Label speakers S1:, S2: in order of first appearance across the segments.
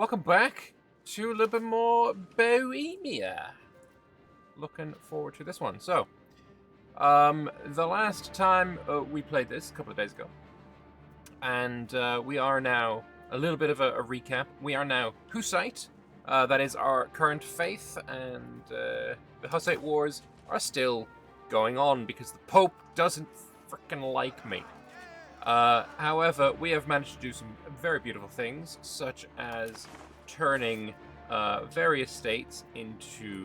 S1: Welcome back to a little bit more Bohemia. Looking forward to this one. So, the last time we played this, a couple of days ago, and we are now, a little bit of a recap, we are now Hussite, that is our current faith, and the Hussite wars are still going on because the Pope doesn't frickin' like me. However, we have managed to do some very beautiful things, such as turning various states into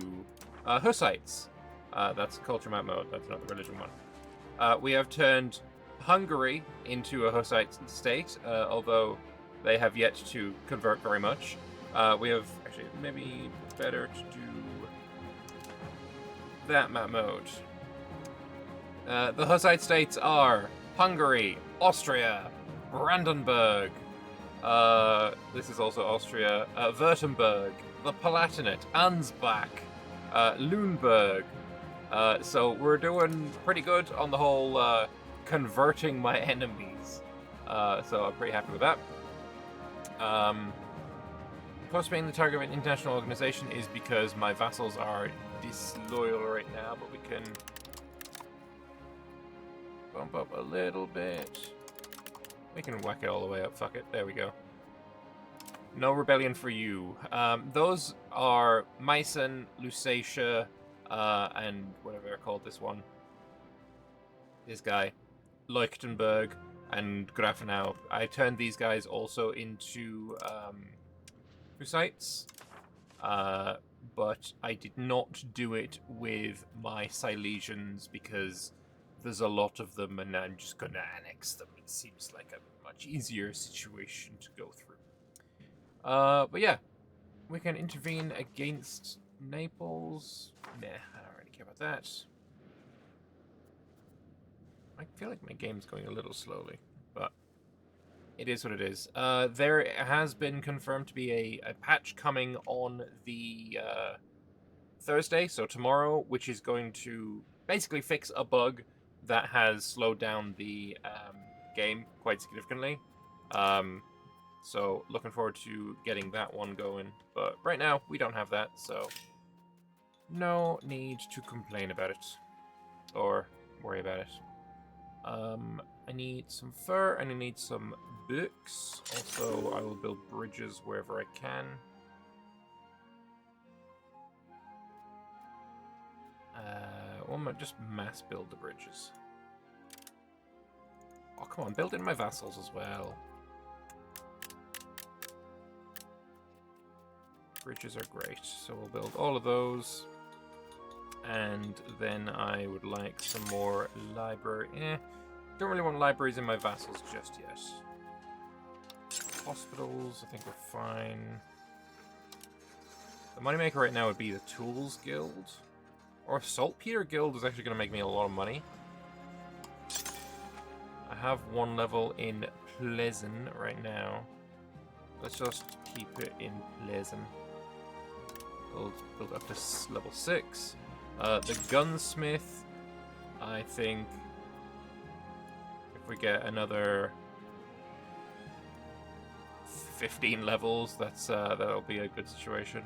S1: Hussites. That's culture map mode, that's not the religion one. We have turned Hungary into a Hussite state, although they have yet to convert very much. We have, actually, maybe better to do that map mode. The Hussite states are Hungary, Austria, Brandenburg, this is also Austria, Württemberg, the Palatinate, Ansbach, Lüneburg. So we're doing pretty good on the whole converting my enemies. So I'm pretty happy with that. Plus being the target of an international organization is because my vassals are disloyal right now, but we can bump up a little bit. We can whack it all the way up, fuck it. There we go. No rebellion for you. Those are Meissen, Lusatia, and whatever they're called, this one. This guy. Leuchtenberg and Grafenau. I turned these guys also into Hussites. But I did not do it with my Silesians because there's a lot of them and I'm just gonna annex them. It seems like a much easier situation to go through. But yeah, we can intervene against Naples. Nah, I don't really care about that. I feel like my game's going a little slowly, but it is what it is. There has been confirmed to be a patch coming on the Thursday, so tomorrow, which is going to basically fix a bug that has slowed down the game quite significantly. So looking forward to getting that one going. But right now, we don't have that, so no need to complain about it. Or worry about it. I need some fur, and I need some books. Also, I will build bridges wherever I can. Or might just mass build the bridges. Oh, come on, build in my vassals as well. Bridges are great, so we'll build all of those. And then I would like some more library. Don't really want libraries in my vassals just yet. Hospitals, I think we're fine. The moneymaker right now would be the Tools Guild. Or Saltpeter Guild is actually going to make me a lot of money. I have one level in Pleasant right now. Let's just keep it in Pleasant. We'll build up to level 6. The Gunsmith, I think, if we get another 15 levels, that'll be a good situation.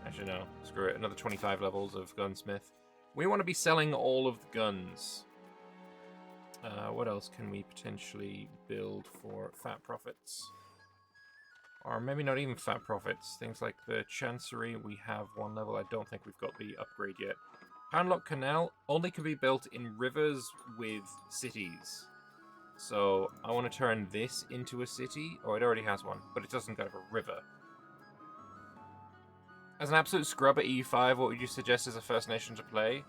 S1: Actually, no, screw it. Another 25 levels of Gunsmith. We want to be selling all of the guns. What else can we potentially build for fat profits? Or maybe not even fat profits. Things like the Chancery, we have one level. I don't think we've got the upgrade yet. Handlock Canal only can be built in rivers with cities. So I want to turn this into a city. Oh, it already has one, but it doesn't have a river. As an absolute scrub at EU5, what would you suggest as a First Nation to play?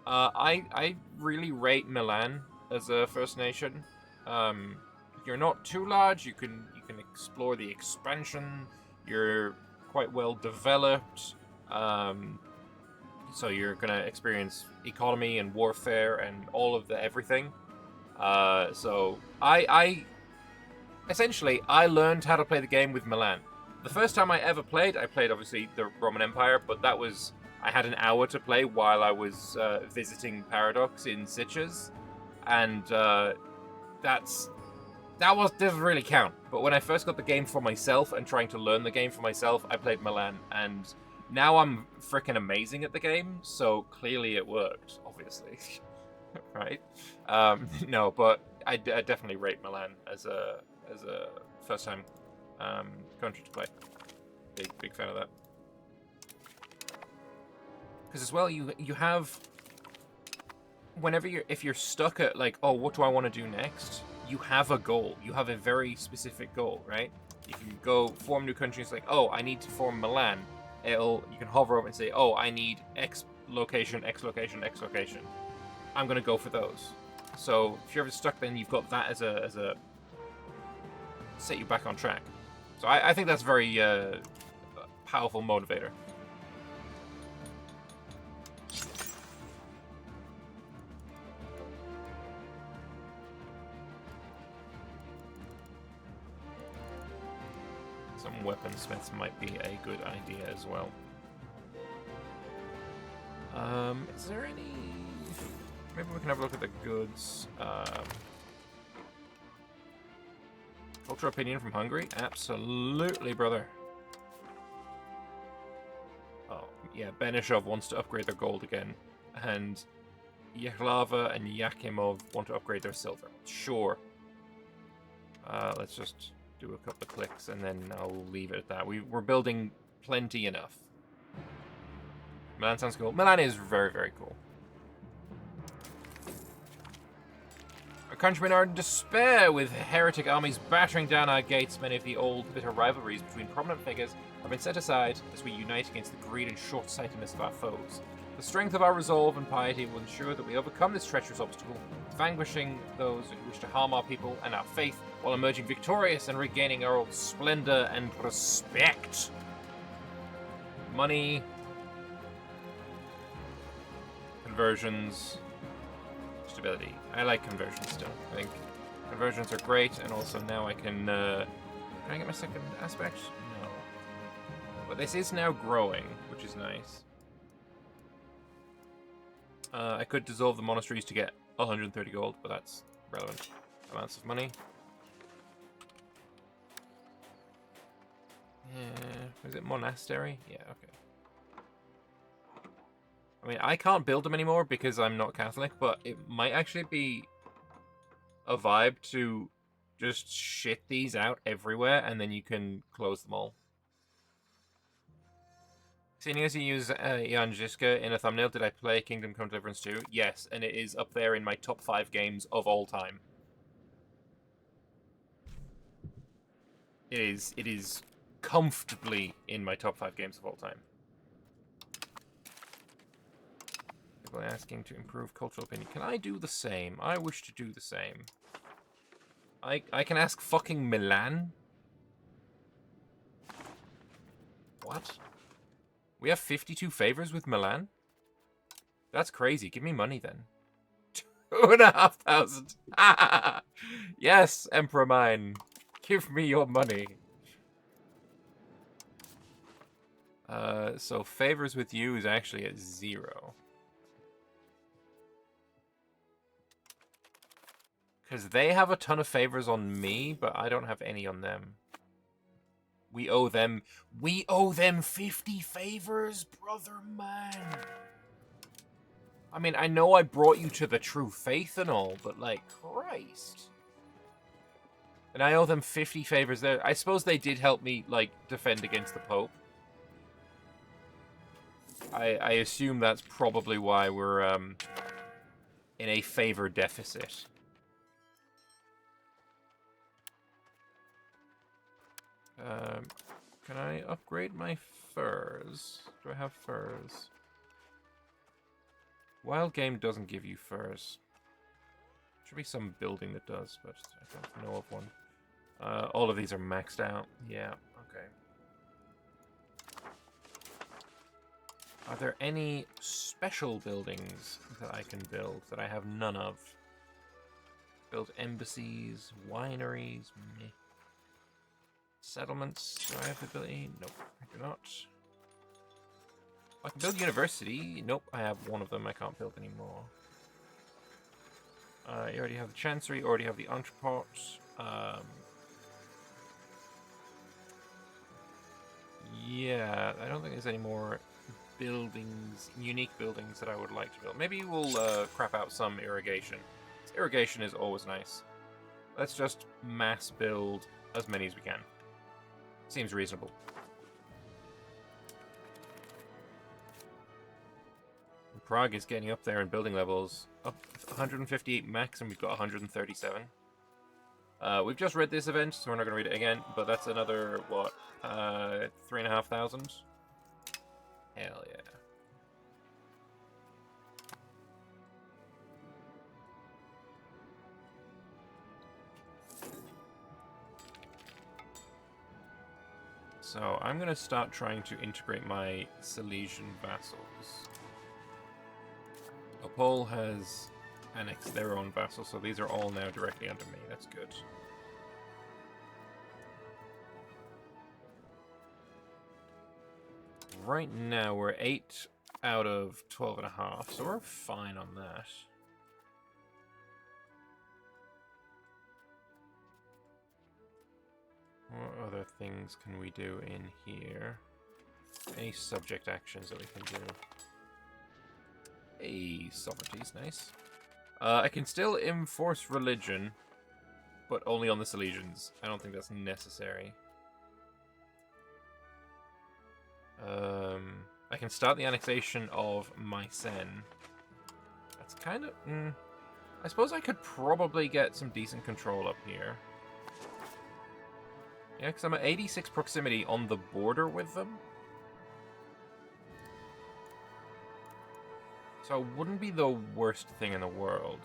S1: I really rate Milan as a First Nation. You're not too large. You can explore the expansion. You're quite well developed. So you're gonna experience economy and warfare and all of the everything. So I essentially learned how to play the game with Milan. The first time I ever played, I played obviously the Roman Empire, but that was, I had an hour to play while I was visiting Paradox in Sitges, and that's doesn't really count. But when I first got the game for myself and trying to learn the game for myself, I played Milan, and now I'm freaking amazing at the game. So clearly it worked, obviously, right? No, but I definitely rate Milan as a first time country to play. Big fan of that. Because as well, you have whenever if you're stuck at like, oh, what do I want to do next? You have a goal. You have a very specific goal, right? You can go form new countries. Like, oh, I need to form Milan. You can hover over and say, oh, I need X location, X location, X location. I'm gonna go for those. So if you're ever stuck, then you've got that as a set you back on track. So I think that's very powerful motivator. Some weaponsmiths might be a good idea as well. Is there any... Maybe we can have a look at the goods. Cultural opinion from Hungary? Absolutely, brother. Oh, yeah, Benishov wants to upgrade their gold again. And Yahlava and Yakimov want to upgrade their silver. Sure. Let's just do a couple of clicks, and then I'll leave it at that. We're building plenty enough. Milan sounds cool. Milan is very, very cool. Our countrymen are in despair with heretic armies battering down our gates. Many of the old, bitter rivalries between prominent figures have been set aside as we unite against the greed and short-sightedness of our foes. The strength of our resolve and piety will ensure that we overcome this treacherous obstacle, vanquishing those who wish to harm our people and our faith, while emerging victorious and regaining our old splendor and respect. Money. Conversions. Stability. I like conversions still. I think conversions are great, and also now I can I get my second aspect? No. But this is now growing, which is nice. I could dissolve the monasteries to get 130 gold, but that's relevant amounts of money. Yeah, is it monastery? Yeah, okay. I mean, I can't build them anymore because I'm not Catholic, but it might actually be a vibe to just shit these out everywhere, and then you can close them all. Seeing as you use Jan Žižka in a thumbnail, did I play Kingdom Come Deliverance 2? Yes, and it is up there in my top 5 games of all time. It is comfortably in my top 5 games of all time. People asking to improve cultural opinion. Can I do the same? I wish to do the same. I can ask fucking Milan? What? We have 52 favors with Milan? That's crazy. Give me money then. 2,500. Yes, Emperor mine. Give me your money. So favors with you is actually at 0. Because they have a ton of favors on me, but I don't have any on them. We owe them 50 favors, brother man. I mean, I know I brought you to the true faith and all, but like, Christ. And I owe them 50 favors there. I suppose they did help me, like, defend against the Pope. I assume that's probably why we're, in a favor deficit. Can I upgrade my furs? Do I have furs? Wild game doesn't give you furs. Should be some building that does, but I don't know of one. All of these are maxed out. Yeah, okay. Are there any special buildings that I can build that I have none of? Build embassies, wineries, meh. Settlements, do I have the ability? Nope, I do not. I can build university. Nope, I have one of them. I can't build anymore. You already have the chancery, already have the entrepot. Yeah, I don't think there's any more buildings, unique buildings that I would like to build. Maybe we'll crap out some irrigation. Irrigation is always nice. Let's just mass build as many as we can. Seems reasonable. Prague is getting up there in building levels. Up 158 max, and we've got 137. We've just read this event, so we're not going to read it again, but that's another, what, 3,500? Hell yeah. So I'm going to start trying to integrate my Silesian vassals. Opole has annexed their own vassals, so these are all now directly under me. That's good. Right now we're 8 out of 12.5, so we're fine on that. What other things can we do in here? Any subject actions that we can do? Hey, sovereignty's nice. I can still enforce religion, but only on the Silesians. I don't think that's necessary. I can start the annexation of Mycen. That's kind of... I suppose I could probably get some decent control up here. Yeah, because I'm at 86 proximity on the border with them. So it wouldn't be the worst thing in the world.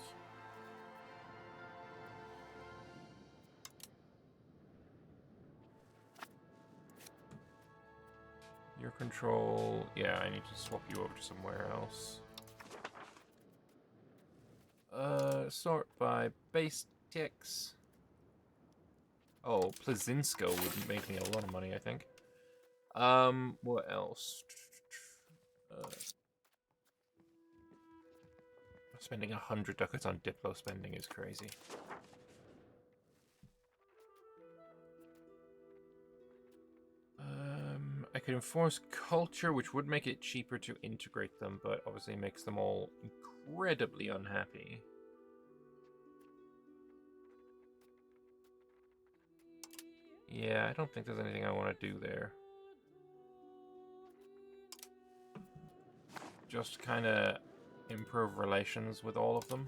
S1: Your control... Yeah, I need to swap you over to somewhere else. Sort by base ticks. Oh, Plazinsko would make me a lot of money, I think. What else? Spending 100 ducats on Diplo spending is crazy. I could enforce culture, which would make it cheaper to integrate them, but obviously makes them all incredibly unhappy. Yeah, I don't think there's anything I want to do there. Just kind of improve relations with all of them.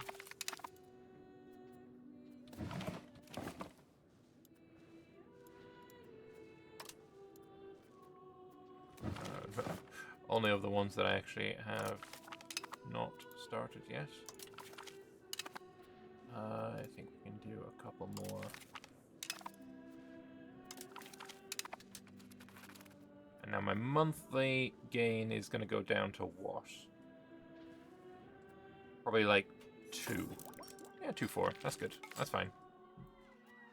S1: Only of the ones that I actually have not started yet. I think we can do a couple more. And now my monthly gain is going to go down to what? Probably like 2. Yeah, 2-4. That's good. That's fine.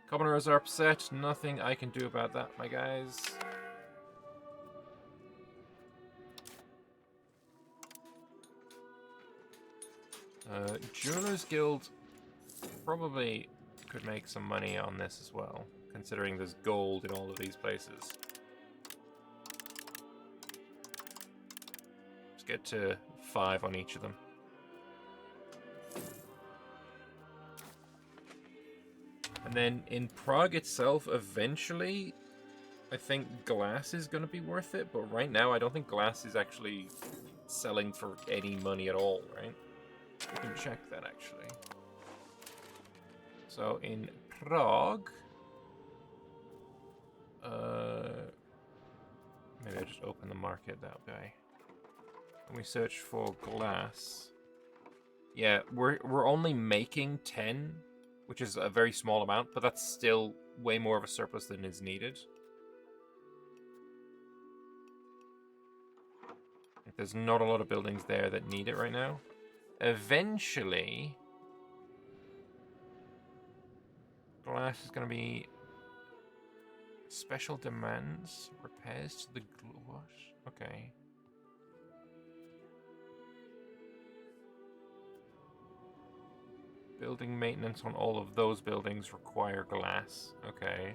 S1: Commoners are upset. Nothing I can do about that, my guys. Jewelers Guild probably could make some money on this as well, considering there's gold in all of these places. Let's get to 5 on each of them. And then in Prague itself, eventually, I think glass is going to be worth it, but right now I don't think glass is actually selling for any money at all, right? We can check that, actually. So, in Prague... maybe I just open the market that way. And we search for glass. Yeah, we're only making 10, which is a very small amount, but that's still way more of a surplus than is needed. There's not a lot of buildings there that need it right now. Eventually, glass is going to be special demands, repairs to the what? Okay. Building maintenance on all of those buildings require glass. Okay.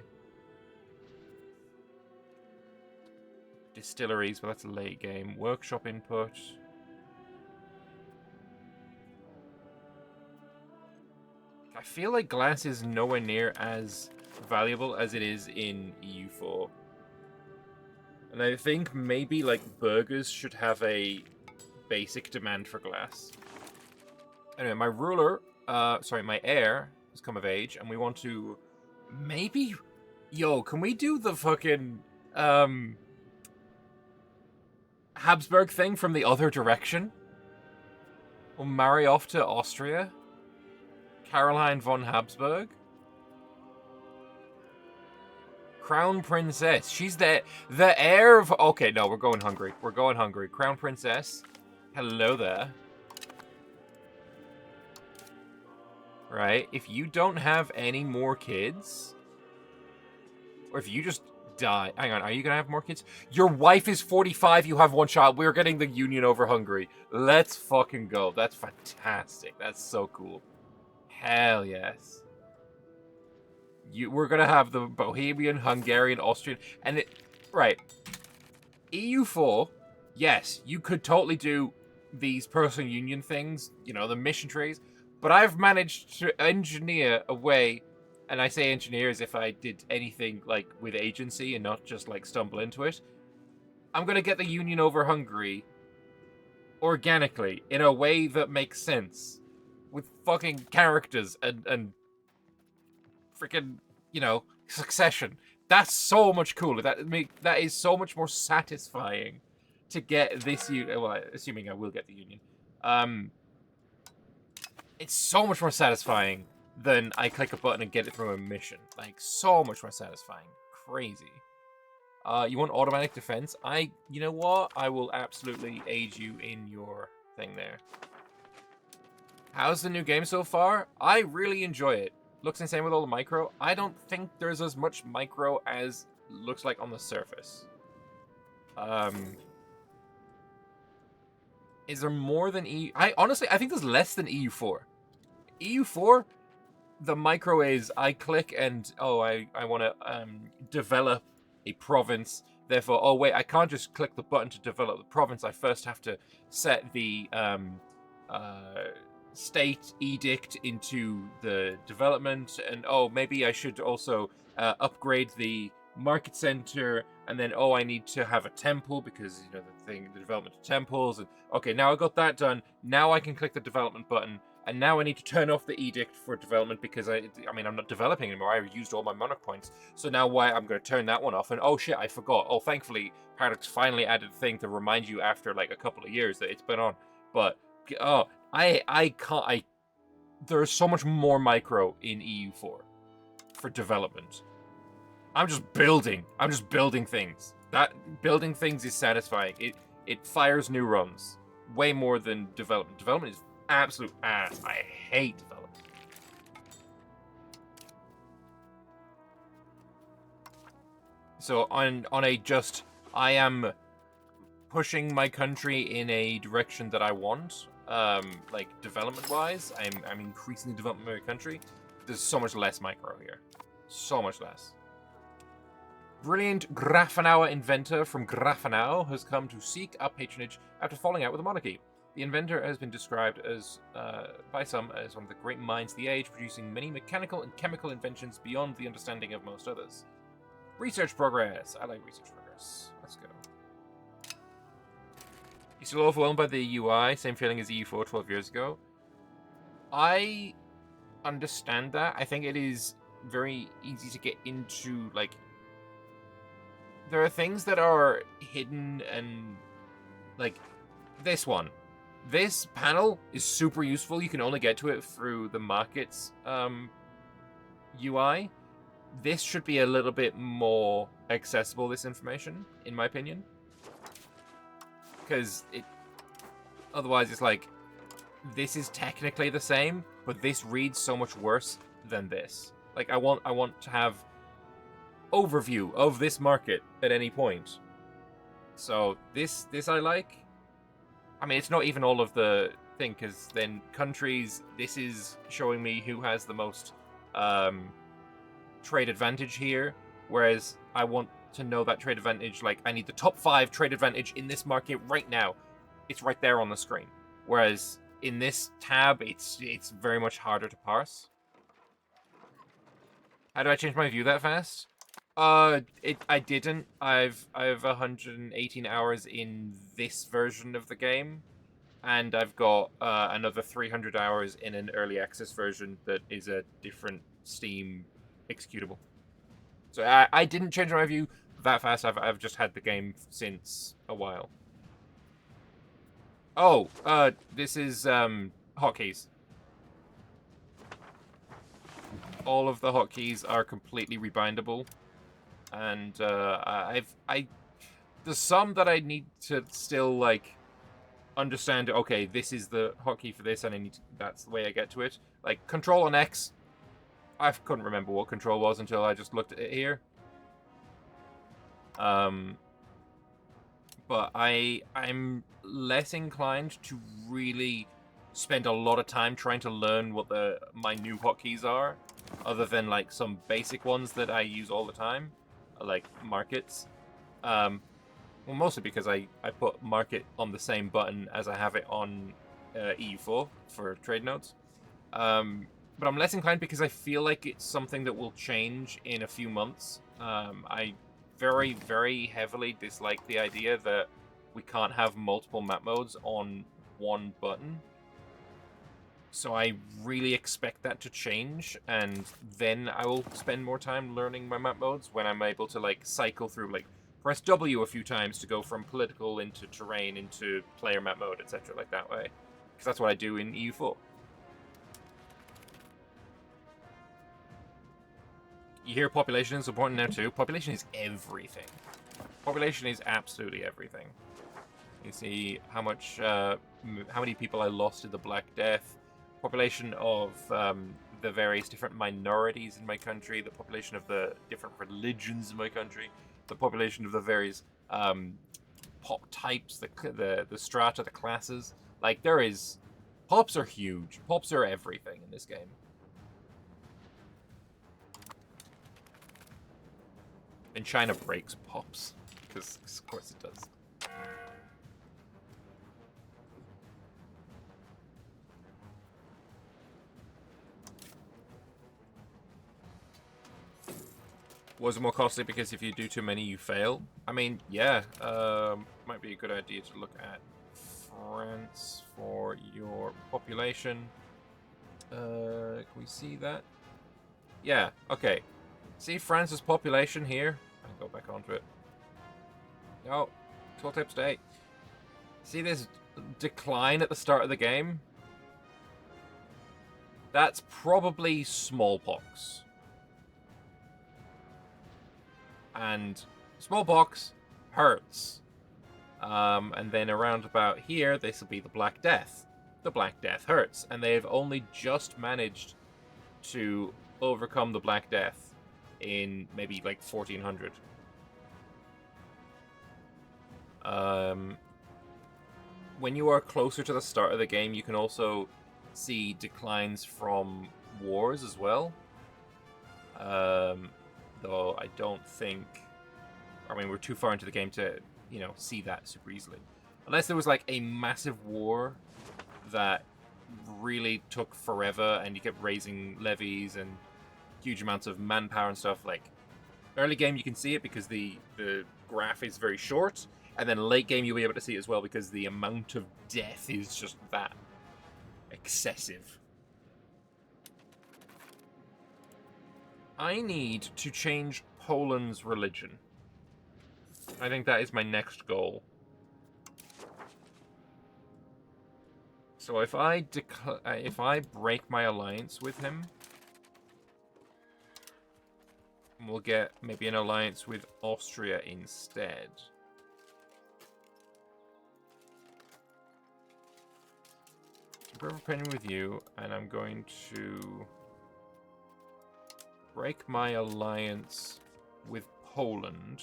S1: Distilleries, but that's a late game. Workshop input. I feel like glass is nowhere near as valuable as it is in EU4. And I think maybe, like, burgers should have a basic demand for glass. Anyway, my ruler, my heir has come of age, and we want to maybe... Yo, can we do the fucking, Habsburg thing from the other direction? We'll marry off to Austria? Caroline von Habsburg? Crown Princess. She's the heir of... Okay, no, we're going Hungary. We're going Hungary. Crown Princess. Hello there. Right, if you don't have any more kids... Or if you just die... Hang on, are you gonna have more kids? Your wife is 45, you have one child. We're getting the union over Hungary. Let's fucking go. That's fantastic. That's so cool. Hell yes. We're gonna have the Bohemian, Hungarian, Austrian, and it... Right. EU4, yes, you could totally do these personal union things, you know, the mission trees, but I've managed to engineer a way, and I say engineer as if I did anything, like, with agency and not just, like, stumble into it. I'm gonna get the union over Hungary organically, in a way that makes sense, with fucking characters and freaking, you know, succession. That's so much cooler. That is so much more satisfying to get this union. Well, assuming I will get the union. It's so much more satisfying than I click a button and get it through a mission. Like, so much more satisfying. Crazy. You want automatic defense? You know what? I will absolutely aid you in your thing there. How's the new game so far? I really enjoy it. Looks insane with all the micro. I don't think there's as much micro as looks like on the surface. Is there more than honestly, I think there's less than EU4. EU4, the micro is I click and, oh, I want to develop a province. Therefore, oh wait, I can't just click the button to develop the province. I first have to set the state edict into the development, and oh, maybe I should also upgrade the market center, and then oh, I need to have a temple because, you know, the development of temples, and okay, now I got that done. Now I can click the development button, and now I need to turn off the edict for development because I mean I'm not developing anymore. I used all my monarch points, so now I'm going to turn that one off. And oh shit, I forgot. Oh, thankfully Paradox finally added a thing to remind you after like a couple of years that it's been on. But oh, I can't. There's so much more micro in EU4 for development. I'm just building things. That building things is satisfying. It fires neurons way more than development. Development is absolute ass. I hate development. So I am pushing my country in a direction that I want. Like development-wise, I'm increasing the development of my country. There's so much less micro here. So much less. Brilliant Grafenauer inventor from Grafenau has come to seek our patronage after falling out with the monarchy. The inventor has been described as, by some, as one of the great minds of the age, producing many mechanical and chemical inventions beyond the understanding of most others. Research progress. I like research progress. Let's go. You still overwhelmed by the UI? Same feeling as EU4 12 years ago? I understand that. I think it is very easy to get into, like... There are things that are hidden and... Like, this one. This panel is super useful. You can only get to it through the markets UI. This should be a little bit more accessible, this information, in my opinion. Because otherwise it's like, this is technically the same, but this reads so much worse than this. Like, I want to have overview of this market at any point. So this I like. I mean, it's not even all of the thing, because then countries, this is showing me who has the most trade advantage here, whereas I want to know that trade advantage, like, I need the top 5 trade advantage in this market right now. It's right there on the screen. Whereas in this tab, it's very much harder to parse. How do I change my view that fast? I didn't. I've 118 hours in this version of the game, and I've got another 300 hours in an early access version that is a different Steam executable. So I didn't change my view that fast. I've just had the game since a while. Oh, this is hotkeys. All of the hotkeys are completely rebindable, and there's some that I need to still like understand. Okay, this is the hotkey for this, and that's the way I get to it. Like Control on X, I couldn't remember what Control was until I just looked at it here. But I'm less inclined to really spend a lot of time trying to learn what my new hotkeys are, other than like some basic ones that I use all the time, like markets. Well, mostly because I put market on the same button as I have it on EU4 for trade nodes. But I'm less inclined because I feel like it's something that will change in a few months. I very, very heavily dislike the idea that we can't have multiple map modes on one button. So I really expect that to change, and then I will spend more time learning my map modes when I'm able to like cycle through, like press W a few times to go from political into terrain into player map mode, etc. like that way. Because that's what I do in EU4. You hear population is important now too. Population is everything. Population is absolutely everything. You see how much, how many people I lost to the Black Death. Population of the various different minorities in my country. The population of the different religions in my country. The population of the various pop types, the strata, the classes. Like there is, pops are huge. Pops are everything in this game. And China breaks pops, because of course it does. Was it more costly because if you do too many, you fail? I mean, yeah, might be a good idea to look at France for your population. Can we see that? Yeah, okay. See France's population here? I'll go back onto it. Oh, tooltip stay. See this decline at the start of the game? That's probably smallpox. And smallpox hurts. And then around about here, this will be the Black Death. The Black Death hurts. And they've only just managed to overcome the Black Death in maybe like 1400. When you are closer to the start of the game, you can also see declines from wars as well. Though I don't think, I mean, we're too far into the game to, you know, see that super easily. Unless there was like a massive war that really took forever and you kept raising levies and huge amounts of manpower and stuff. Like early game you can see it because the graph is very short, and then late game you'll be able to see it as well because the amount of death is just that excessive. I need to change Poland's religion. I think that is my next goal. So if I break my alliance with him, we'll get maybe an alliance with Austria instead. We're opinion with you, and I'm going to break my alliance with Poland,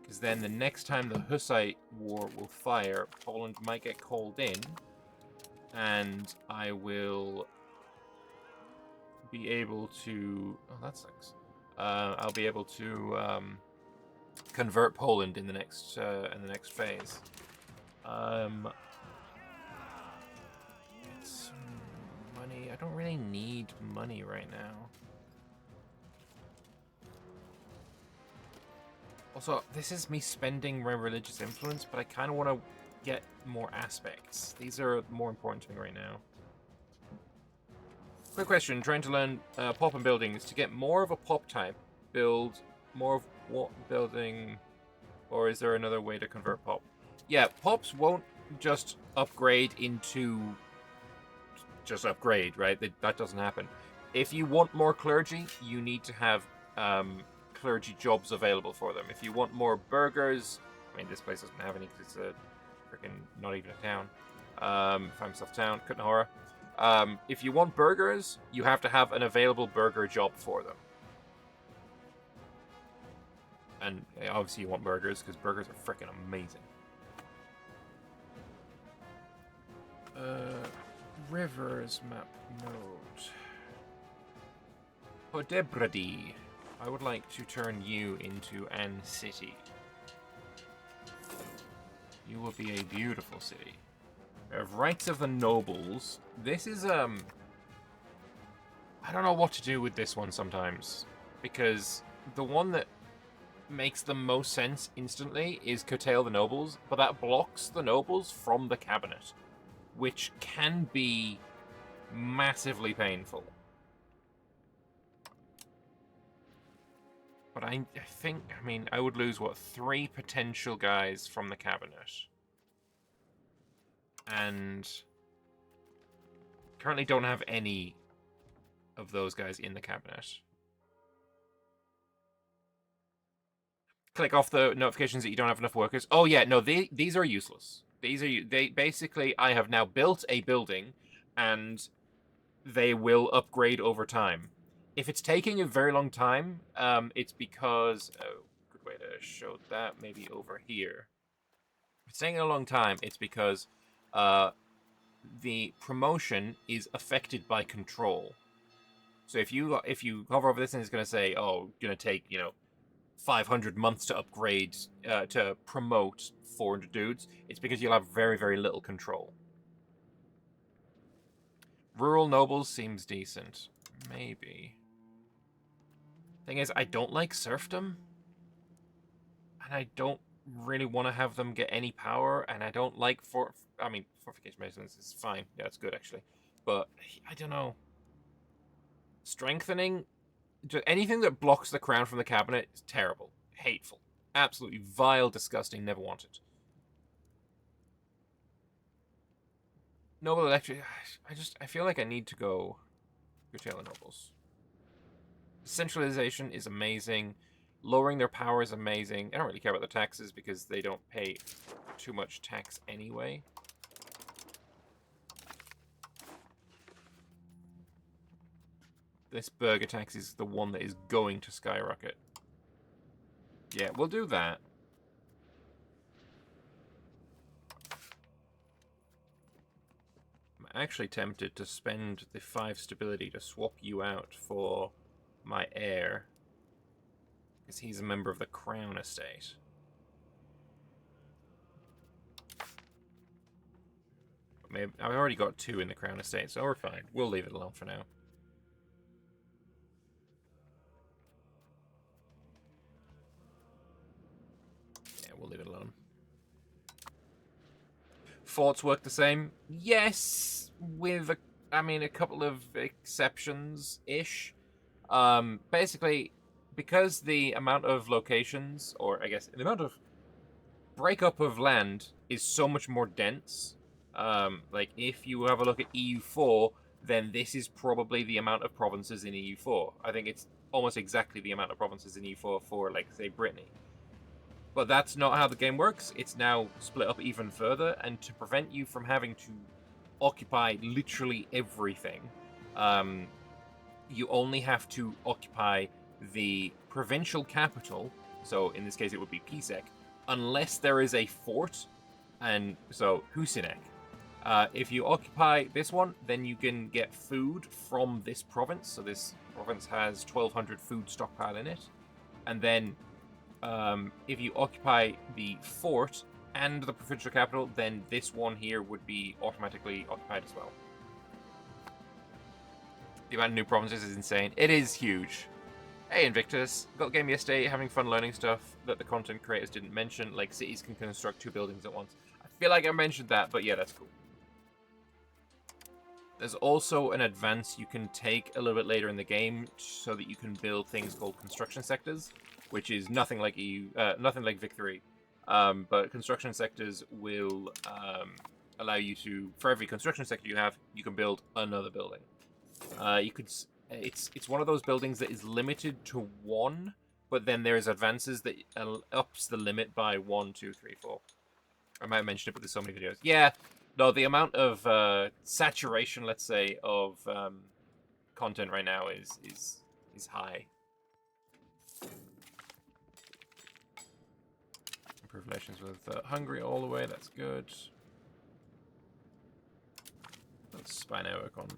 S1: because then the next time the Hussite war will fire, Poland might get called in, and I will be able to... Oh, that sucks. I'll be able to convert Poland in the next phase. It's money. I don't really need money right now. Also, this is me spending my religious influence, but I kind of want to get more aspects. These are more important to me right now. Quick question, trying to learn pop and building is to get more of a pop type, build more of what building, or is there another way to convert pop? Yeah, pops won't just upgrade into just upgrade, right? That doesn't happen. If you want more clergy, you need to have clergy jobs available for them. If you want more burghers, I mean, this place doesn't have any because it's a freaking not even a town. Find myself town, Kutnahora. If you want burghers, you have to have an available burger job for them. And obviously you want burgers, because burgers are freaking amazing. Rivers map node. Podebrady. I would like to turn you into an city. You will be a beautiful city. We have Rights of the Nobles. This is, I don't know what to do with this one sometimes. Because the one that makes the most sense instantly is curtail the nobles, but that blocks the nobles from the cabinet, which can be massively painful. But I think, I mean, I would lose, what, 3 potential guys from the cabinet. And currently don't have any of those guys in the cabinet. Click off the notifications that you don't have enough workers. Oh yeah, no, these are useless. They basically, I have now built a building, and they will upgrade over time. If it's taking a very long time, it's because... Oh, good way to show that, maybe over here. If it's taking a long time, it's because the promotion is affected by control. So if you hover over this and it's going to say, oh, going to take, 500 months to upgrade, to promote 400 dudes, it's because you'll have very, very little control. Rural nobles seems decent. Maybe. Thing is, I don't like serfdom. And I don't really want to have them get any power, and I don't like fortification maintenance is fine. Yeah, it's good, actually. But, I don't know. Strengthening... Anything that blocks the crown from the cabinet is terrible. Hateful. Absolutely vile, disgusting, never wanted. Noble electric... I feel like I need to go curtail the nobles. Centralization is amazing. Lowering their power is amazing. I don't really care about the taxes because they don't pay too much tax anyway. This burger tax is the one that is going to skyrocket. Yeah, we'll do that. I'm actually tempted to spend the 5 stability to swap you out for my heir. Because he's a member of the Crown Estate. Maybe I've already got 2 in the Crown Estate, so we're fine. We'll leave it alone for now. Yeah, we'll leave it alone. Forts work the same? Yes, with a couple of exceptions-ish. Basically, because the amount of locations, or I guess the amount of breakup of land is so much more dense, like if you have a look at EU4, then this is probably the amount of provinces in EU4. I think it's almost exactly the amount of provinces in EU4 for, like, say, Brittany. But that's not how the game works. It's now split up even further, and to prevent you from having to occupy literally everything, you only have to occupy the provincial capital, so in this case it would be Pisek, unless there is a fort, and so Hussite. If you occupy this one, then you can get food from this province. So this province has 1,200 food stockpile in it. And then if you occupy the fort and the provincial capital, then this one here would be automatically occupied as well. The amount of new provinces is insane. It is huge. Hey Invictus, got game yesterday, having fun learning stuff that the content creators didn't mention, like cities can construct 2 buildings at once. I feel like I mentioned that, but yeah, that's cool. There's also an advance you can take a little bit later in the game so that you can build things called construction sectors, which is nothing like nothing like Vic3. But construction sectors will allow you to, for every construction sector you have, you can build another building. It's one of those buildings that is limited to 1, but then there's advances that ups the limit by 1, 2, 3, 4. I might have mentioned it, but there's so many videos. Yeah. No, the amount of saturation, let's say, of content right now is high. Improve relations with Hungary all the way. That's good. Let's spy network on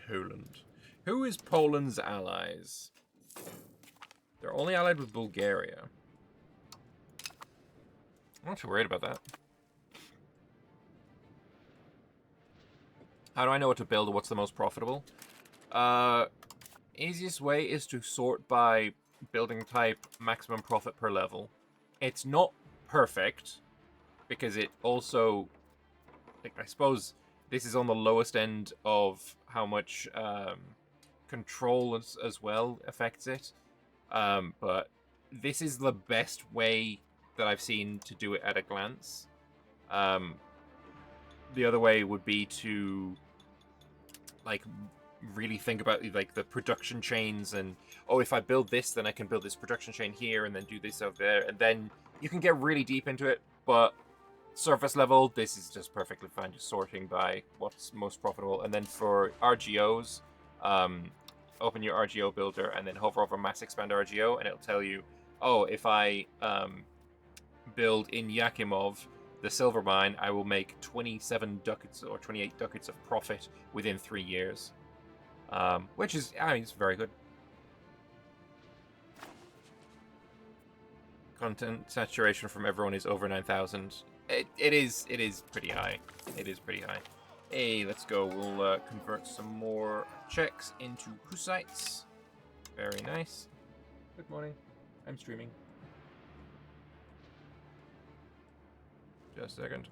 S1: Poland. Who is Poland's allies? They're only allied with Bulgaria. I'm not too worried about that. How do I know what to build or what's the most profitable? Easiest way is to sort by building type, maximum profit per level. It's not perfect, because it also, like, I suppose this is on the lowest end of how much control as well affects it. But this is the best way that I've seen to do it at a glance. The other way would be to, like, really think about, like, the production chains and, oh, if I build this, then I can build this production chain here and then do this over there, and then you can get really deep into it. But surface level, this is just perfectly fine, just sorting by what's most profitable. And then for RGOs, open your RGO builder and then hover over mass expand RGO, and it'll tell you, oh, if I build in Yakimov the silver mine, I will make 27 ducats or 28 ducats of profit within 3 years. Which is, I mean, it's very good. Content saturation from everyone is over 9,000. It is pretty high. It is pretty high. Hey, let's go. We'll convert some more Czechs into Hussites. Very nice. Good morning. I'm streaming. Just a second.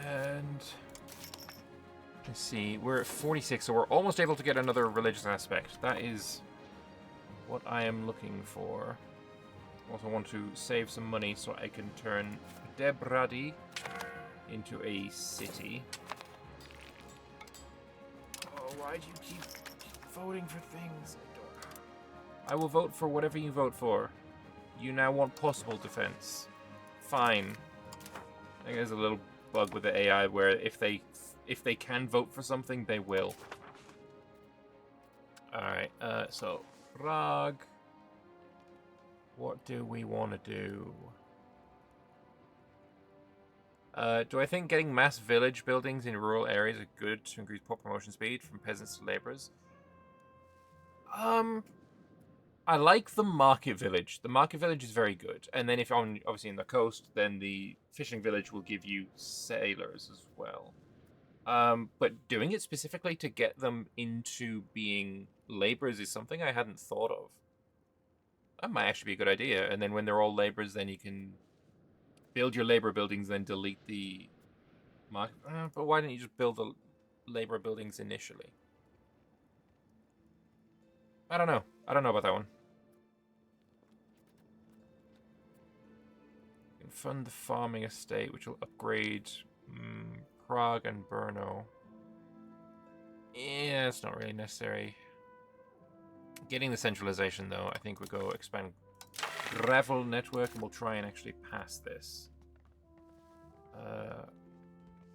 S1: And let's see, we're at 46, so we're almost able to get another religious aspect. That is what I am looking for. Also want to save some money so I can turn Debradi into a city. Oh, why do you keep voting for things? I will vote for whatever you vote for. You now want possible defense. Fine. I think there's a little bug with the AI where if they can vote for something, they will. Alright, so Prague. What do we want to do? Do I think getting mass village buildings in rural areas are good to increase pop promotion speed from peasants to laborers? I like the market village. The market village is very good. And then if I'm obviously in the coast, then the fishing village will give you sailors as well. But doing it specifically to get them into being laborers is something I hadn't thought of. That might actually be a good idea. And then when they're all laborers, then you can build your labor buildings, then delete the market. But why didn't you just build the labor buildings initially? I don't know. I don't know about that one. You can fund the farming estate, which will upgrade Prague and Brno. Yeah, it's not really necessary. Getting the centralization, though, I think we'll go expand gravel network, and we'll try and actually pass this.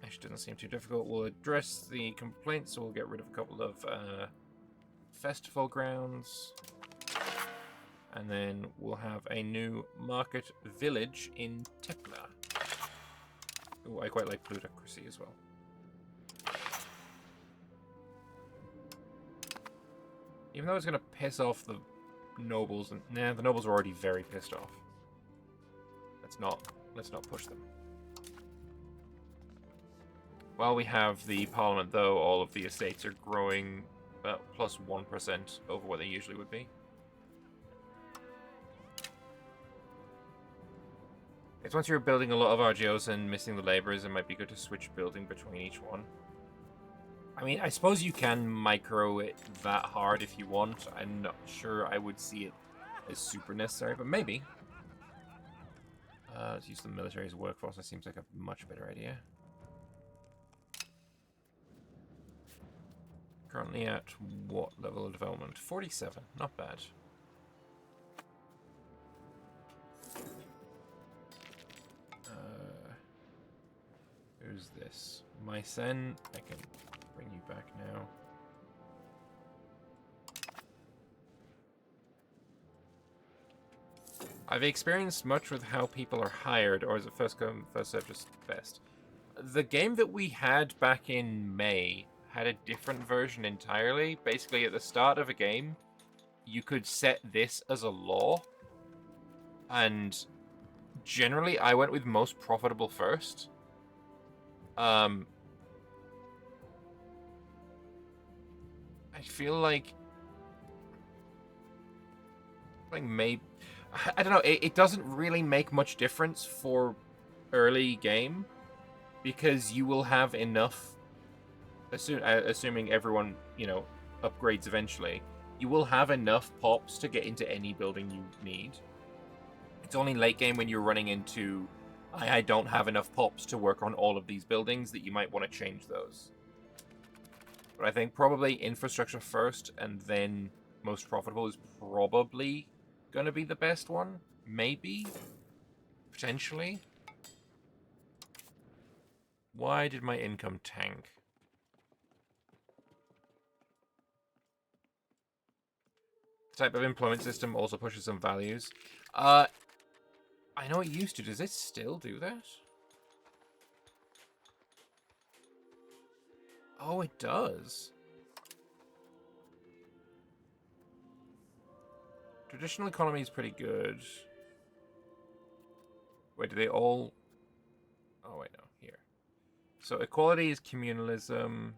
S1: Actually, doesn't seem too difficult. We'll address the complaints, so we'll get rid of a couple of festival grounds. And then we'll have a new market village in Tepla. Oh, I quite like plutocracy as well. Even though it's going to piss off the nobles, and nah, the nobles are already very pissed off. Let's not push them. While we have the parliament, though, all of the estates are growing plus 1% over what they usually would be. It's once you're building a lot of RGOs and missing the laborers, it might be good to switch building between each one. I mean, I suppose you can micro it that hard if you want. I'm not sure I would see it as super necessary, but maybe. Let's use the military as a workforce. That seems like a much better idea. Currently at what level of development? 47. Not bad. Who's this? Mycen. I can bring you back now. I've experienced much with how people are hired, or is it first come, first served just best? The game that we had back in May had a different version entirely. Basically, at the start of a game, you could set this as a law. And generally, I went with most profitable first. I feel like maybe, I don't know, it doesn't really make much difference for early game because you will have enough, assuming everyone, you know, upgrades eventually, you will have enough pops to get into any building you need. It's only late game when you're running into I don't have enough pops to work on all of these buildings that you might want to change those. But I think probably infrastructure first and then most profitable is probably going to be the best one. Maybe. Potentially. Why did my income tank? The type of employment system also pushes some values. I know it used to. Does it still do that? Oh, it does. Traditional economy is pretty good. Wait, do they all... Oh, wait, no. Here. So equality is communalism.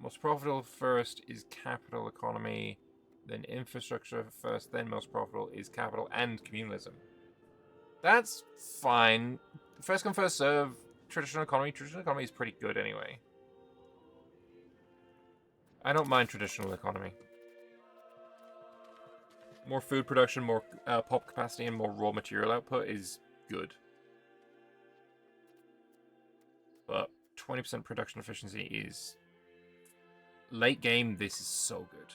S1: Most profitable first is capital economy. Then infrastructure first, then most profitable is capital and communalism. That's fine. First come, first serve. Traditional economy. Traditional economy is pretty good anyway. I don't mind traditional economy. More food production, more pop capacity, and more raw material output is good. But 20% production efficiency is... Late game, this is so good.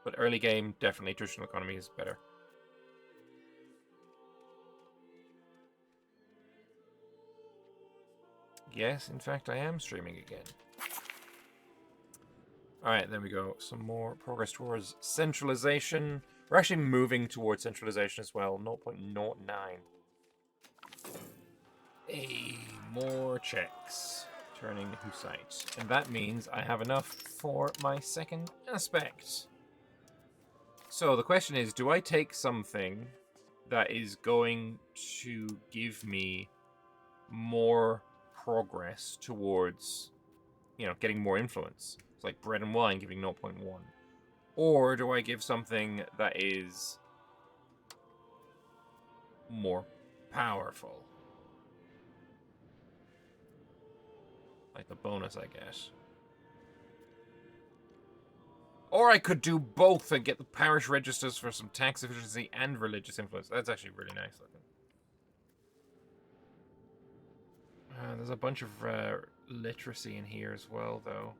S1: But early game, definitely traditional economy is better. Yes, in fact, I am streaming again. Alright, there we go. Some more progress towards centralization. We're actually moving towards centralization as well. 0.09. Hey, more checks. Turning Hussite. And that means I have enough for my second aspect. So the question is, do I take something that is going to give me more progress towards, you know, getting more influence? It's like bread and wine giving 0.1. Or do I give something that is more powerful? Like the bonus, I guess. Or I could do both and get the parish registers for some tax efficiency and religious influence. That's actually really nice looking. There's a bunch of literacy in here as well, though.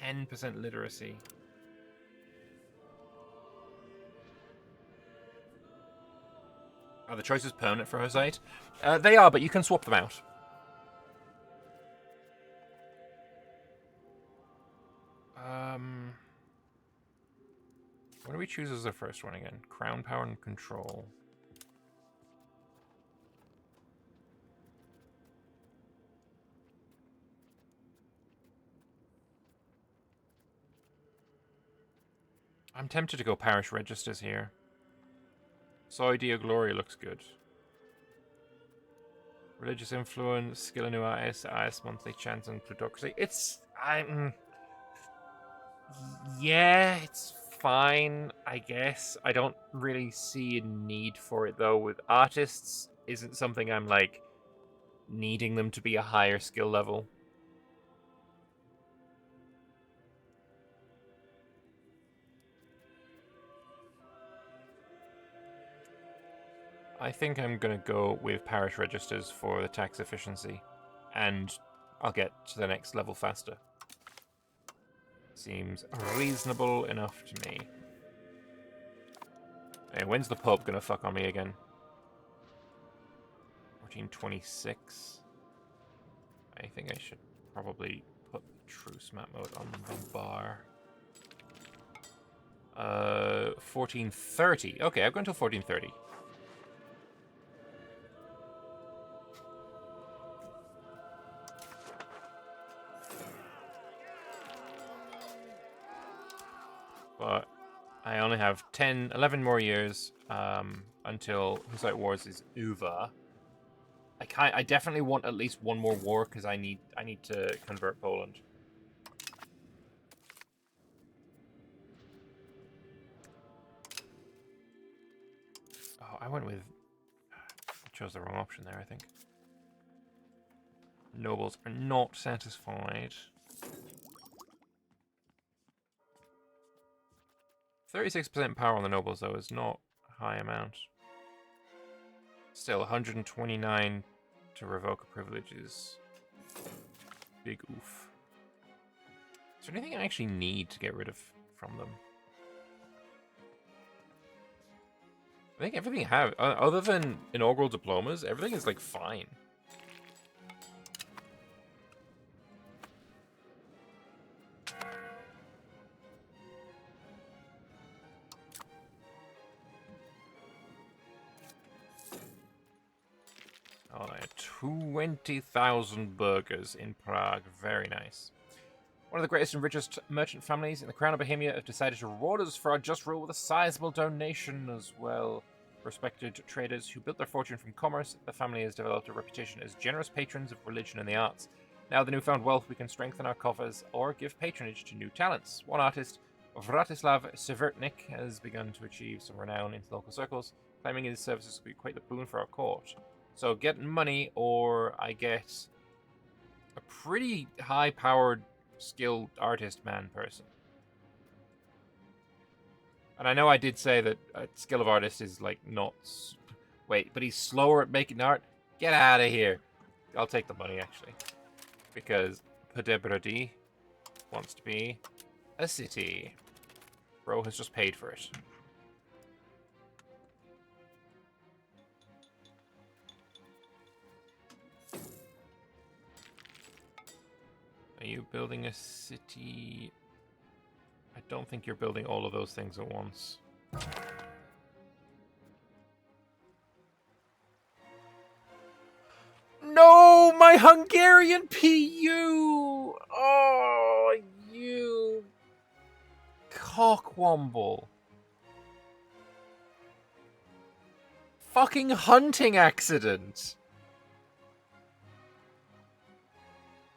S1: 10% literacy. Are the choices permanent for Hussite? They are, but you can swap them out. What do we choose as the first one again? Crown power and control. I'm tempted to go parish registers here. Soidia Glory looks good. Religious influence, skill in new artists, monthly chance and plutocracy. Yeah, it's fine, I guess. I don't really see a need for it though. With artists, isn't something I'm like needing them to be a higher skill level. I think I'm going to go with parish registers for the tax efficiency, and I'll get to the next level faster. Seems reasonable enough to me. Hey, when's the Pope going to fuck on me again? 1426. I think I should probably put truce map mode on the bar. 1430. Okay, I've gone until 1430. But I only have 11 more years until Hussite Wars is over. I definitely want at least one more war because I need to convert Poland. Oh, I chose the wrong option there, I think. Nobles are not satisfied. 36% power on the nobles, though, is not a high amount. Still, 129 to revoke a privilege is big oof. Is there anything I actually need to get rid of from them? I think everything I have, other than inaugural diplomas, everything is, like, fine. Oh, 20,000 burgers in Prague. Very nice. One of the greatest and richest merchant families in the Crown of Bohemia have decided to reward us for our just rule with a sizable donation as well. Respected traders who built their fortune from commerce, the family has developed a reputation as generous patrons of religion and the arts. Now, with the newfound wealth, we can strengthen our coffers or give patronage to new talents. One artist, Vratislav Severtnik, has begun to achieve some renown in local circles, claiming his services will be quite the boon for our court. So get money, or I get a pretty high-powered, skilled artist man person. And I know I did say that a skill of artist is, like, not... Wait, but he's slower at making art? Get out of here. I'll take the money, actually. Because Podebrady wants to be a city. Bro has just paid for it. Are you building a city? I don't think you're building all of those things at once. No, my Hungarian PU! Oh, you cockwomble. Fucking hunting accident.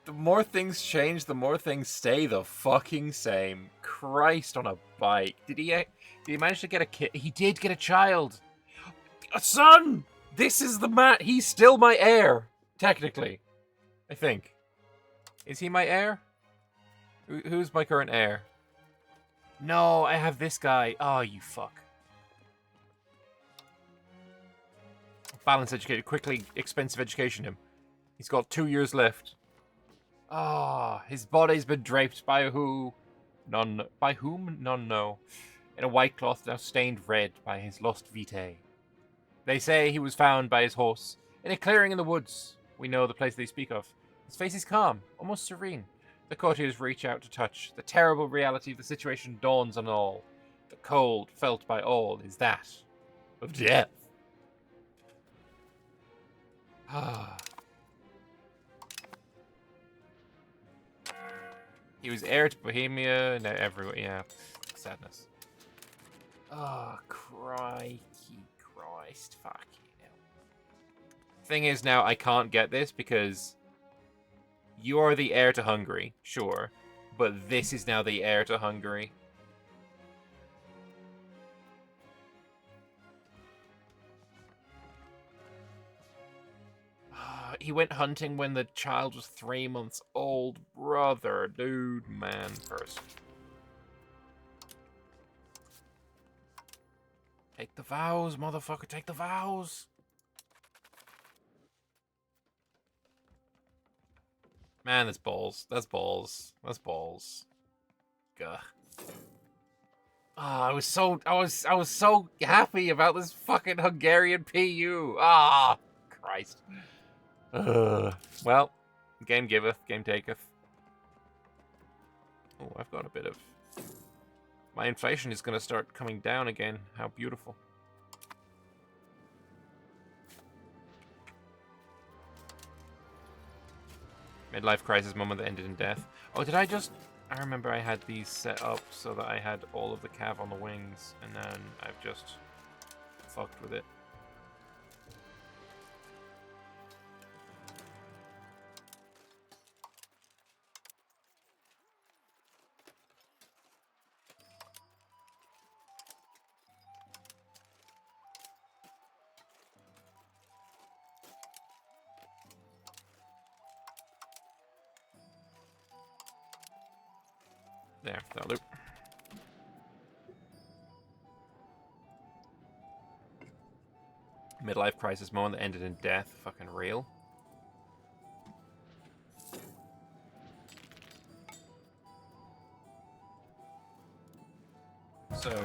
S1: The more things change, the more things stay the fucking same. Christ on a bike. Did he manage to get a kid? He did get a child. A son! This is the man. He's still my heir, technically. I think. Is he my heir? Who's my current heir? No, I have this guy. Oh, you fuck. Balance educated. Quickly, expensive education him. He's got 2 years left. Ah, his body's been draped by who? None. By whom? None know. In a white cloth now stained red by his lost vitae. They say he was found by his horse in a clearing in the woods. We know the place they speak of. His face is calm, almost serene. The courtiers reach out to touch. The terrible reality of the situation dawns on all. The cold felt by all is that of death. He was heir to Bohemia, now everyone, yeah, sadness. Oh, crikey, Christ, fuck you. Thing is, now I can't get this because you are the heir to Hungary, sure, but this is now the heir to Hungary. He went hunting when the child was 3 months old. Brother, dude, man, person. Take the vows, motherfucker, take the vows. Man, that's balls. That's balls. That's balls. Gah. I was so happy about this fucking Hungarian PU. Christ. Well, game giveth, game taketh. Oh, I've got a bit of... My inflation is going to start coming down again. How beautiful. Midlife crisis moment that ended in death. Oh, did I just... I remember I had these set up so that I had all of the cav on the wings, and then I've just fucked with it. There, that'll do. Midlife crisis moment that ended in death. Fucking real. So...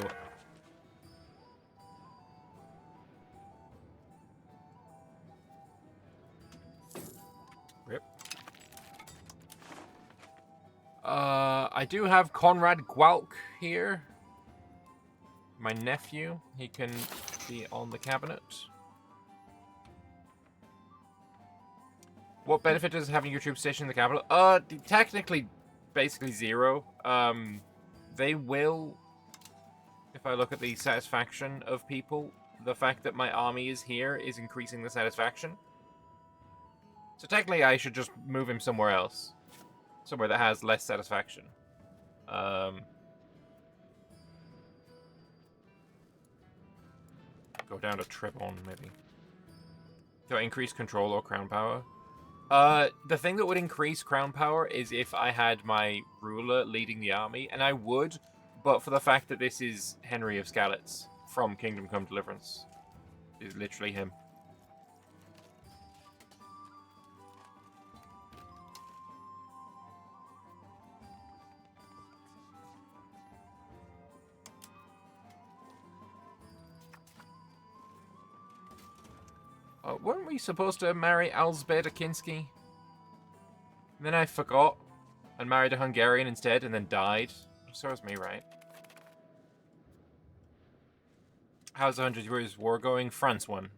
S1: Rip. I do have Conrad Gwalk here. My nephew. He can be on the cabinet. What benefit does having your troops stationed in the capital? Technically, basically zero. They will, if I look at the satisfaction of people, the fact that my army is here is increasing the satisfaction. So technically, I should just move him somewhere else. Somewhere that has less satisfaction. Go down to Trebon, maybe. Do I increase control or crown power? The thing that would increase crown power is if I had my ruler leading the army, and I would, but for the fact that this is Henry of Skalitz from Kingdom Come Deliverance. It's literally him. Weren't we supposed to marry Alzbeta Kinski? And then I forgot and married a Hungarian instead and then died. Serves me right. How's the 100 Years' War going? France won.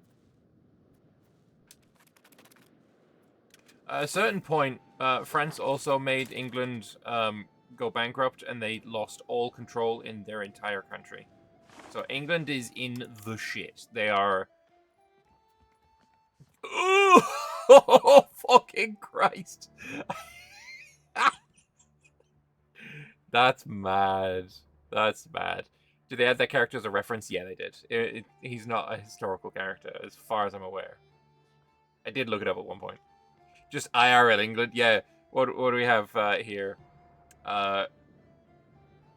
S1: At a certain point, France also made England go bankrupt and they lost all control in their entire country. So England is in the shit. They are... Oh, fucking Christ. That's mad. That's mad. Did they add that character as a reference? Yeah, they did. He's not a historical character, as far as I'm aware. I did look it up at one point. Just IRL England. Yeah. What do we have here?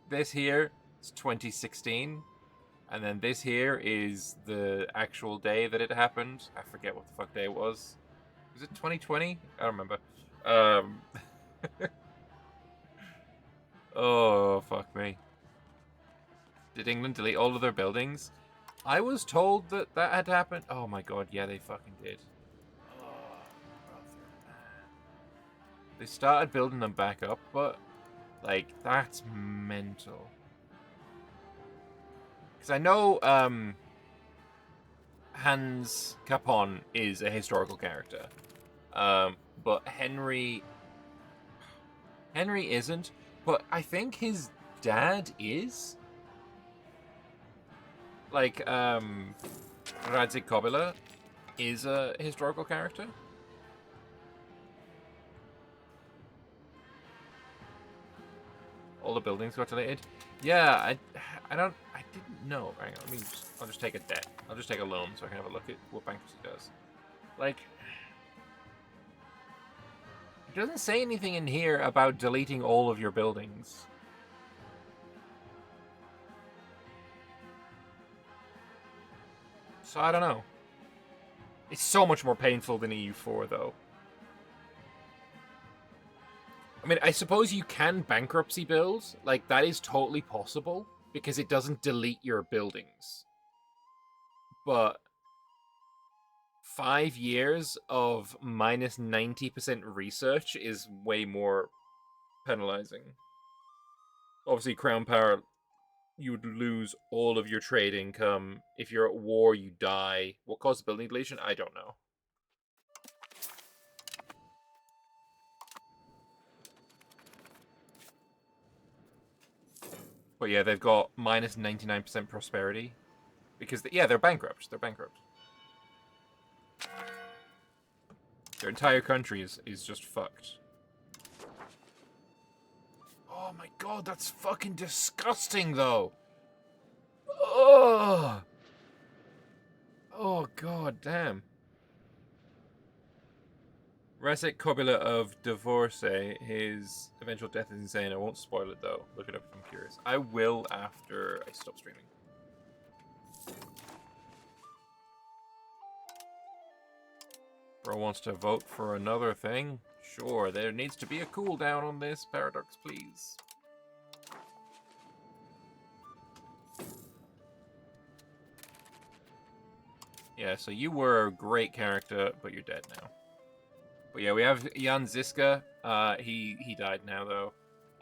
S1: This here is 2016. And then this here is the actual day that it happened. I forget what the fuck day it was. Was it 2020? I don't remember. Oh, fuck me. Did England delete all of their buildings? I was told that that had happened. Oh my god, yeah, they fucking did. Oh, brother, man. They started building them back up, but, like, that's mental. Because I know Hans Capon is a historical character, but Henry isn't. But I think his dad is. Like, Radzik Kobila is a historical character. All the buildings got deleted. Yeah, I didn't know. Hang on, I'll just take a debt. I'll just take a loan so I can have a look at what bankruptcy does. Like, it doesn't say anything in here about deleting all of your buildings. So I don't know. It's so much more painful than EU4, though. I mean, I suppose you can bankruptcy build. Like, that is totally possible because it doesn't delete your buildings. But 5 years of minus 90% research is way more penalizing. Obviously, Crown Power, you would lose all of your trade income. If you're at war, you die. What caused the building deletion? I don't know. But yeah, they've got minus 99% prosperity. Because, they're bankrupt. They're bankrupt. Their entire country is just fucked. Oh my god, that's fucking disgusting, though. Oh. Oh god damn. Rasek Kobila of Divorce, his eventual death is insane. I won't spoil it though. Look it up if I'm curious. I will after I stop streaming. Bro wants to vote for another thing? Sure, there needs to be a cooldown on this. Paradox, please. Yeah, so you were a great character, but you're dead now. But yeah, we have Jan Ziska. He died now, though.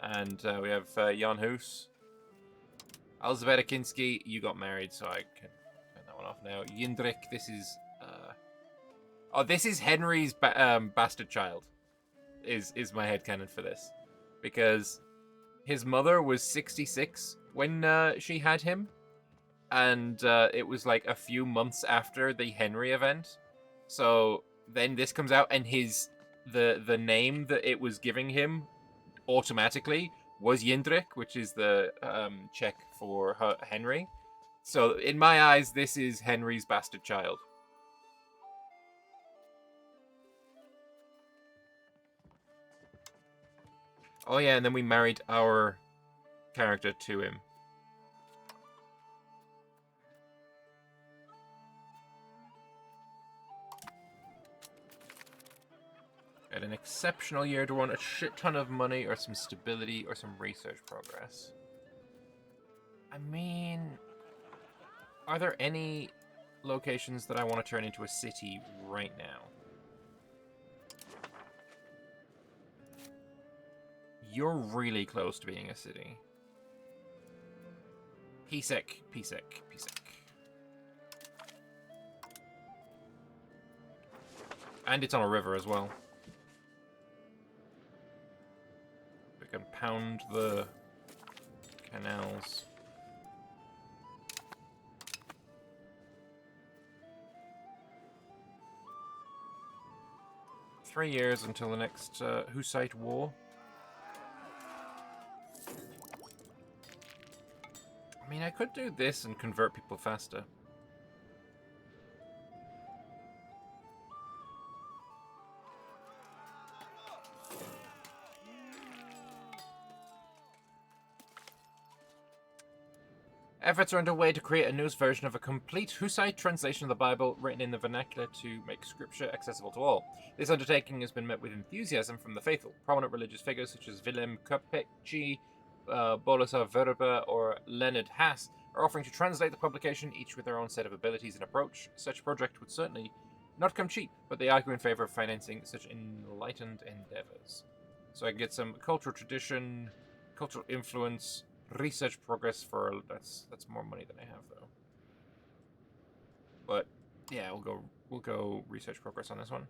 S1: And we have Jan Hus. Elzbieta Kinski, you got married, so I can turn that one off now. Jindrik, this is... Oh, this is Henry's bastard child, is my headcanon for this. Because his mother was 66 when she had him. And it was like a few months after the Henry event. So then this comes out, and the name that it was giving him automatically was Jindrik, which is the Czech for Henry. So in my eyes, this is Henry's bastard child. Oh yeah, and then we married our character to him. Had an exceptional year to want a shit ton of money or some stability or some research progress. I mean, are there any locations that I want to turn into a city right now? You're really close to being a city. Pisek. And it's on a river as well. We can pound the canals. Three years until the next Hussite war. I mean, I could do this and convert people faster. Efforts are underway to create a newest version of a complete Hussite translation of the Bible written in the vernacular to make scripture accessible to all. This undertaking has been met with enthusiasm from the faithful. Prominent religious figures such as Willem Kopecki, Boleslav Verba, or Leonard Haas are offering to translate the publication, each with their own set of abilities and approach. Such a project would certainly not come cheap, but they argue in favor of financing such enlightened endeavors. So I can get some cultural tradition, cultural influence, research progress for that's more money than I have though. But yeah, we'll go research progress on this one.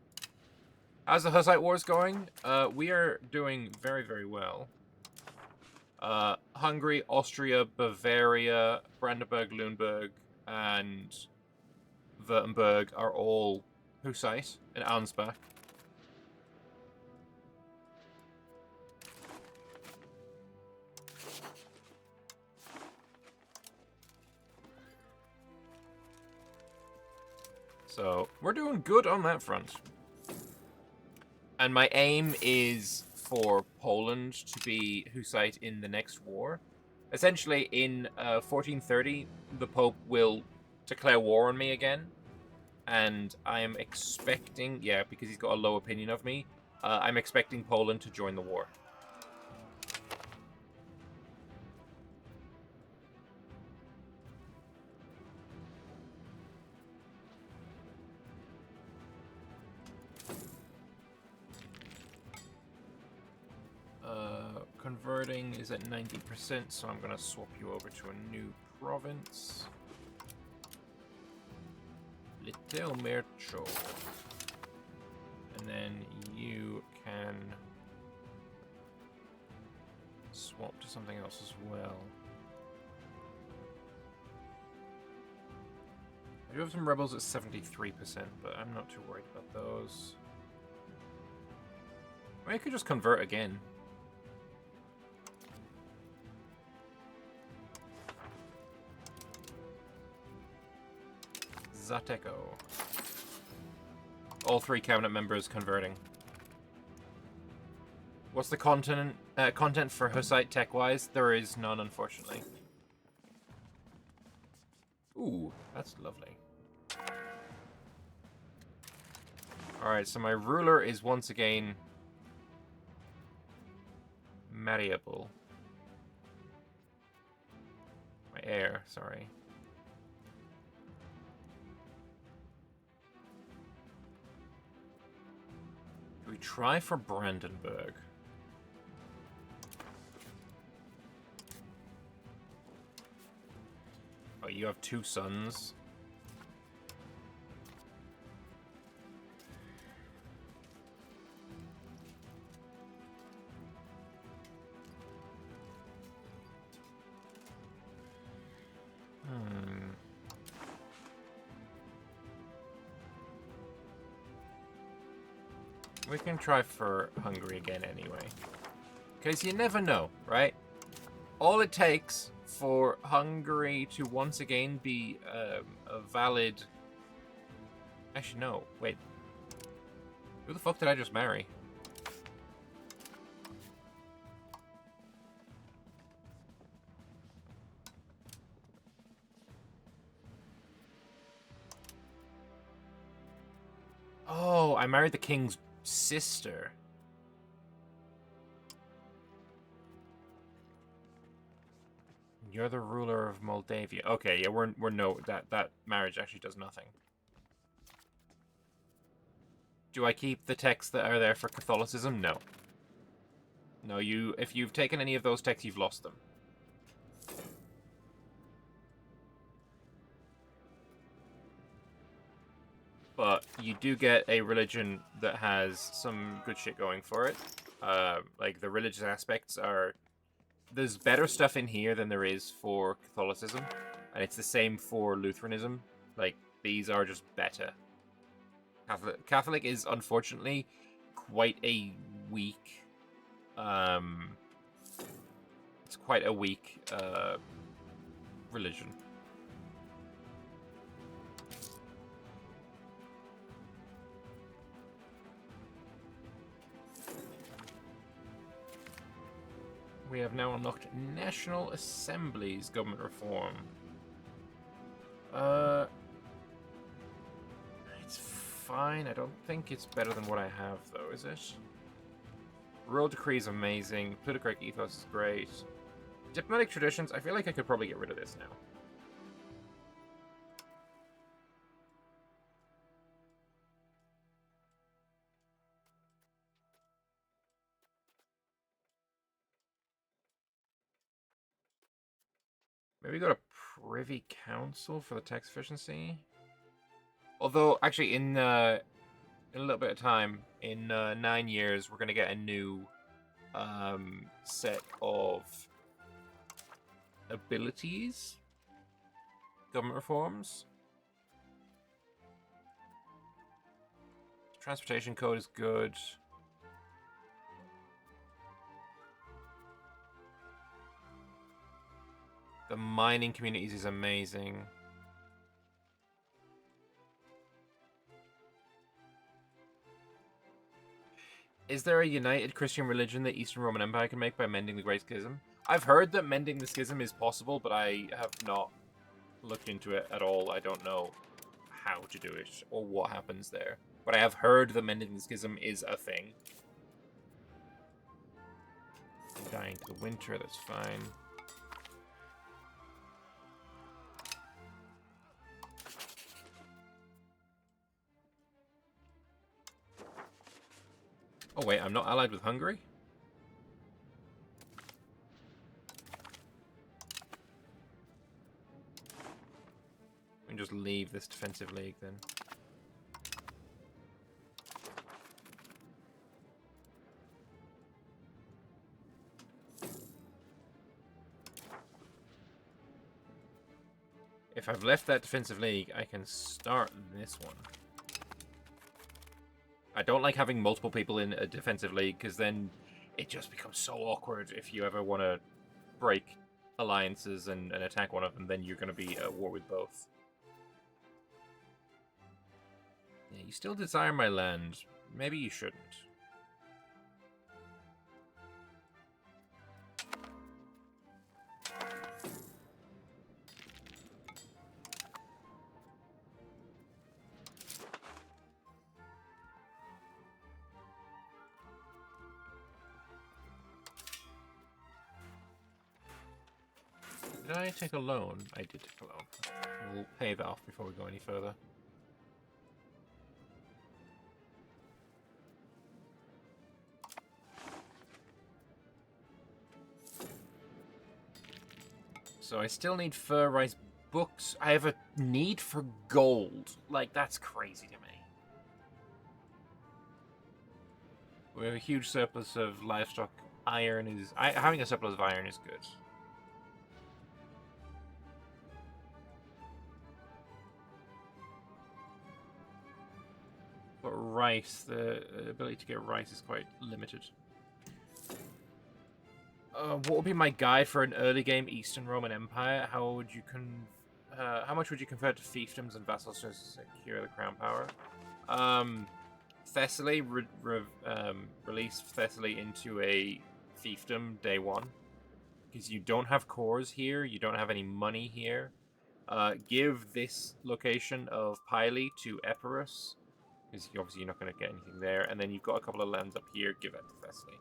S1: How's the Hussite Wars going? We are doing very, very well. Hungary, Austria, Bavaria, Brandenburg, Lüneburg, and Württemberg are all Hussite, and Ansbach. So, we're doing good on that front. And my aim is for Poland to be Hussite in the next war. Essentially, in 1430, the Pope will declare war on me again. And I am expecting, yeah, because he's got a low opinion of me, I'm expecting Poland to join the war. Converting is at 90%, so I'm going to swap you over to a new province. Little Mercho. And then you can swap to something else as well. I do have some rebels at 73%, but I'm not too worried about those. I mean, I could just convert again. Zateko. All 3 cabinet members converting. What's the content for Hussite tech-wise? There is none, unfortunately. Ooh, that's lovely. Alright, so my ruler is once again marriable. My heir, sorry. Do we try for Brandenburg? Oh, you have 2 sons? We can try for Hungary again anyway. Because you never know, right? All it takes for Hungary to once again be a valid... Actually, no. Wait. Who the fuck did I just marry? Oh, I married the king's sister. You're the ruler of Moldavia. Okay, yeah, we're no that marriage actually does nothing. Do I keep the texts that are there for Catholicism? No. No, if you've taken any of those texts, you've lost them. But you do get a religion that has some good shit going for it. Like, the religious aspects are... There's better stuff in here than there is for Catholicism. And it's the same for Lutheranism. Like, these are just better. Catholic is, unfortunately, quite a weak... it's quite a weak religion. We have now unlocked National Assembly's government reform. It's fine. I don't think it's better than what I have, though, is it? Royal Decree is amazing. Plutocratic Ethos is great. Diplomatic Traditions, I feel like I could probably get rid of this now. Maybe go to Privy Council for the tax efficiency. Although, actually, in a little bit of time, in 9 years, we're going to get a new set of abilities, government reforms. Transportation code is good. The mining communities is amazing. Is there a united Christian religion that Eastern Roman Empire can make by mending the Great Schism? I've heard that mending the schism is possible, but I have not looked into it at all. I don't know how to do it or what happens there. But I have heard that mending the schism is a thing. I'm dying to the winter, that's fine. Oh wait, I'm not allied with Hungary? We can just leave this defensive league then. If I've left that defensive league, I can start this one. I don't like having multiple people in a defensive league, because then it just becomes so awkward if you ever want to break alliances and attack one of them, then you're going to be at war with both. Yeah, you still desire my land. Maybe you shouldn't. Did I take a loan? I did take a loan. We'll pay that off before we go any further. So I still need fur rice books. I have a need for gold. Like, that's crazy to me. We have a huge surplus of livestock. Iron is... having a surplus of iron is good. But rice, the ability to get rice is quite limited. What would be my guide for an early game Eastern Roman Empire? How would you how much would you convert to fiefdoms and vassals to secure the crown power? Thessaly, release Thessaly into a fiefdom day one. Because you don't have cores here, you don't have any money here. Give this location of Pyle to Epirus, because obviously you're not going to get anything there. And then you've got a couple of lands up here, give that to Thessaly.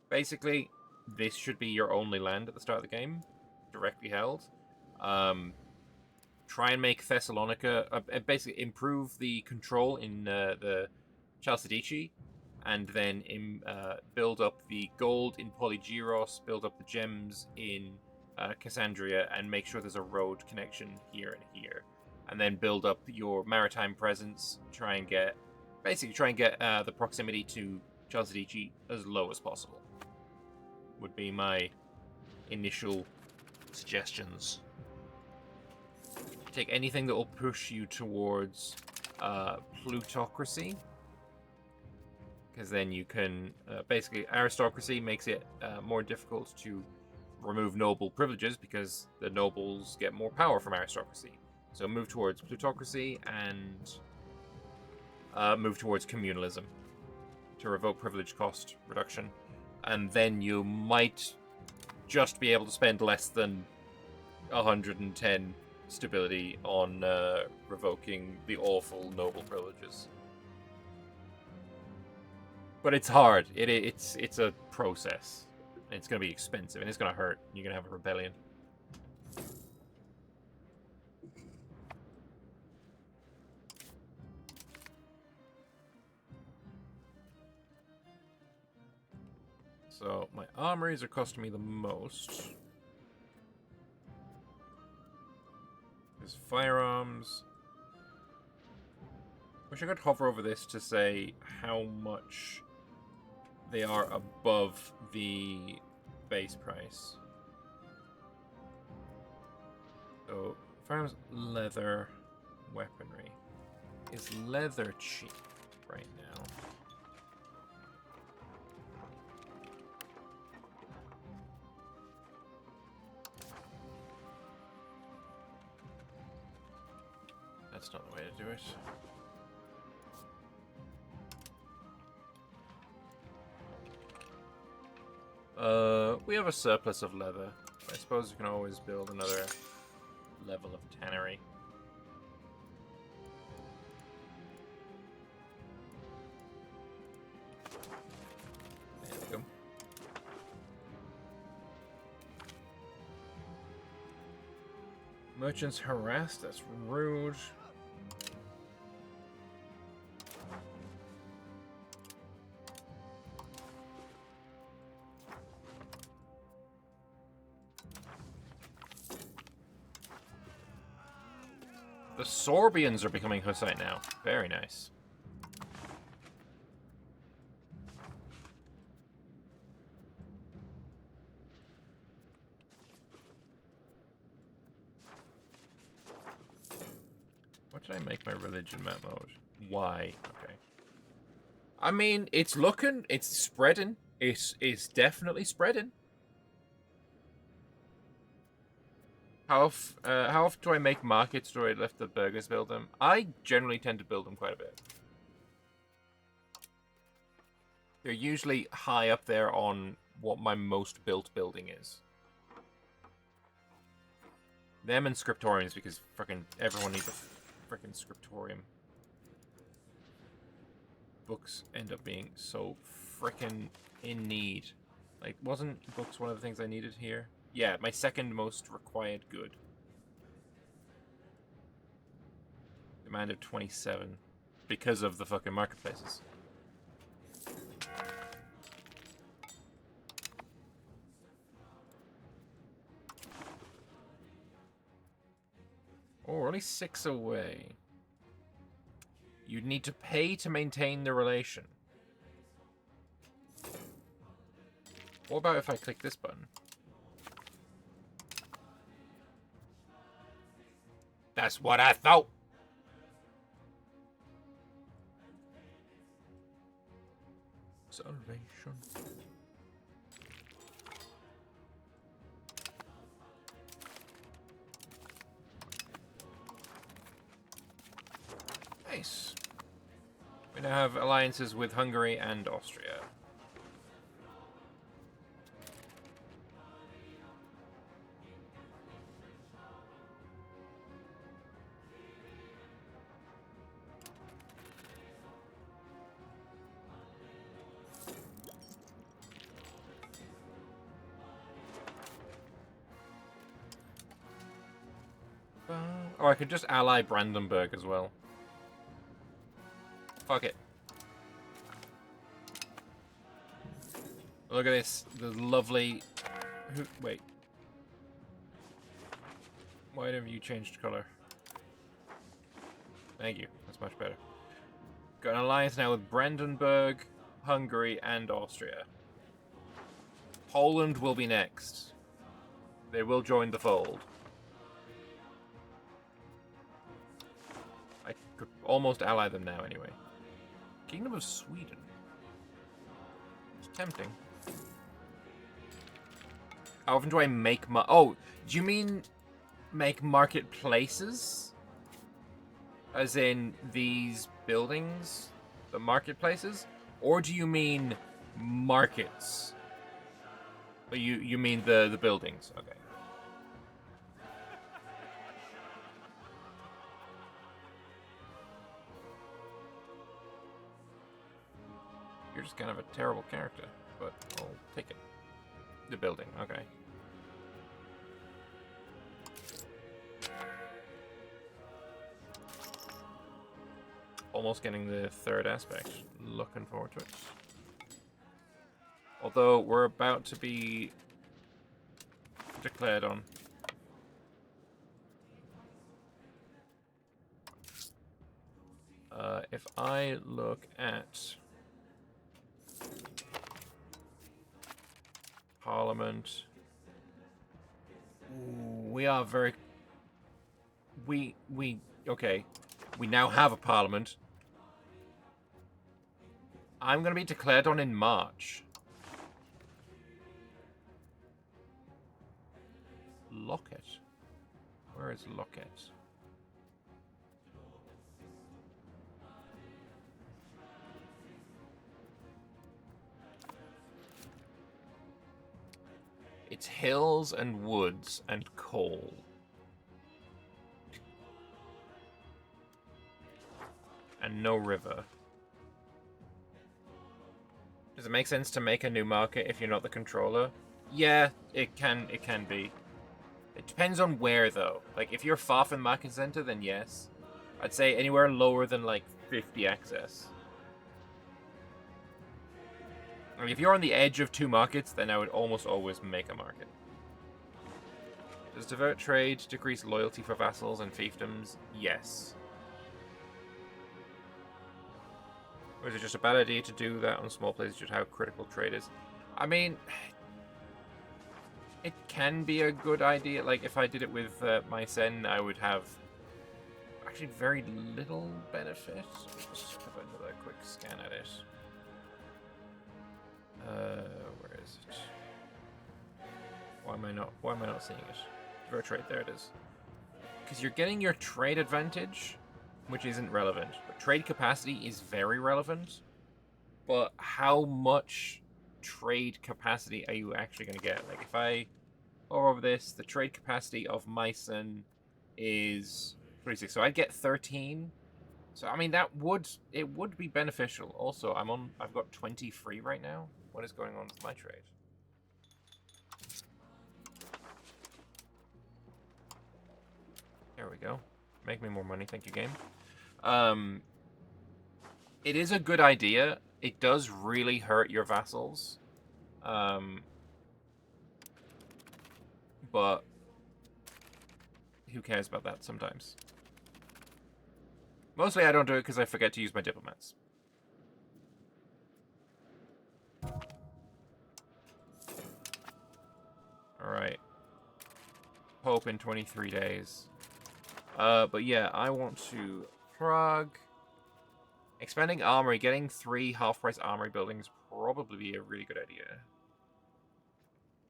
S1: Basically, this should be your only land at the start of the game, directly held. Try and make Thessalonica, basically improve the control in the Chalcidice, and then build up the gold in Polygyros, build up the gems in Cassandria, and make sure there's a road connection here and here. And then build up your maritime presence, try and get the proximity to Chalcidice as low as possible. Would be my initial suggestions. Take anything that will push you towards plutocracy, because then you can basically, aristocracy makes it more difficult to remove noble privileges because the nobles get more power from aristocracy. So move towards plutocracy and move towards communalism to revoke privilege cost reduction. And then you might just be able to spend less than 110 stability on revoking the awful noble privileges. But it's hard. It's a process. It's going to be expensive, and it's going to hurt. You're going to have a rebellion. So, my armories are costing me the most. There's firearms. Wish I could hover over this to say how much they are above the base price. So, firearms, leather, weaponry. Is leather cheap right now? That's not the way to do it. We have a surplus of leather. I suppose you can always build another level of tannery. There we go. Merchants harassed, that's rude. The Sorbians are becoming Hussite now. Very nice. What did I make my religion map mode? Why? Okay. I mean, it's looking, it's spreading. It's definitely spreading. How often do I make markets, or do I let the burgers build them? I generally tend to build them quite a bit. They're usually high up there on what my most built building is. Them and scriptoriums, because frickin' everyone needs a frickin' scriptorium. Books end up being so frickin' in need. Like, wasn't books one of the things I needed here? Yeah, my second most required good. Demand of 27. Because of the fucking marketplaces. Oh, we're only 6 away. You'd need to pay to maintain the relation. What about if I click this button? That's what I thought. Salvation. Nice. We now have alliances with Hungary and Austria. Oh, I could just ally Brandenburg as well. Fuck it. Look at this. The lovely... Wait. Why have you changed color? Thank you. That's much better. Got an alliance now with Brandenburg, Hungary, and Austria. Poland will be next. They will join the fold. I could almost ally them now anyway. Kingdom of Sweden. It's tempting. How often do I make oh, do you mean make marketplaces? As in these buildings? The marketplaces? Or do you mean markets? You mean the buildings? Okay. You're just kind of a terrible character, but I'll take it. The building, okay. Almost getting the third aspect. Looking forward to it. Although we're about to be declared on. If I look at Parliament, we are very... Okay. We now have a Parliament. I'm going to be declared on in March. Locket. Where is Locket? It's hills and woods and coal. And no river. Does it make sense to make a new market if you're not the controller? Yeah, it can be. It depends on where, though. Like, if you're far from the market center, then yes. I'd say anywhere lower than, like, 50 access. I mean, if you're on the edge of two markets, then I would almost always make a market. Does divert trade decrease loyalty for vassals and fiefdoms? Yes. Or is it just a bad idea to do that on small places, just how critical trade is? I mean, it can be a good idea. Like, if I did it with my Sen, I would have actually very little benefit. Let's just have another quick scan at it. Where is it? Why am I not seeing it? Divert trade, there it is. Because you're getting your trade advantage, which isn't relevant. But trade capacity is very relevant. But how much trade capacity are you actually going to get? Like, if I go over this, the trade capacity of Meissen is 36. So I'd get 13. So, I mean, it would be beneficial. Also, I've got 20 free right now. What is going on with my trade? There we go. Make me more money. Thank you, game. It is a good idea. It does really hurt your vassals. But who cares about that sometimes? Mostly I don't do it because I forget to use my diplomats. Alright. Pope in 23 days. But yeah, I want to Prague. Expanding armory, getting 3 half-price armory buildings probably be a really good idea.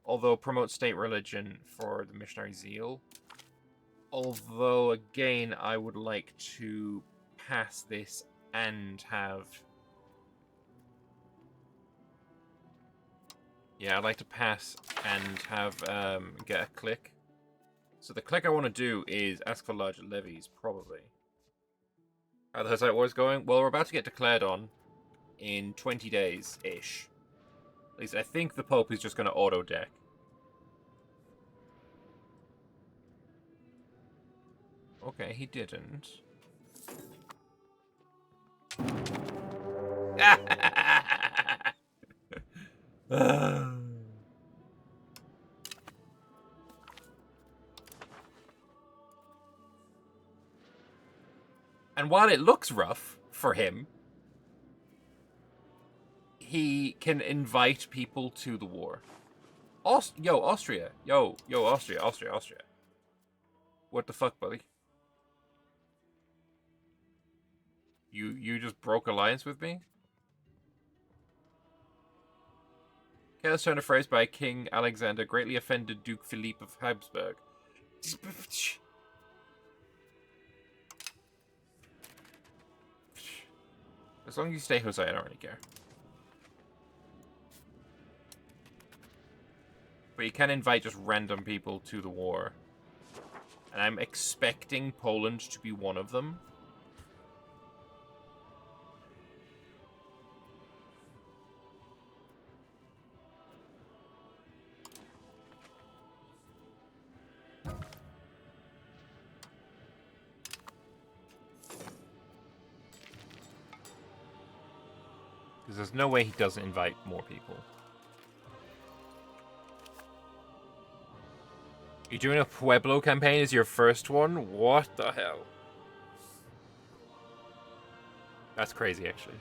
S1: Although promote state religion for the missionary zeal. Although again, I would like to pass this and have... Yeah, I'd like to pass and have get a click. So the click I want to do is ask for larger levies, probably. How the Hussite War's going? Well, we're about to get declared on in 20 days-ish. At least I think the Pope is just going to auto-deck. Okay, he didn't. And while it looks rough for him, he can invite people to the war. Yo, Austria. Yo, Austria. What the fuck, buddy? You just broke alliance with me? Okay, let's turn a phrase by King Alexander greatly offended Duke Philippe of Habsburg. As long as you stay Hussite, I don't really care. But you can invite just random people to the war. And I'm expecting Poland to be one of them. Because there's no way he doesn't invite more people. You're doing a Pueblo campaign as your first one? What the hell? That's crazy, actually.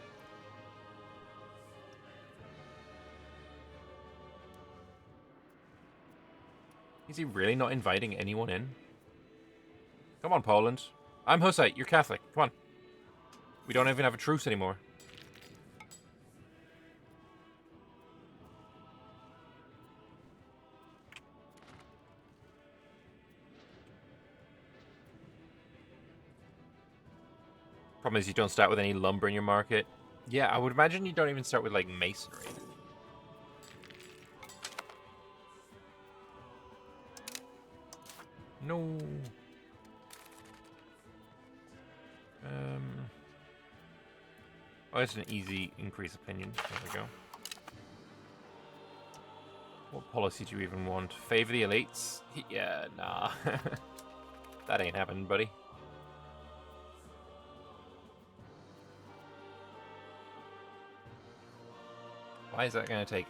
S1: Is he really not inviting anyone in? Come on, Poland. I'm Hussite, you're Catholic. Come on. We don't even have a truce anymore. Problem is you don't start with any lumber in your market. Yeah, I would imagine you don't even start with, like, masonry. No. Oh, it's an easy increase opinion. There we go. What policy do you even want? Favor the elites? Yeah, nah. That ain't happening, buddy. Why is that going to take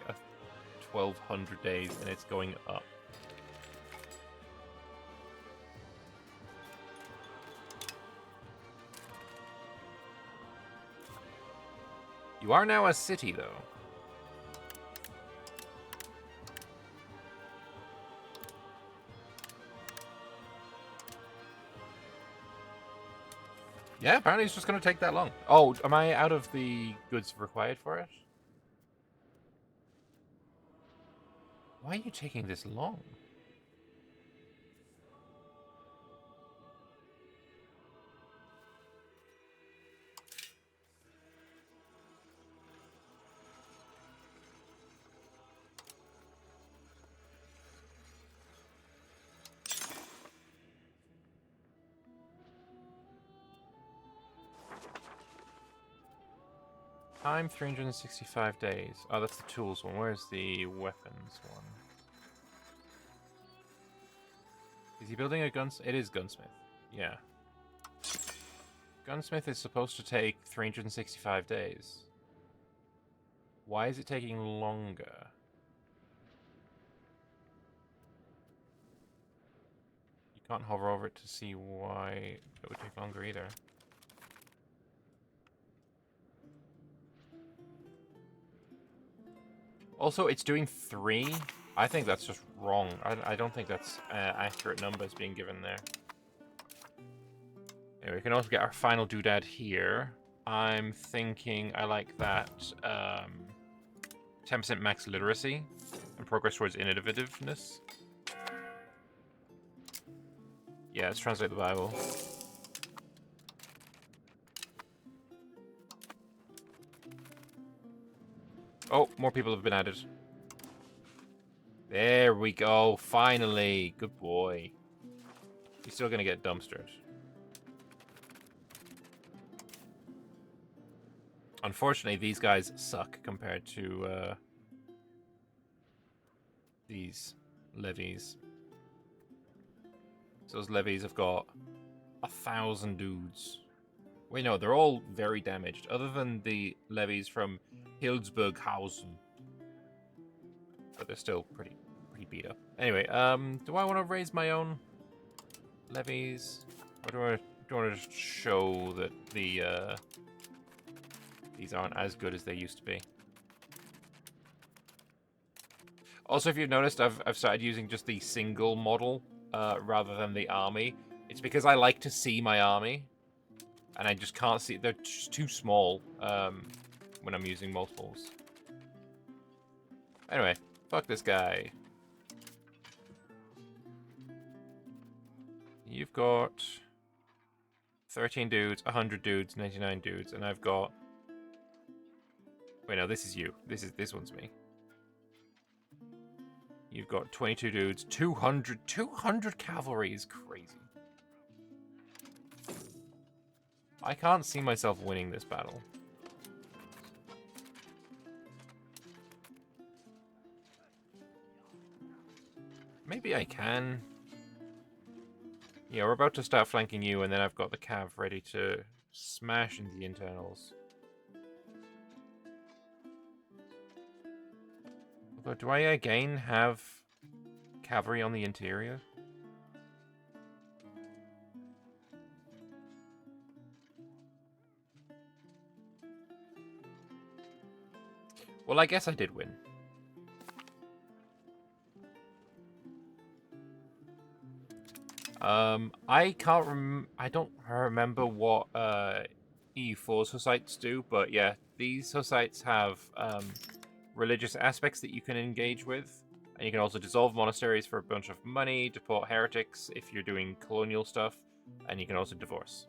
S1: 1,200 days and it's going up? You are now a city, though. Yeah, apparently it's just going to take that long. Oh, am I out of the goods required for it? Why are you taking this long? Time 365 days. Oh, that's the tools one. Where's the weapons one? Is he building a gunsmith? It is gunsmith. Yeah. Gunsmith is supposed to take 365 days. Why is it taking longer? You can't hover over it to see why it would take longer either. Also, it's doing 3. I think that's just wrong. I don't think that's accurate numbers being given there. Anyway, we can also get our final doodad here. I'm thinking I like that 10% max literacy and progress towards innovativeness. Yeah, let's translate the Bible. Oh, more people have been added. There we go, finally. Good boy. He's still gonna get dumpstered. Unfortunately, these guys suck compared to these levies. So those levies have got 1,000 dudes. Wait, no, they're all very damaged, other than the levies from Hildesburghausen. But they're still pretty beat up. Anyway, do I want to raise my own levies? Or do I want to just show that the these aren't as good as they used to be? Also, if you've noticed, I've started using just the single model rather than the army. It's because I like to see my army, and I just can't see. They're just too small when I'm using multiples. Anyway, fuck this guy. You've got 13 dudes, 100 dudes, 99 dudes, and I've got... Wait, no, this is you. This one's me. You've got 22 dudes, 200 cavalry is crazy. I can't see myself winning this battle. Maybe I can. Yeah, we're about to start flanking you, and then I've got the cav ready to smash into the internals. Although, do I again have cavalry on the interior? Well, I guess I did win. I don't remember what EU4's Hussites do, but yeah, these Hussites have religious aspects that you can engage with, and you can also dissolve monasteries for a bunch of money, deport heretics if you're doing colonial stuff, and you can also divorce.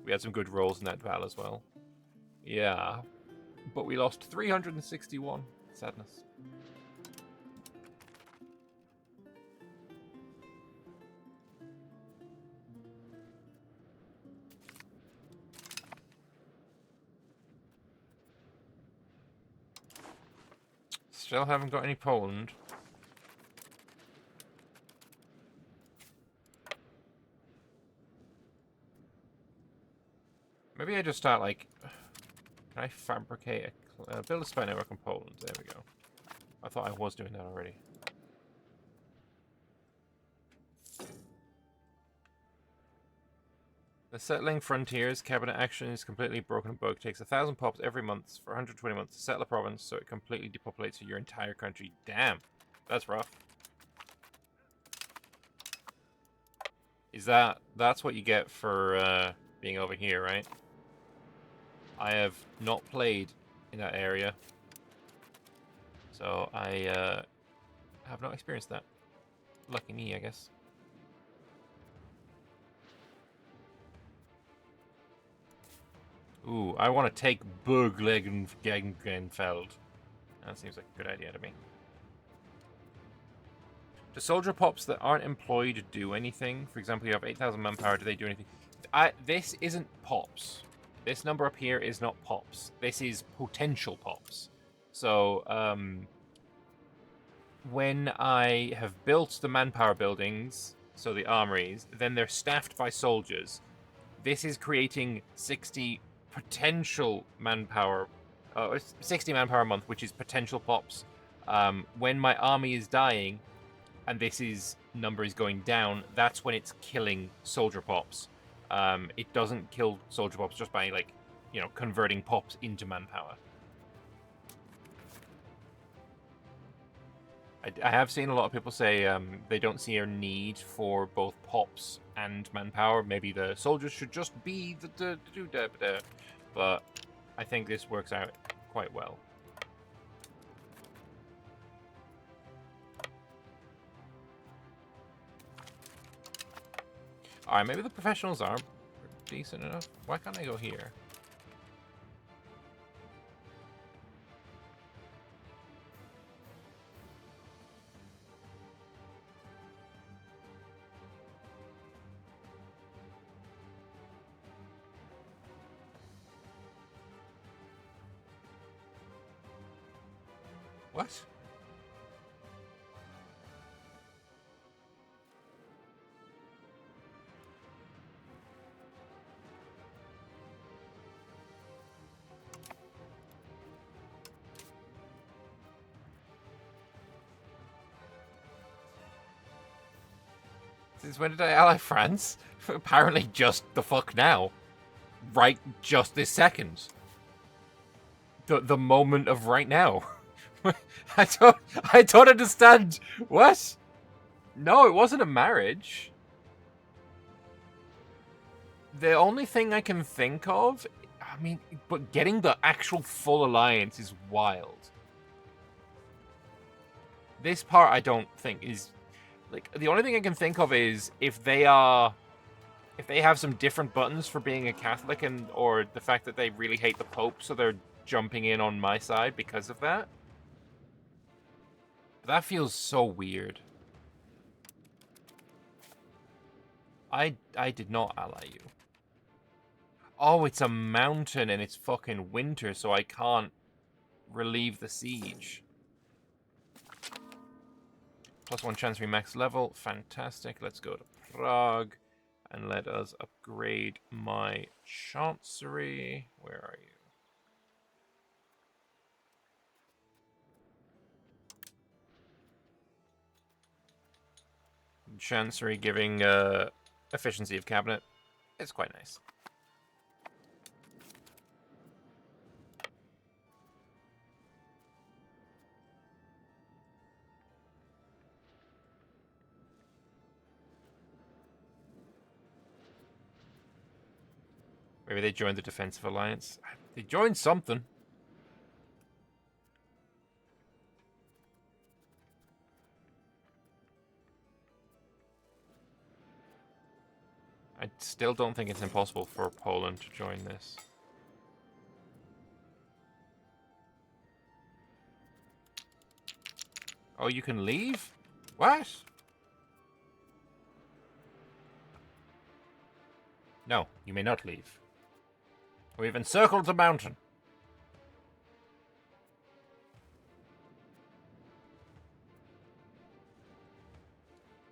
S1: We had some good rolls in that battle as well. Yeah, but we lost 361. Sadness. Still haven't got any Poland. Maybe I just start like... Can I fabricate a... build a spy network in Poland? There we go. I thought I was doing that already. The settling frontiers cabinet action is completely broken book. Takes 1,000 pops every month for 120 months to settle a province, so it completely depopulates your entire country. Damn, that's rough. Is that's what you get for being over here, right? I have not played in that area, so I have not experienced that. Lucky me, I guess. Ooh, I want to take Burglegenfeld. That seems like a good idea to me. Do soldier pops that aren't employed do anything? For example, you have 8,000 manpower. Do they do anything? This isn't pops. This number up here is not pops. This is potential pops. So, when I have built the manpower buildings, so the armories, then they're staffed by soldiers. This is creating 60 potential manpower, 60 manpower a month, which is potential pops. When my army is dying, and number is going down, that's when it's killing soldier pops. It doesn't kill soldier pops just by, like, converting pops into manpower. I have seen a lot of people say they don't see a need for both pops and manpower. Maybe the soldiers should just be the but I think this works out quite well. Alright, maybe the professionals are decent enough. Why can't I go here? What? Since when did I ally France? Apparently just the fuck now. Right just this second. The moment of right now. I don't understand. What? No, it wasn't a marriage. The only thing I can think of, I mean, but getting the actual full alliance is wild. This part I don't think is, like, the only thing I can think of is if they have some different buttons for being a Catholic, or the fact that they really hate the Pope, so they're jumping in on my side because of that. That feels so weird. I did not ally you. Oh, it's a mountain and it's fucking winter, so I can't relieve the siege. +1 chancery max level. Fantastic. Let's go to Prague and let us upgrade my chancery. Where are you? Chancery giving efficiency of cabinet. It's quite nice. Maybe they joined the defensive alliance. They joined something. I still don't think it's impossible for Poland to join this. Oh, you can leave? What? No, you may not leave. We've encircled the mountain.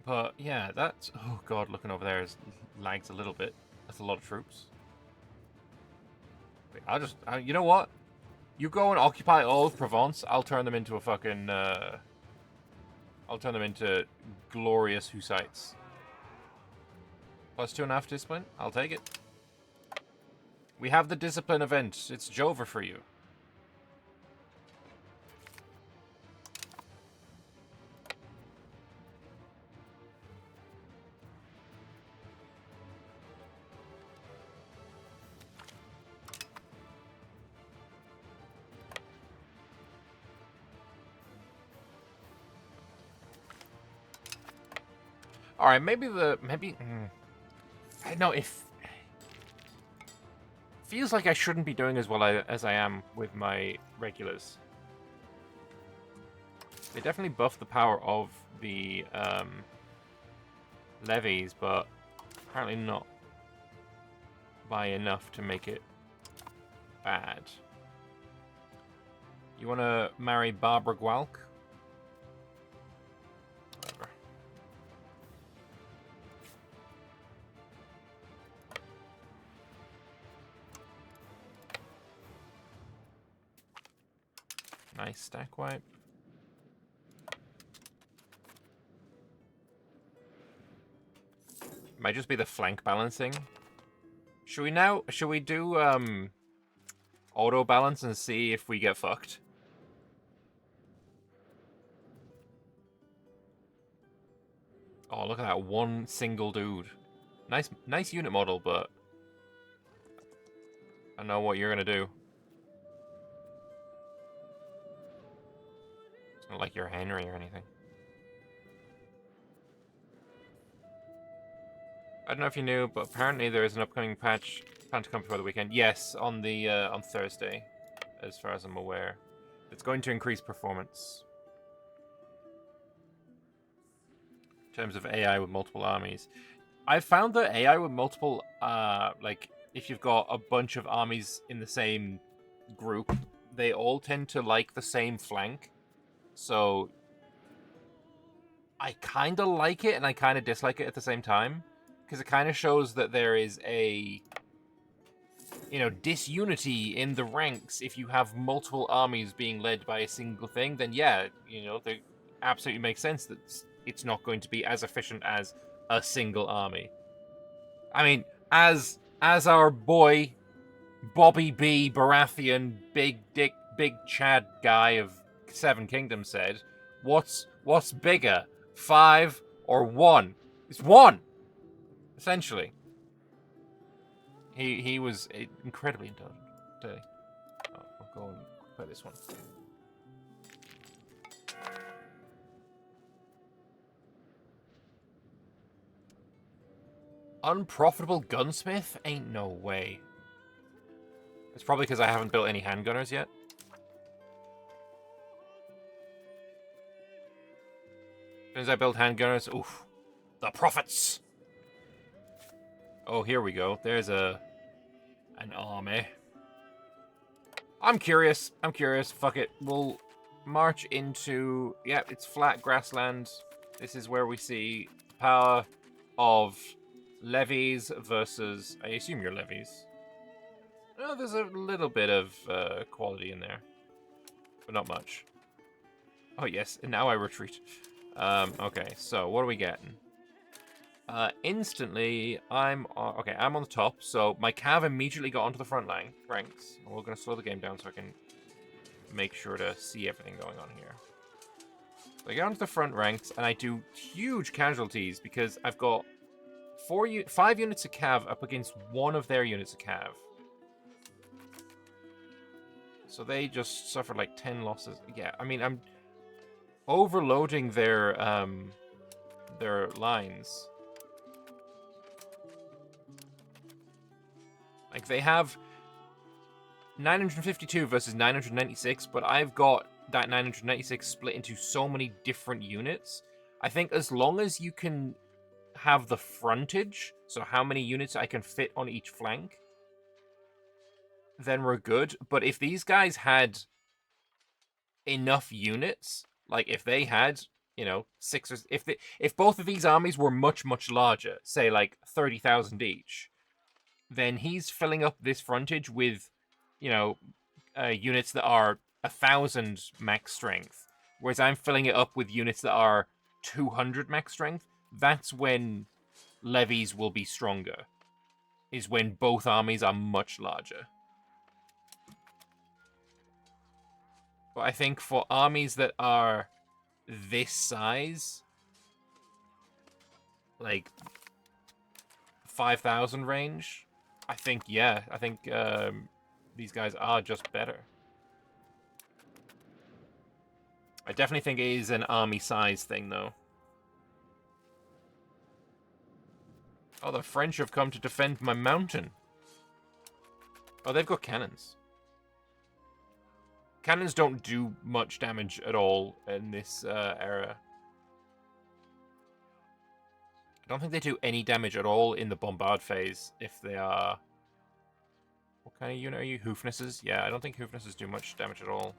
S1: But yeah, that's... Oh god, looking over there is lags a little bit. That's a lot of troops. Wait, I'll just... you know what? You go and occupy all of Provence. I'll turn them into a fucking... I'll turn them into glorious Hussites. Plus 2.5 discipline. I'll take it. We have the discipline event. It's Jover for you. All right, maybe I know if feels like I shouldn't be doing as well as I am with my regulars. They definitely buff the power of the levies, but apparently not by enough to make it bad. You want to marry Barbara Gualk? Whatever. Nice stack wipe. Might just be the flank balancing. Should we do auto balance and see if we get fucked? Oh, look at that one single dude. Nice unit model, but I know what you're gonna do. It's not like you're Henry or anything. I don't know if you knew, but apparently there is an upcoming patch planned to come before the weekend. Yes, on the on Thursday, as far as I'm aware. It's going to increase performance in terms of AI with multiple armies. I've found that AI with multiple, like if you've got a bunch of armies in the same group, they all tend to like the same flank. So I kind of like it and I kind of dislike it at the same time. Because it kind of shows that there is a, disunity in the ranks. If you have multiple armies being led by a single thing, then yeah, they absolutely makes sense that it's not going to be as efficient as a single army. I mean, as our boy Bobby B. Baratheon, big dick, big Chad guy of Seven Kingdoms said, what's bigger, 5 or 1? It's 1. Essentially. He was incredibly intelligent today. Oh, we'll go and play this one. Unprofitable gunsmith? Ain't no way. It's probably because I haven't built any handgunners yet. As soon as I build handgunners, oof. The profits! Oh, here we go. There's an army. I'm curious. Fuck it. We'll march into... Yeah, it's flat grassland. This is where we see power of levies versus... I assume you're levies. Oh, there's a little bit of quality in there. But not much. Oh, yes. And now I retreat. Okay, so what are we getting? Instantly, I'm on the top, so my cav immediately got onto the front ranks. We're going to slow the game down so I can make sure to see everything going on here. So I get onto the front ranks, and I do huge casualties because I've got 5 units of cav up against 1 of their units of cav. So they just suffered like 10 losses. Yeah, I mean, I'm overloading their lines. Like, they have 952 versus 996, but I've got that 996 split into so many different units. I think as long as you can have the frontage, so how many units I can fit on each flank, then we're good. But if these guys had enough units, like if they had, you know, six or if both of these armies were much larger, say like 30,000 each, then he's filling up this frontage with, you know, units that are 1,000 max strength, whereas I'm filling it up with units that are 200 max strength. That's when levies will be stronger, is when both armies are much larger. But I think for armies that are this size, like 5,000 range, I think, yeah, I think these guys are just better. I definitely think it is an army size thing, though. Oh, the French have come to defend my mountain. Oh, they've got cannons. Cannons don't do much damage at all in this era. I don't think they do any damage at all in the bombard phase if they are... What kind of unit are you? Hoofnesses? Yeah, I don't think Hoofnesses do much damage at all.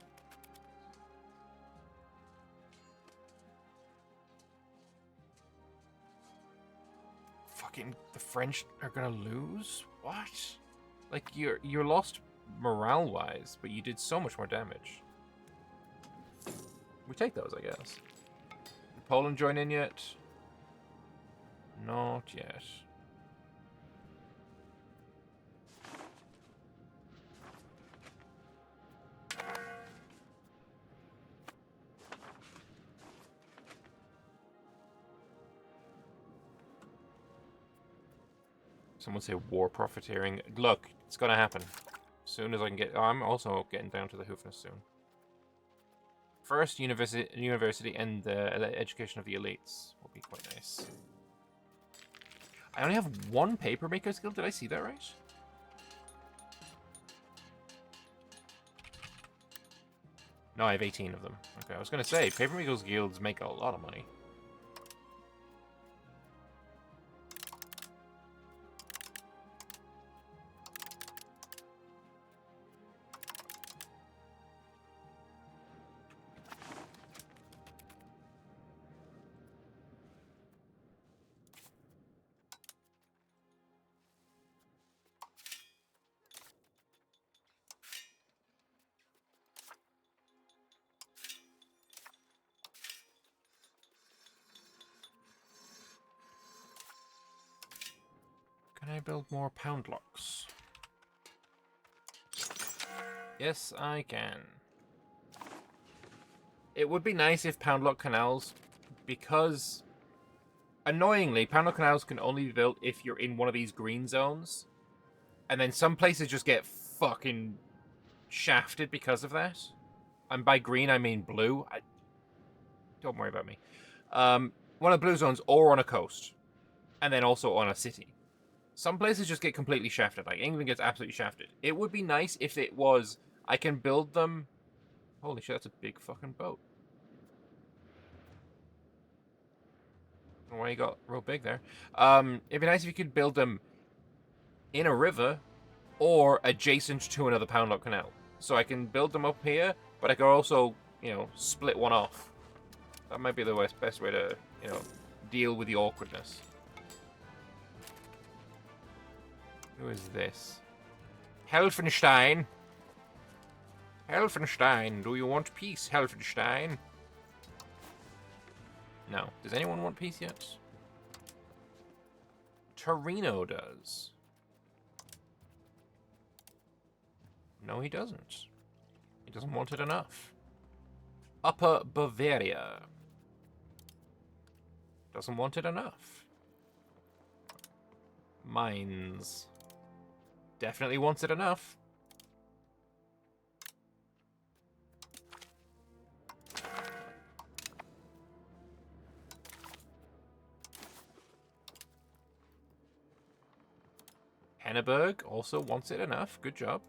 S1: Fucking the French are gonna lose? What? Like, you're lost morale-wise, but you did so much more damage. We take those, I guess. Did Poland join in yet? Not yet. Someone say war profiteering. Look, it's gonna happen. As soon as I can get... Oh, I'm also getting down to the Hoofness soon. First, university and the education of the elites will be quite nice. I only have one papermaker skill. Did I see that right? No, I have 18 of them. Okay, I was gonna say, papermakers guilds make a lot of money. Can I build more pound locks? Yes, I can. It would be nice if pound lock canals, because annoyingly, pound lock canals can only be built if you're in one of these green zones, and then some places just get fucking shafted because of that. And by green, I mean blue. Don't worry about me. One of the blue zones, or on a coast, and then also on a city. Some places just get completely shafted. Like, England gets absolutely shafted. It would be nice if it was... I can build them... Holy shit, that's a big fucking boat. I don't know why you got real big there. It'd be nice if you could build them in a river or adjacent to another pound lock canal. So I can build them up here, but I can also, you know, split one off. That might be the best way to, you know, deal with the awkwardness. Who is this? Helfenstein. Helfenstein, do you want peace, Helfenstein? No. Does anyone want peace yet? Torino does. No, he doesn't. He doesn't want it enough. Upper Bavaria. Doesn't want it enough. Mines. Definitely wants it enough. Henneberg also wants it enough. Good job.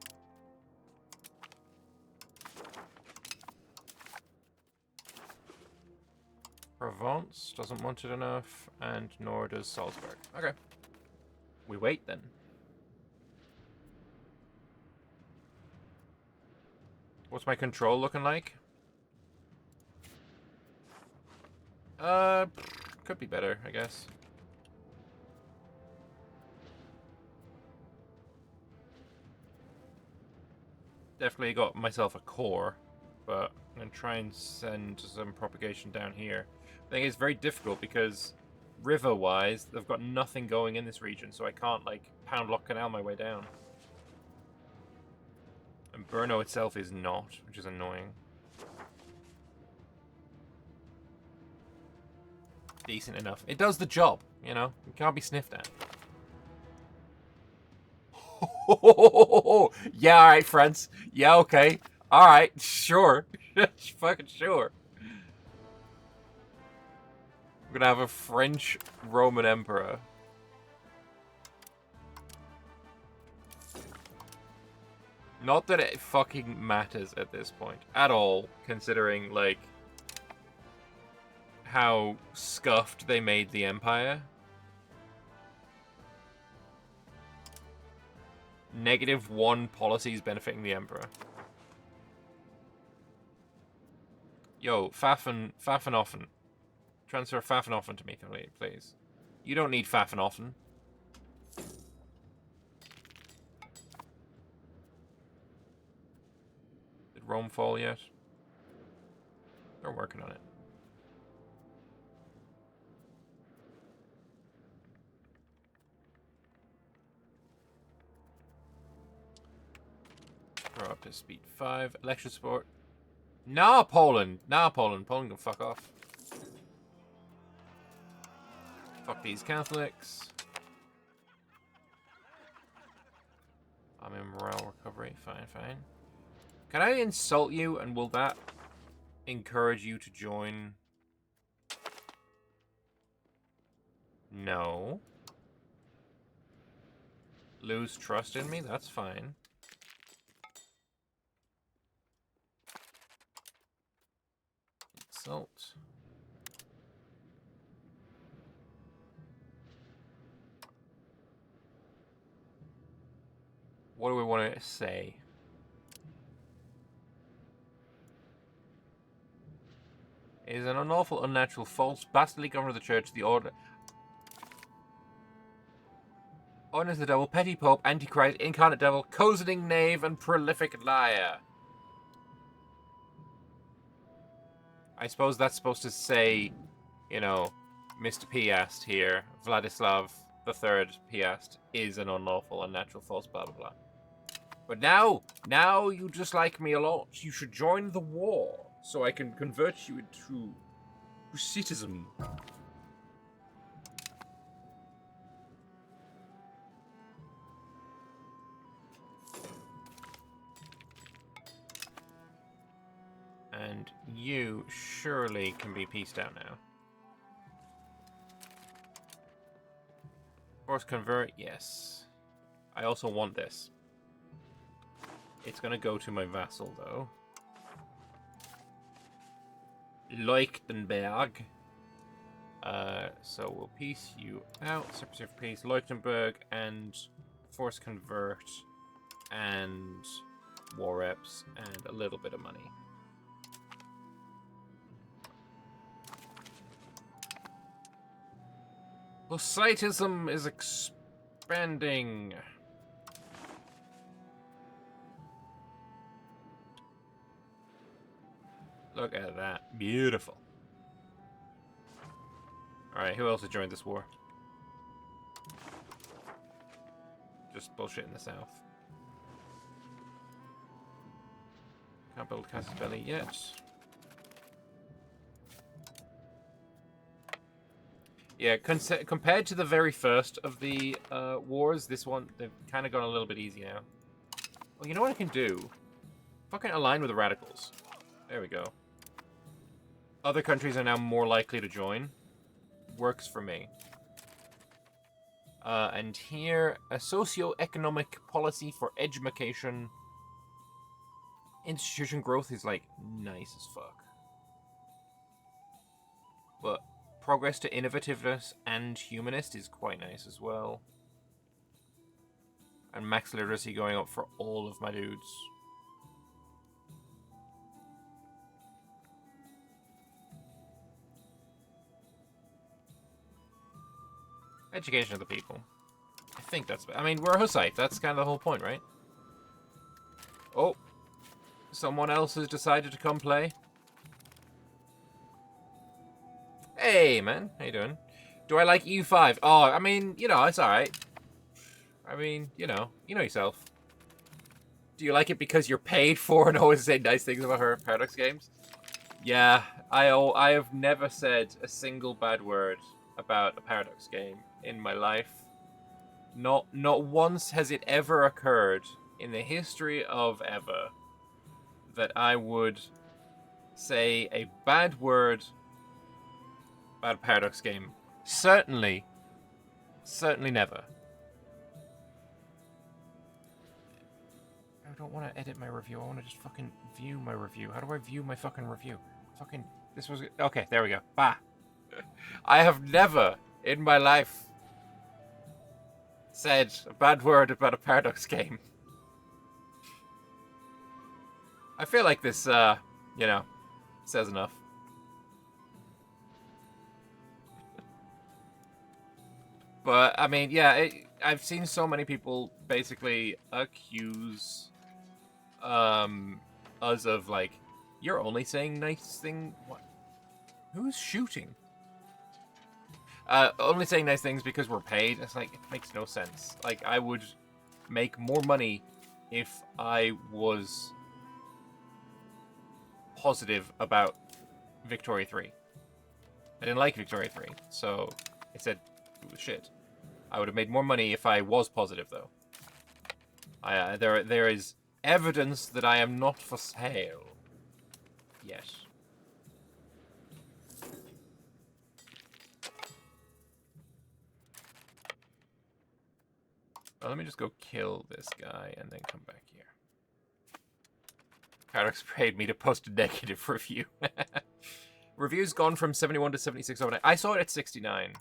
S1: Provence doesn't want it enough, and nor does Salzburg. Okay. We wait then. What's my control looking like? Could be better, I guess. Definitely got myself a core, but I'm going to try and send some propagation down here. I think it's very difficult because river-wise, they've got nothing going in this region, so I can't, like, pound lock canal my way down. And Brno itself is not, which is annoying. Decent enough. It does the job, you know? It can't be sniffed at. Yeah, alright, friends. Yeah, okay. Alright, sure. Fucking sure. We're gonna have a French Roman Emperor. Not that it fucking matters at this point. At all, considering, like, how scuffed they made the Empire. -1 policies benefiting the Emperor. Yo, Pfaffenhofen. Transfer Pfaffenhofen to me, please. You don't need Pfaffenhofen. Did Rome fall yet? They're working on it. Throw up to speed 5. Election support. Nah, Poland. Nah, Poland. Poland can fuck off. Fuck these Catholics. I'm in morale recovery. Fine, fine. Can I insult you, and will that encourage you to join? No. Lose trust in me? That's fine. Insult. What do we want to say? It is an unlawful, unnatural, false, bastardly governor of the church, the order. Honors the devil, petty pope, antichrist, incarnate devil, cozening knave, and prolific liar. I suppose that's supposed to say, you know, Mr. Piast here, Vladislav III Piast, is an unlawful, unnatural, false, blah, blah, blah. But now you dislike me a lot. You should join the war, so I can convert you into Hussitism. And you surely can be pieced out now. Force convert, yes. I also want this. It's gonna go to my vassal, though. Leuchtenberg. So we'll piece you out. Secretary of Peace, Leuchtenberg, and force convert, and war reps, and a little bit of money. Hussitism is expanding. Look at that. Beautiful. Alright, who else has joined this war? Just bullshit in the south. Can't build Casus Belli yet. Yeah, compared to the very first of the wars, this one, they've kind of gone a little bit easy now. Well, you know what I can do? Fucking align with the radicals. There we go. Other countries are now more likely to join. Works for me. And here, a socio-economic policy for education. Institution growth is, like, nice as fuck. But progress to innovativeness and humanist is quite nice as well. And max literacy going up for all of my dudes. Education of the people. I think that's... I mean, we're a Hussite. That's kind of the whole point, right? Oh. Someone else has decided to come play. Hey, man. How you doing? Do I like EU5? Oh, I mean, you know, it's alright. I mean, you know yourself. Do you like it because you're paid for and always say nice things about her Paradox games? Yeah, I have never said a single bad word about a Paradox game in my life. Not once has it ever occurred in the history of ever that I would say a bad word about a Paradox game. Certainly never. I don't want to edit my review. I want to just fucking view my review. How do I view my fucking review? Fucking, this was... Okay, there we go. Bah. I have never in my life said a bad word about a Paradox game. I feel like this, you know, says enough. But, I mean, yeah, I've seen so many people basically accuse us of, like, you're only saying nice thing... What? Who's shooting? Only saying nice things because we're paid. It's like, it makes no sense. Like, I would make more money if I was positive about Victoria 3. I didn't like Victoria 3, so I said it was shit. I would have made more money if I was positive, though. There is evidence that I am not for sale. Yes. Well, let me just go kill this guy and then come back here. Paradox paid me to post a negative review. Reviews gone from 71 to 76 overnight. I saw it at 69.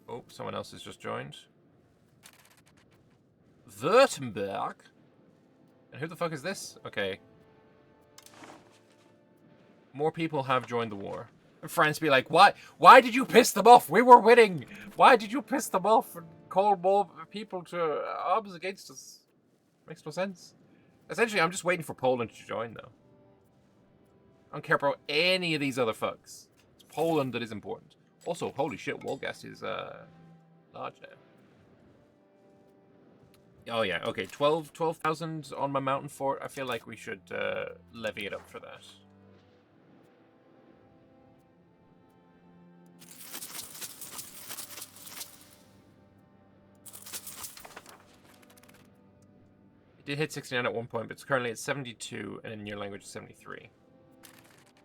S1: Oh, someone else has just joined. Württemberg? And who the fuck is this? Okay. More people have joined the war. And France be like, why did you piss them off? We were winning. Why did you piss them off and call more people to arms against us? Makes no sense. Essentially, I'm just waiting for Poland to join, though. I don't care about any of these other fucks. It's Poland that is important. Also, holy shit, Wolgast is large now. Oh yeah, okay, 12,000 on my mountain fort. I feel like we should levy it up for that. It did hit 69 at one point, but it's currently at 72, and in your language, 73.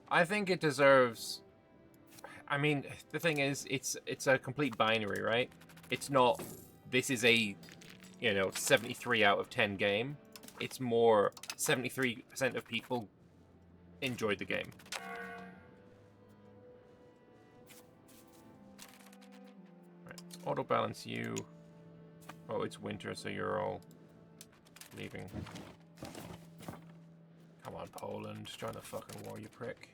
S1: I think it deserves... I mean, the thing is, it's a complete binary, right? It's not, this is a, you know, 73 out of 10 game. It's more 73% of people enjoyed the game. Right, let's auto balance you. Oh, it's winter, so you're all leaving. Come on, Poland. Join the fucking war, you prick.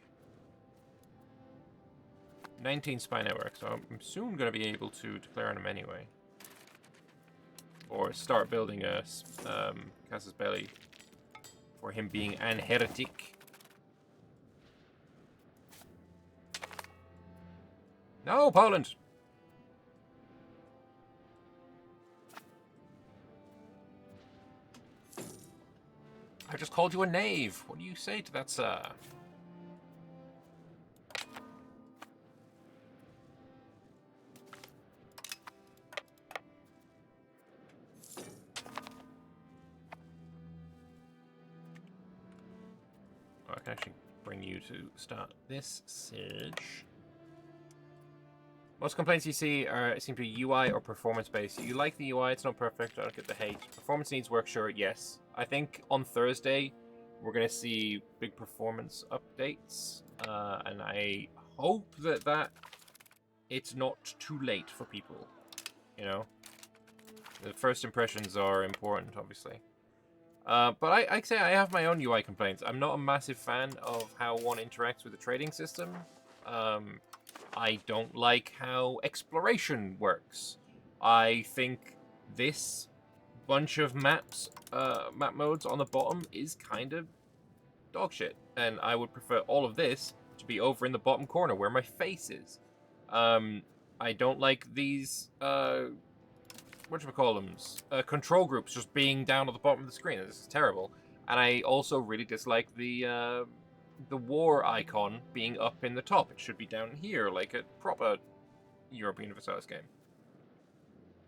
S1: 19 spy network, so I'm soon going to be able to declare on him anyway. Or start building a Casus Belli for him being an heretic. No, Poland! I just called you a knave. What do you say to that, sir? I can actually bring you to start this siege. Most complaints you see seem to be UI or performance based. You like the UI, it's not perfect, I don't get the hate. Performance needs work, sure, yes. I think on Thursday we're going to see big performance updates, and I hope that it's not too late for people, you know? The first impressions are important, obviously. But I'd say I have my own UI complaints. I'm not a massive fan of how one interacts with the trading system. I don't like how exploration works. I think this bunch of map modes on the bottom is kind of dog shit, and I would prefer all of this to be over in the bottom corner where my face is. I don't like these whatchamacallums, control groups just being down at the bottom of the screen. This is terrible. And I also really dislike the war icon being up in the top. It should be down here, like a proper European Versailles game.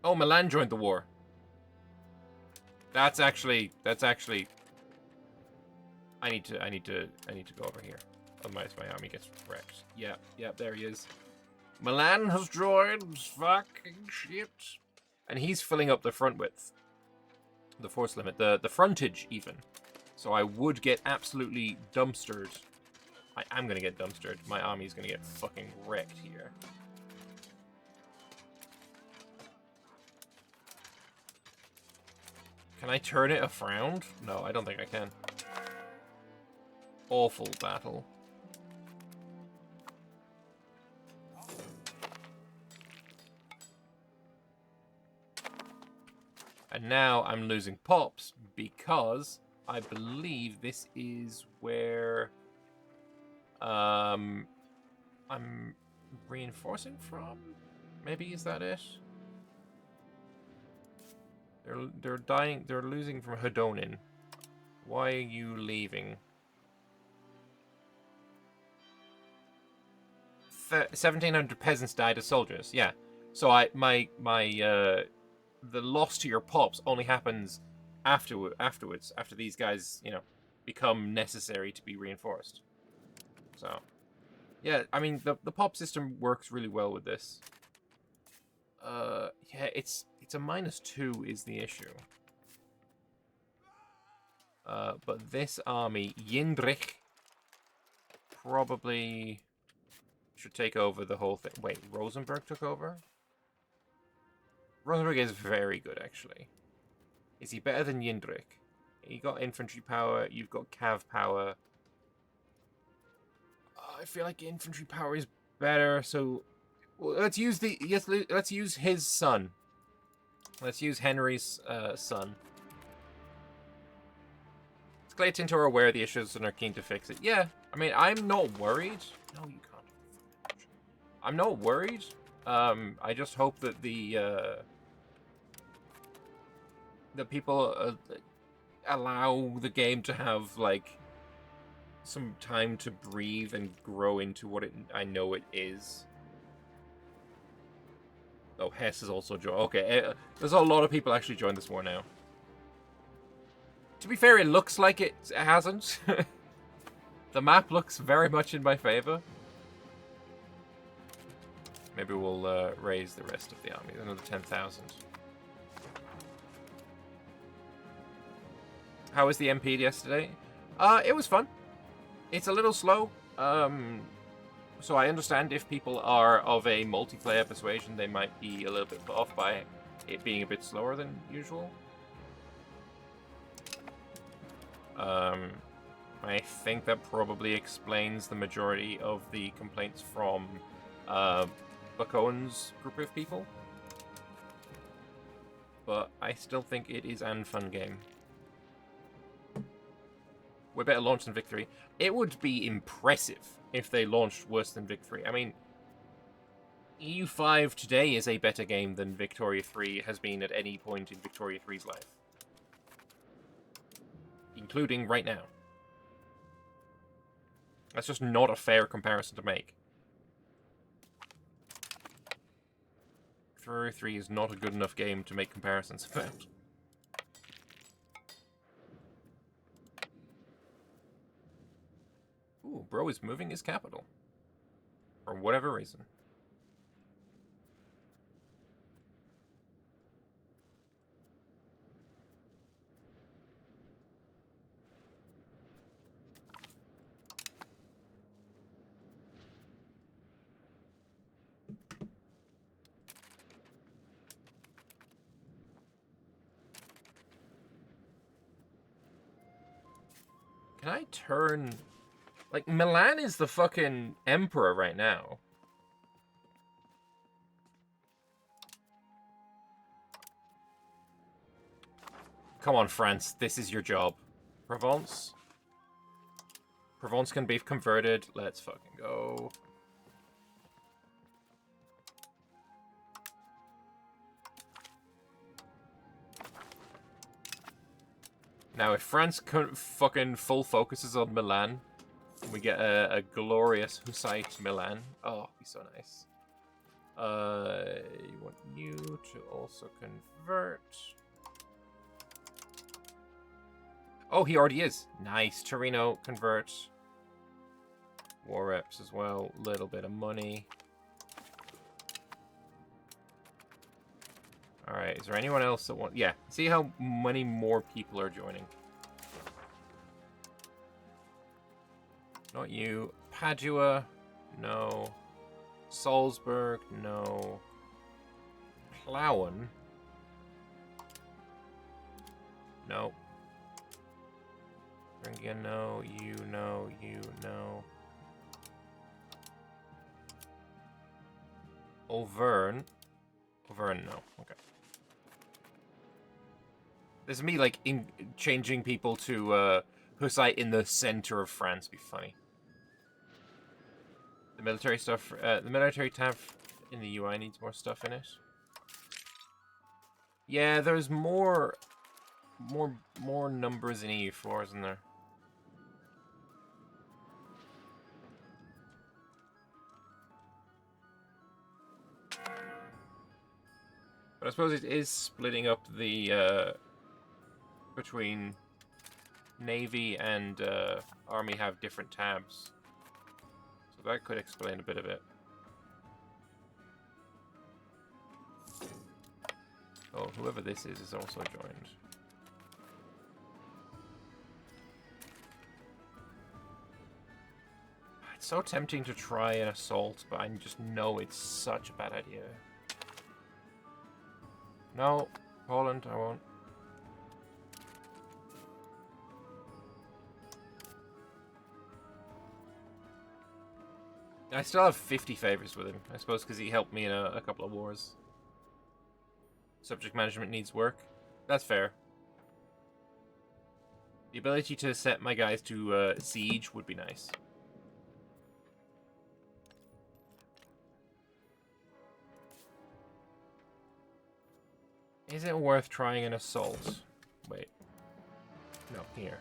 S1: Oh, Milan joined the war. That's actually. I need to go over here. Otherwise, my army gets wrecked. Yeah, there he is. Milan has joined. Fucking shit. And he's filling up the front width, the force limit, the frontage even. So I would get absolutely dumpstered. I am gonna get dumpstered. My army's gonna get fucking wrecked here. Can I turn it a frown? No, I don't think I can. Awful battle. And now I'm losing pops because I believe this is where I'm reinforcing from. Maybe is that it? They're dying. They're losing from Hadonin. Why are you leaving? 1,700 peasants died as soldiers. Yeah. So the loss to your pops only happens afterwards, after these guys, you know, become necessary to be reinforced. So, yeah, I mean, the pop system works really well with this. Yeah, it's a -2 is the issue. But this army, Yindrich, probably should take over the whole thing. Wait, Rosenberg took over? Rosenberg is very good, actually. Is he better than Yindrich? You got infantry power, you've got cav power. I feel like infantry power is better, so let's use let's use his son. Let's use Henry's son. Clayton are aware of the issues and are keen to fix it. Yeah, I mean, I'm not worried. No, you can't. I'm not worried. I just hope that the people allow the game to have, like, some time to breathe and grow into what I know it is. Oh, Hess is also joined. Okay, there's a lot of people actually joined this war now. To be fair, it looks like it hasn't. The map looks very much in my favor. Maybe we'll raise the rest of the army. Another 10,000. How was the MP yesterday? It was fun. It's a little slow. So I understand if people are of a multiplayer persuasion, they might be a little bit put off by it being a bit slower than usual. I think that probably explains the majority of the complaints from Buck Owen's group of people. But I still think it is an fun game. We're better launched than Victory. It would be impressive if they launched worse than Victory. I mean, EU5 today is a better game than Victoria 3 has been at any point in Victoria 3's life. Including right now. That's just not a fair comparison to make. Victoria 3 is not a good enough game to make comparisons about. Ooh, bro is moving his capital. For whatever reason. Can I turn... Like, Milan is the fucking emperor right now. Come on, France. This is your job. Provence? Provence can be converted. Let's fucking go. Now, if France fucking full focuses on Milan, we get a glorious Hussite Milan. Oh, it'd be so nice. You want you to also convert. Oh, he already is. Nice. Torino, convert. War reps as well. Little bit of money. Alright, is there anyone else that want... Yeah, see how many more people are joining. Not you. Padua, no. Salzburg, no. Plauen. No. Thuringia, no. You, no. You, no. Auvergne. Auvergne, no. Okay. This is me, like, changing people to Hussite in the center of France. Be funny. The military stuff, the military tab in the UI needs more stuff in it. Yeah, there's more numbers in EU4, isn't there? But I suppose it is splitting up the between Navy and Army have different tabs. So that could explain a bit of it. Oh, whoever this is also joined. It's so tempting to try an assault, but I just know it's such a bad idea. No, Poland, I won't. I still have 50 favors with him, I suppose, because he helped me in a couple of wars. Subject management needs work. That's fair. The ability to set my guys to siege would be nice. Is it worth trying an assault? Wait. No, here.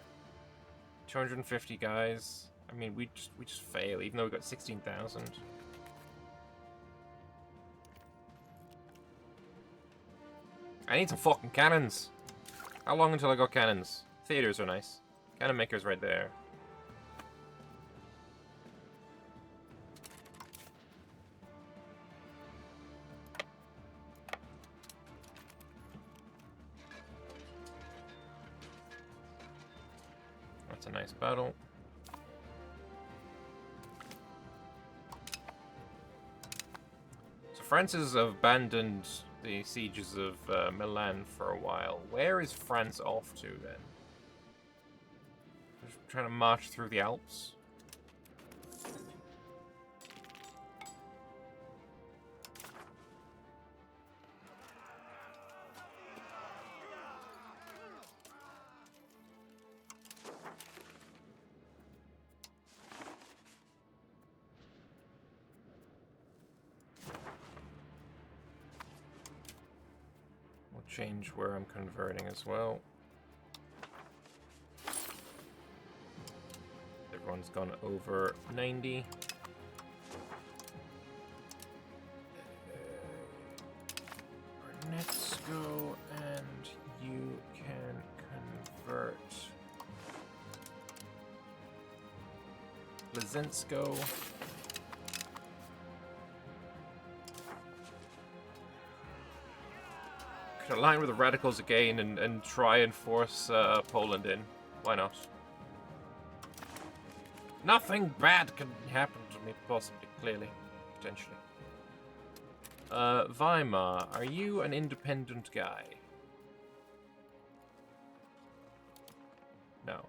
S1: 250 guys. I mean, we just fail, even though we got 16,000. I need some fucking cannons. How long until I got cannons? Theaters are nice. Cannon makers right there. That's a nice battle. So France has abandoned the sieges of Milan for a while. Where is France off to then? Just trying to march through the Alps. Change where I'm converting as well. Everyone's gone over 90. Let's go, and you can convert Lizinsko. Align with the radicals again and try and force Poland in. Why not? Nothing bad can happen to me, possibly, clearly, potentially. Weimar, are you an independent guy? No.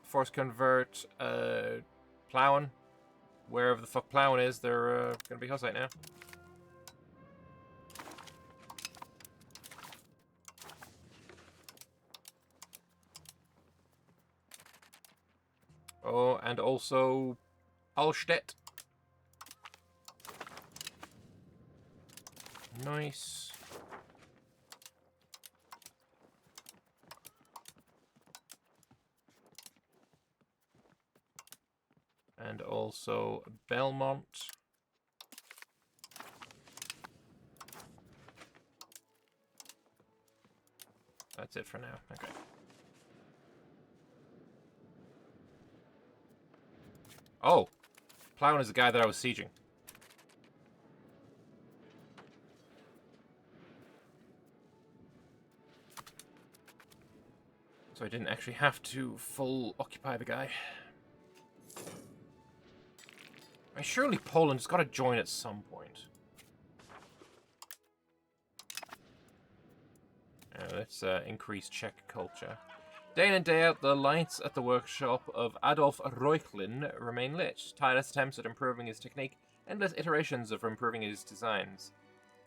S1: force convert plowing. Wherever the fuck plowing is, they're gonna be Hussite now. Oh, and also Allstedt. Nice. And also Belmont. That's it for now. Okay. Oh, Plowin is the guy that I was sieging. So I didn't actually have to full occupy the guy. I mean, surely Poland's got to join at some point. Let's increase Czech culture. Day in and day out, the lights at the workshop of Adolf Reuchlin remain lit. Tireless attempts at improving his technique, endless iterations of improving his designs.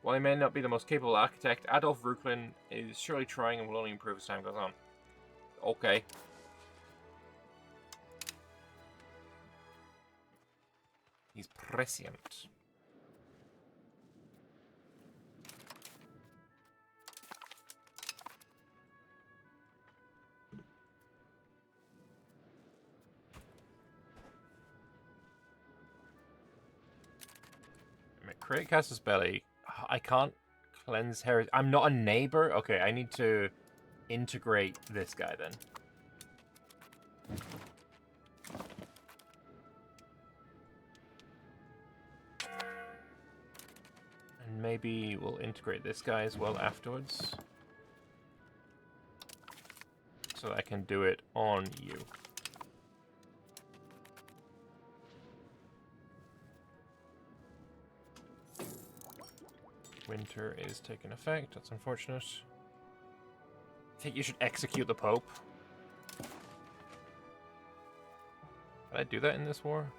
S1: While he may not be the most capable architect, Adolf Reuchlin is surely trying and will only improve as time goes on. Okay. He's prescient. Create Casus Belli. I can't cleanse heritage. I'm not a neighbor? Okay, I need to integrate this guy then. And maybe we'll integrate this guy as well afterwards. So that I can do it on you. Winter is taking effect. That's unfortunate. I think you should execute the Pope. Can I do that in this war?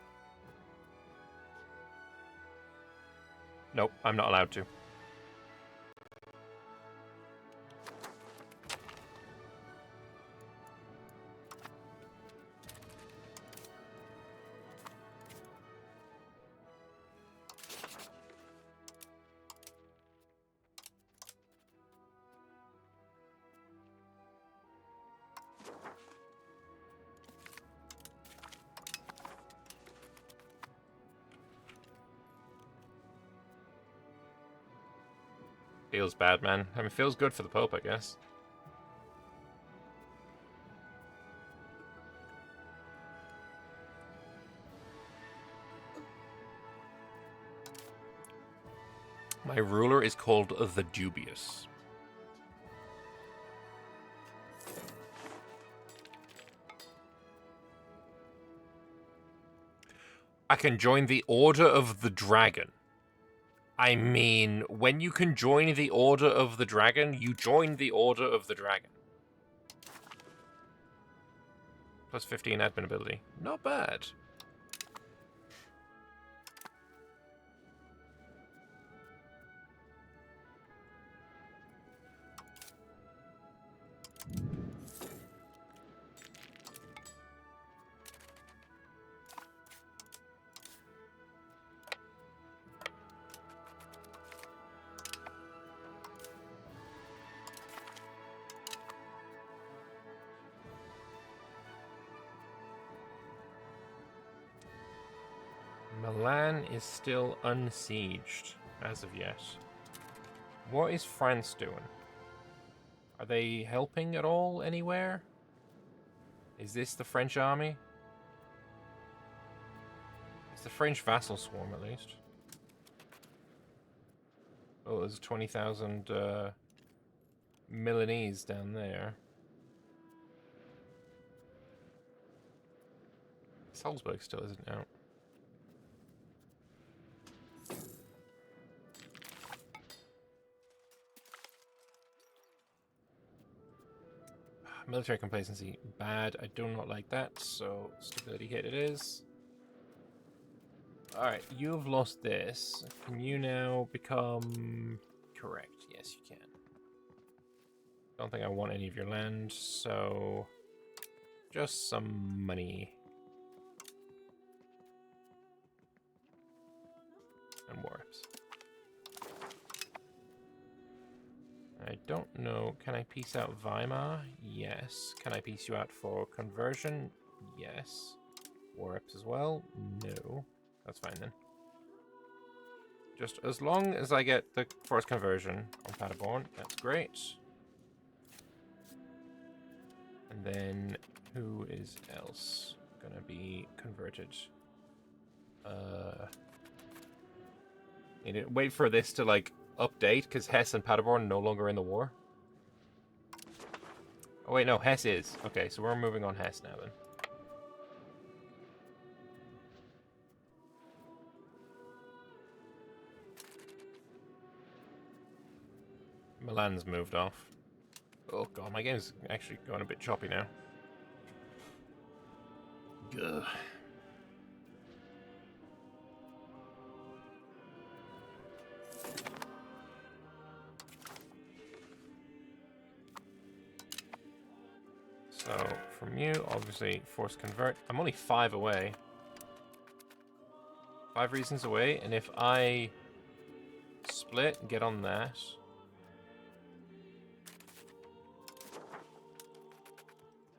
S1: Nope, I'm not allowed to. Feels bad, man. I mean, feels good for the Pope, I guess. My ruler is called the Dubious. I can join the Order of the Dragon. I mean, when you can join the Order of the Dragon, you join the Order of the Dragon. Plus 15 admin ability. Not bad. Milan is still unsieged as of yet. What is France doing? Are they helping at all anywhere? Is this the French army? It's the French vassal swarm, at least. Oh, there's 20,000 Milanese down there. Salzburg still isn't out. Military complacency, bad. I do not like that, so stability hit it is. Alright, you've lost this. Can you now become correct? Yes, you can. Don't think I want any of your land, so just some money. And warps. I don't know. Can I piece out Weimar? Yes. Can I piece you out for conversion? Yes. Warps as well? No. That's fine then. Just as long as I get the forced conversion on Paderborn, that's great. And then who is else gonna be converted? Need to wait for this to like update because Hesse and Paderborn are no longer in the war. Oh wait, no, Hesse is. Okay, so we're moving on Hesse now then. Milan's moved off. Oh god, my game's actually going a bit choppy now. Gah. So, from you, obviously, force convert. I'm only 5 away. 5 reasons away, and if I split and get on that...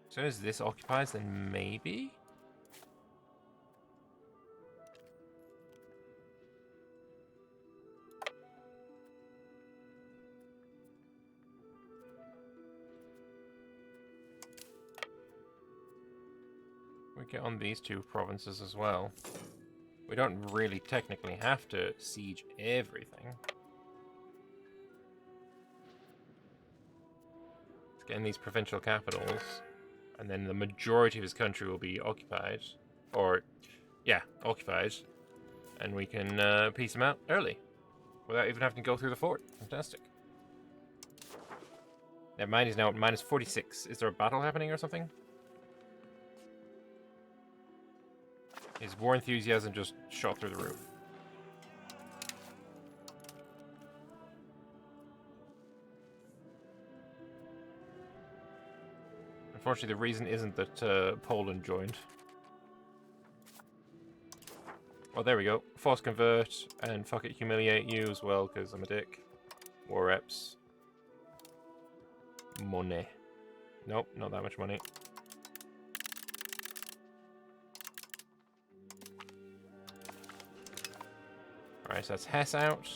S1: As soon as this occupies, then maybe? We get on these 2 provinces as well. We don't really technically have to siege everything. Let's get in these provincial capitals. And then the majority of his country will be occupied. Or, yeah, occupied. And we can piece him out early. Without even having to go through the fort. Fantastic. Yeah, mine is now at minus 46. Is there a battle happening or something? His war enthusiasm just shot through the roof. Unfortunately, the reason isn't that Poland joined. Well, there we go. Force convert, and fuck it, humiliate you as well, because I'm a dick. War reps. Money. Nope, not that much money. Alright, so that's Hesse out.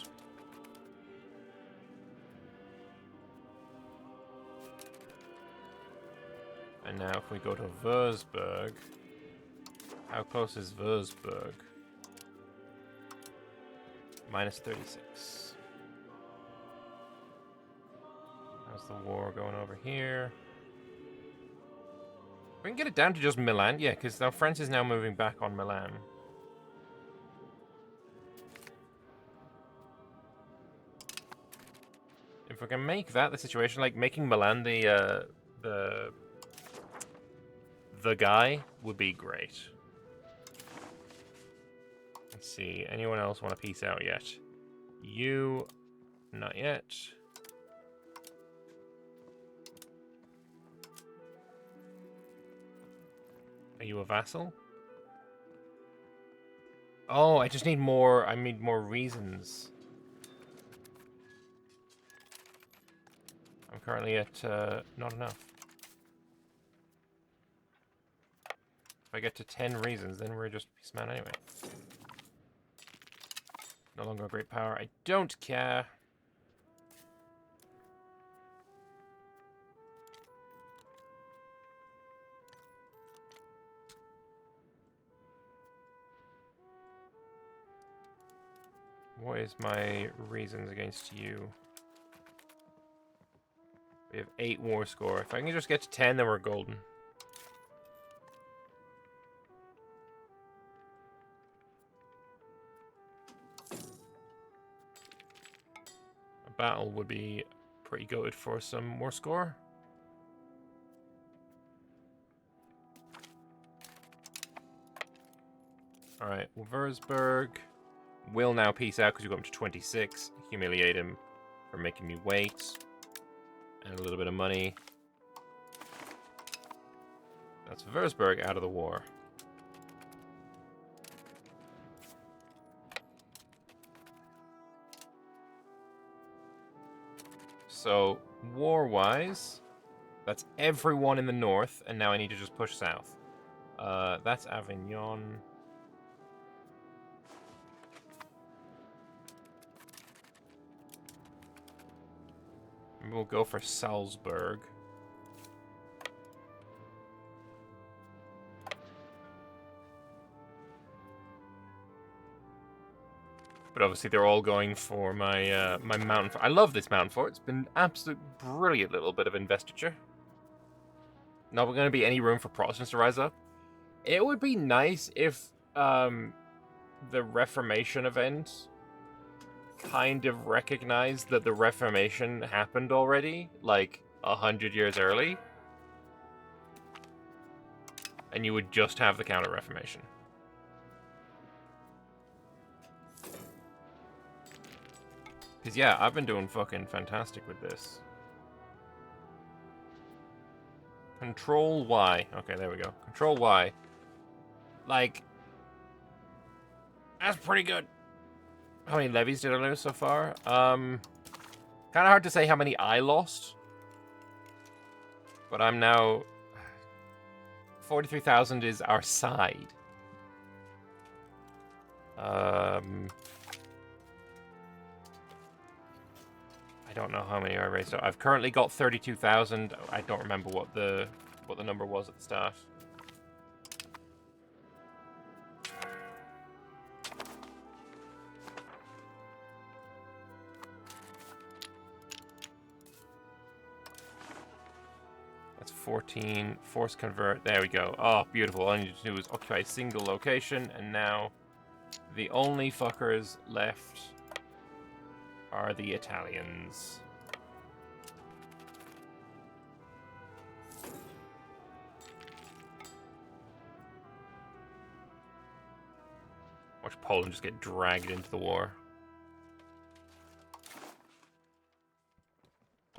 S1: And now if we go to Würzburg, how close is Würzburg? Minus 36. How's the war going over here? We can get it down to just Milan, yeah, because now France is now moving back on Milan. If we can make that the situation, like making Milan the guy would be great. Let's see, anyone else want to peace out yet? You, not yet. Are you a vassal? Oh, I just need more, I need more reasons. I'm currently at not enough. If I get to 10 reasons, then we're just peace man anyway. No longer a great power. I don't care. What is my reasons against you? We have 8 war score. If I can just get to 10, then we're golden. A battle would be pretty good for some more score. Alright, well, Würzburg will now peace out because you got him to 26. Humiliate him for making me wait. And a little bit of money. That's Würzburg out of the war. So, war-wise, that's everyone in the north, and now I need to just push south. That's Avignon. We'll go for Salzburg. But obviously they're all going for my my mountain fort. I love this mountain fort. It's been absolute brilliant little bit of investiture. Not going to be any room for Protestants to rise up. It would be nice if the Reformation event kind of recognized that the Reformation happened already, like 100 years early, and you would just have the Counter-Reformation. Because yeah, I've been doing fucking fantastic with this. Control Y. Okay, there we go. Control Y. Like, that's pretty good. How many levies did I lose so far? Kind of hard to say how many I lost. But I'm now... 43,000 is our side. I don't know how many I raised. So I've currently got 32,000. I don't remember what the number was at the start. That's 14. Force convert. There we go. Oh, beautiful. All I need to do is occupy a single location, and now the only fuckers left are the Italians. Watch Poland just get dragged into the war.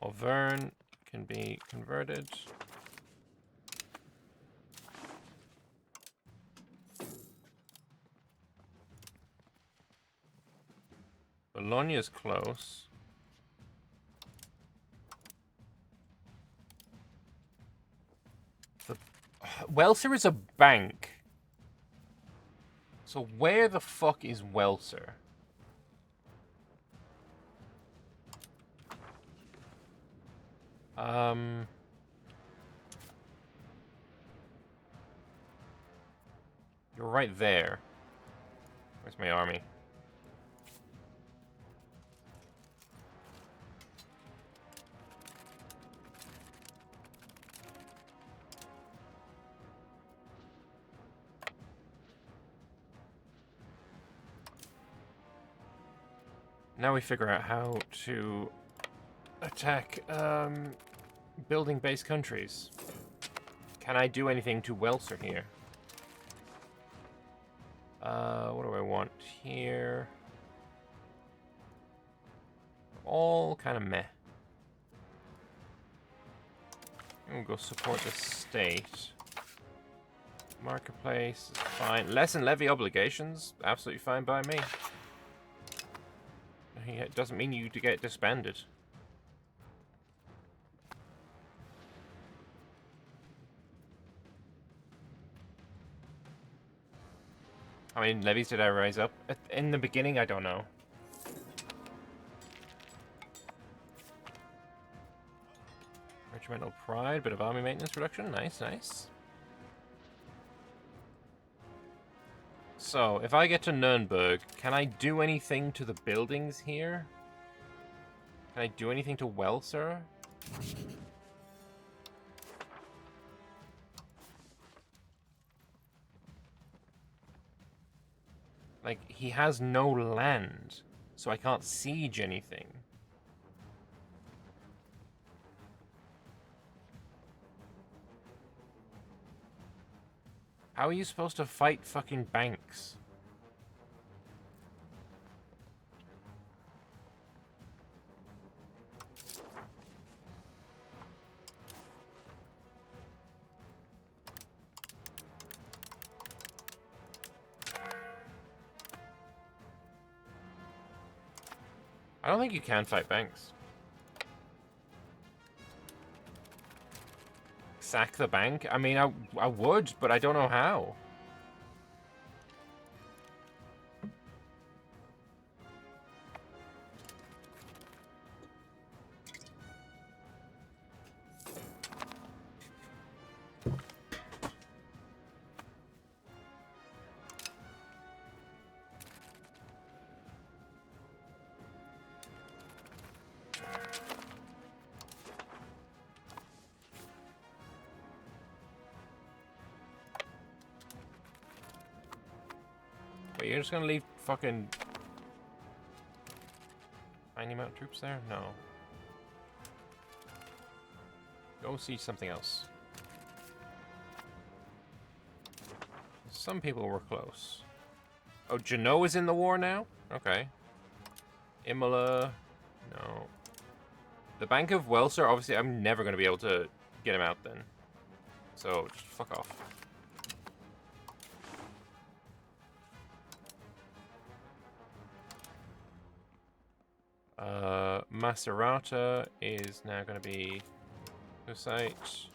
S1: Auvergne can be converted. Bologna's close. Welser is a bank. So where the fuck is Welser? You're right there. Where's my army? Now we figure out how to attack building-based countries. Can I do anything to Welser here? What do I want here? All kind of meh. We'll go support the state. Marketplace is fine. Lessen levy obligations, absolutely fine by me. It doesn't mean you to get disbanded. How many levies did I raise up? In the beginning, I don't know. Regimental pride, bit of army maintenance reduction. Nice, nice. So, if I get to Nuremberg, can I do anything to the buildings here? Can I do anything to Welser? Like, he has no land, so I can't siege anything. How are you supposed to fight fucking banks? I don't think you can fight banks. Sack the bank? I mean, I would, but I don't know how. Wait, you're just gonna leave fucking tiny amount of troops there? No. Go see something else. Some people were close. Oh, Genoa is in the war now? Okay. Imola. No. The Bank of Welser, obviously, I'm never going to be able to get him out then. So, just fuck off. Macerata is now going to be Hussite.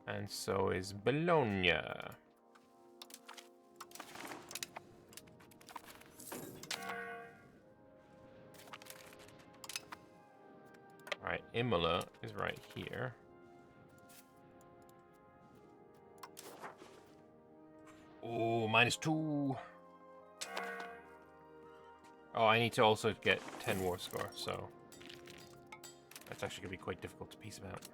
S1: And so is Bologna. Alright, Imola is right here. Oh, -2. Oh, I need to also get 10 war score, so that's actually going to be quite difficult to piece about.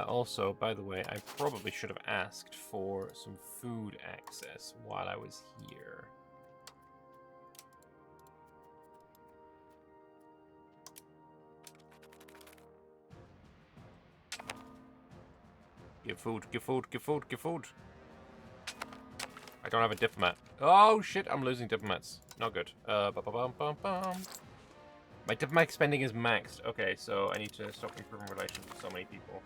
S1: Also, by the way, I probably should have asked for some food access while I was here. Give food, give food, give food, give food. I don't have a diplomat. Oh shit, I'm losing diplomats. Not good. My diplomatic spending is maxed. Okay, so I need to stop improving relations with so many people.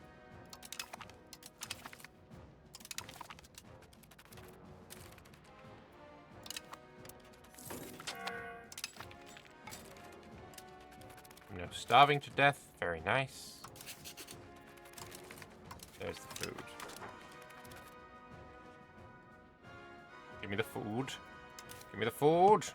S1: No, starving to death. Very nice. There's the food. Give me the food. Give me the food.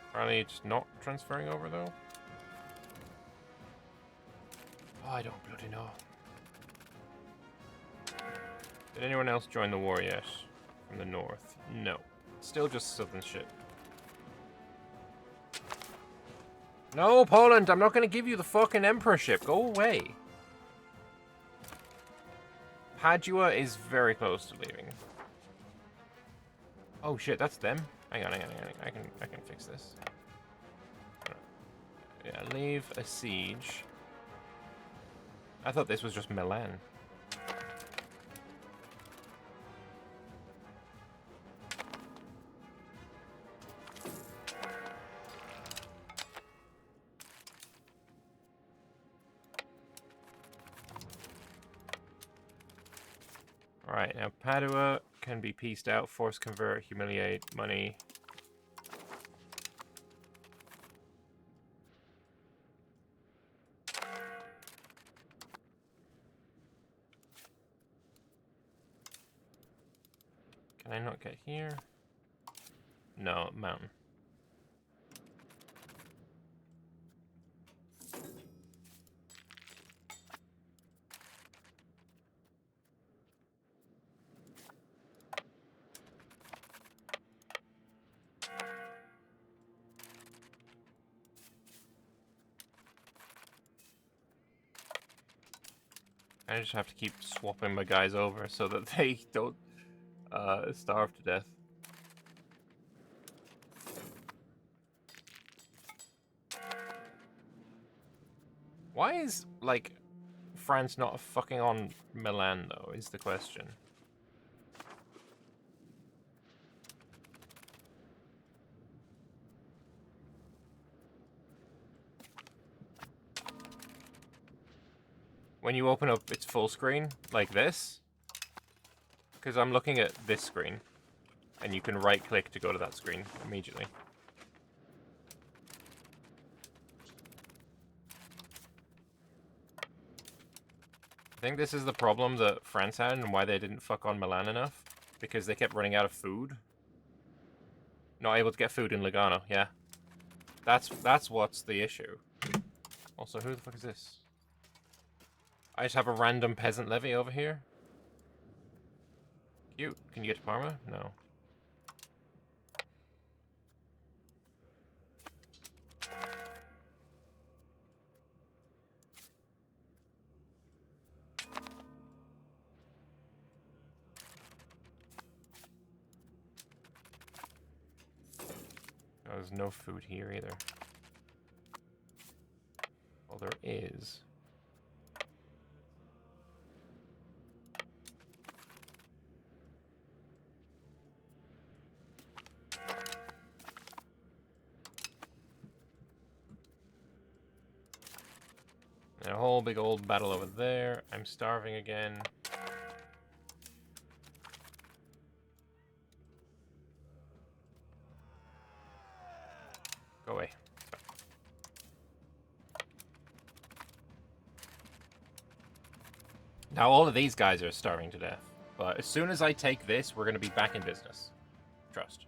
S1: Apparently it's not transferring over though. Oh, I don't bloody know. Did anyone else join the war yet? From the north? No. Still just southern shit. No, Poland! I'm not going to give you the fucking emperorship. Go away. Padua is very close to leaving. Oh shit, that's them. Hang on. I can fix this. Yeah, leave a siege. I thought this was just Milan. Alright, now Padua can be pieced out, force convert, humiliate, money. Can I not get here? No, mountain. I just have to keep swapping my guys over so that they don't starve to death. Why is, like, France not fucking on Milan, though, is the question. when you open up its full screen, like this, because I'm looking at this screen, and you can right-click to go to that screen immediately. I think this is the problem that France had and why they didn't fuck on Milan enough, because they kept running out of food. Not able to get food in Lugano, yeah. That's what's the issue. Also, who the fuck is this? I just have a random peasant levy over here. Cute. Can you get to Parma? No. Oh, there's no food here either. Well, there is. And a whole big old battle over there. I'm starving again. Go away. Now all of these guys are starving to death. But as soon as I take this, we're going to be back in business. Trust.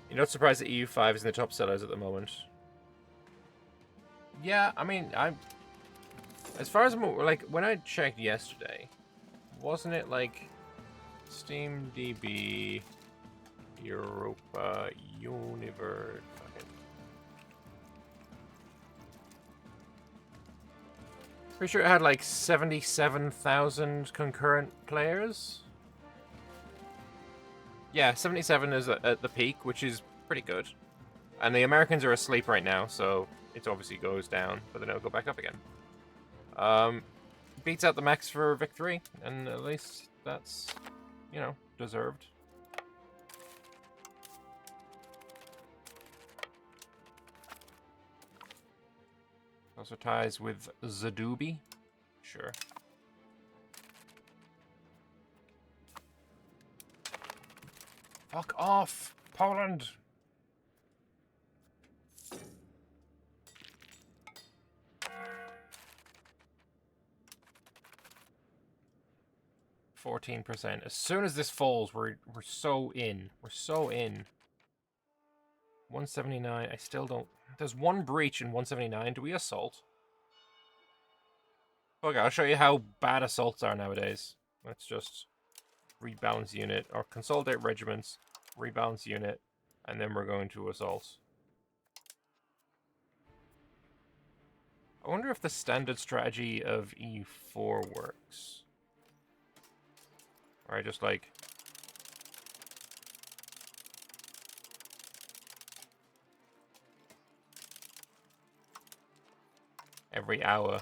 S1: You're not surprised that EU5 is in the top sellers at the moment. Yeah, I mean, as far as I'm, like, when I checked yesterday, wasn't it like Steam DB, Europa, Universe, fucking... Pretty sure it had like 77,000 concurrent players. Yeah, 77 is at the peak, which is pretty good. And the Americans are asleep right now, so it obviously goes down, but then it'll go back up again. Beats out the max for victory, and at least that's, you know, deserved. Also ties with Zadubi. Sure. Fuck off, Poland! %. As soon as this falls, we're so in. We're so in. 179. I still don't. There's one breach in 179. Do we assault? Okay, I'll show you how bad assaults are nowadays. Let's just rebalance unit or consolidate regiments, rebalance unit, and then we're going to assault. I wonder if the standard strategy of EU4 works. Or I just like... every hour.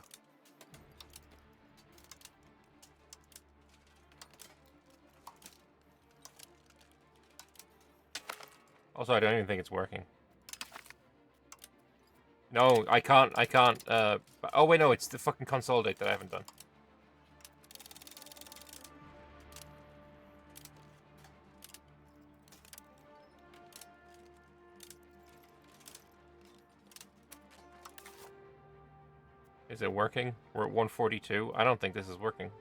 S1: Also, I don't even think it's working. No, I can't, oh wait, no, it's the fucking consolidate that I haven't done. Is it working? We're at 142. I don't think this is working.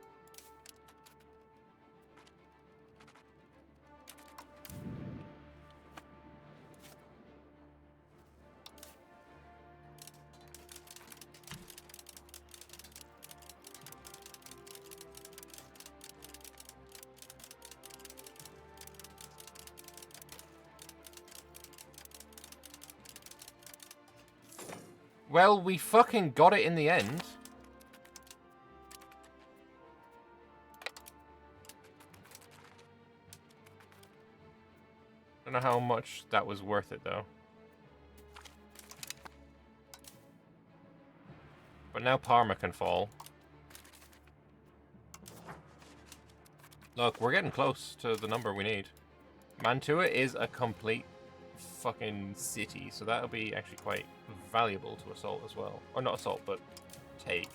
S1: Well, we fucking got it in the end. Don't know how much that was worth it, though. But now Parma can fall. Look, we're getting close to the number we need. Mantua is a complete fucking city, so that'll be actually quite valuable to assault as well. Or not assault, but take.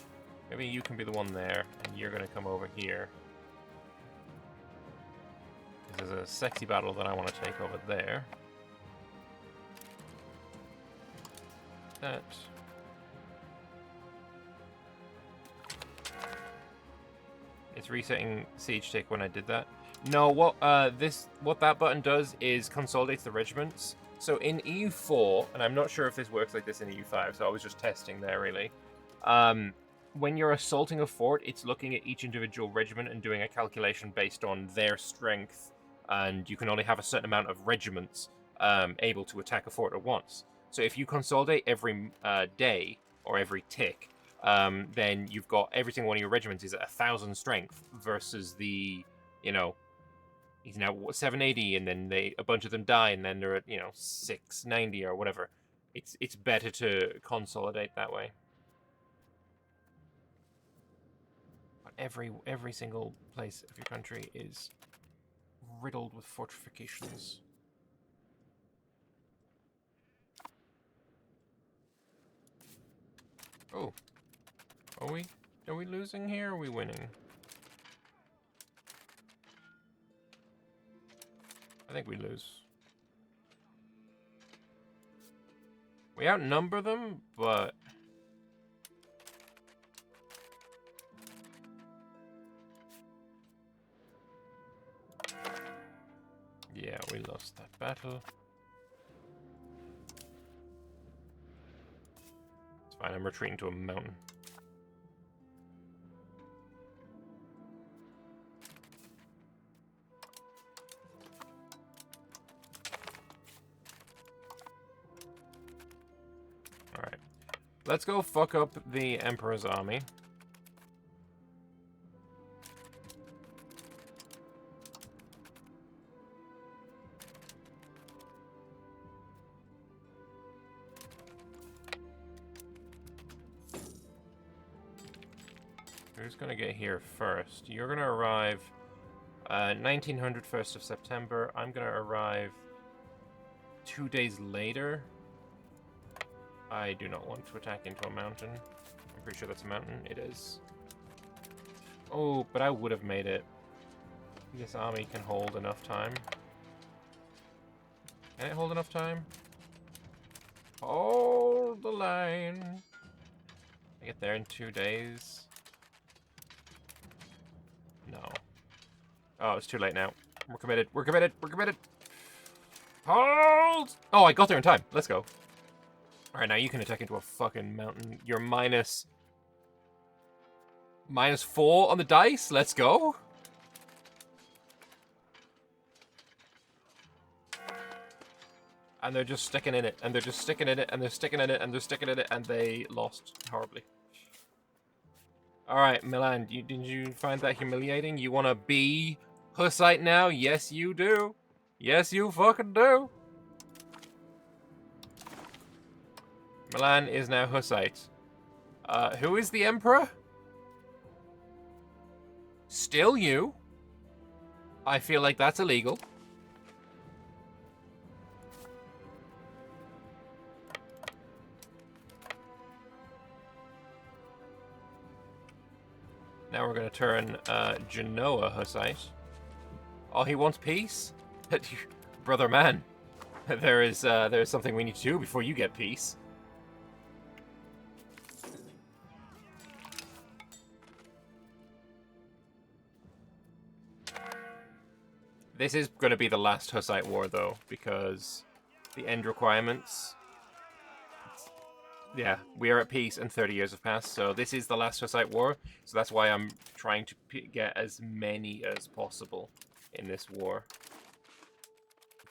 S1: Maybe you can be the one there, and you're gonna come over here. Because there's a sexy battle that I want to take over there. That. It's resetting siege tick when I did that. No, what that button does is consolidates the regiments. So in EU4, and I'm not sure if this works like this in EU5, so I was just testing there really. When you're assaulting a fort, it's looking at each individual regiment and doing a calculation based on their strength, and you can only have a certain amount of regiments able to attack a fort at once. So if you consolidate every day or every tick, then you've got every single one of your regiments is at 1,000 strength versus the, you know, he's now 780, and then a bunch of them die, and then they're at 690 or whatever. It's better to consolidate that way. But every single place of your country is riddled with fortifications. Oh, are we losing here? Or are we winning? I think we lose. We outnumber them, but yeah, we lost that battle. It's fine, I'm retreating to a mountain. Alright. Let's go fuck up the Emperor's army. Who's gonna get here first? You're gonna arrive 1900 1st of September. I'm gonna arrive 2 days later. I do not want to attack into a mountain. I'm pretty sure that's a mountain. It is. Oh, but I would have made it. This army can hold enough time. Can it hold enough time? Hold the line. I get there in 2 days. No. Oh, it's too late now. We're committed. We're committed. We're committed. Hold! Oh, I got there in time. Let's go. Alright, now you can attack into a fucking mountain. You're minus 4 on the dice. Let's go. And they're just sticking in it. And they're just sticking in it. And they're sticking in it. And they're sticking in it. And they lost horribly. Alright, Milan, did you find that humiliating? You want to be Hussite now? Yes, you do. Yes, you fucking do. Milan is now Hussite. Who is the Emperor? Still you. I feel like that's illegal. Now we're going to turn Genoa Hussite. Oh, he wants peace? Brother man, there is something we need to do before you get peace. This is going to be the last Hussite war, though, because the end requirements... Yeah, we are at peace and 30 years have passed, so this is the last Hussite war, so that's why I'm trying to get as many as possible in this war.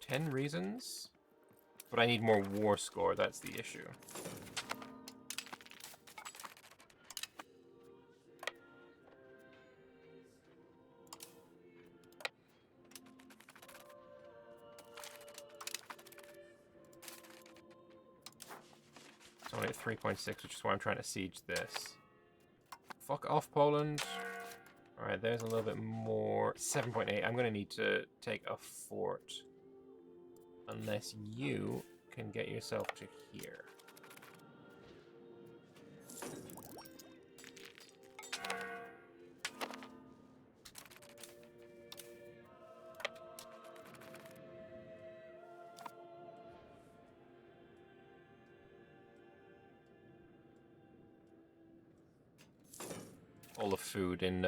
S1: 10 reasons? But I need more war score, that's the issue. It's only at 3.6, which is why I'm trying to siege this. Fuck off, Poland. Alright, there's a little bit more. 7.8. I'm going to need to take a fort. Unless you can get yourself to here. All the food in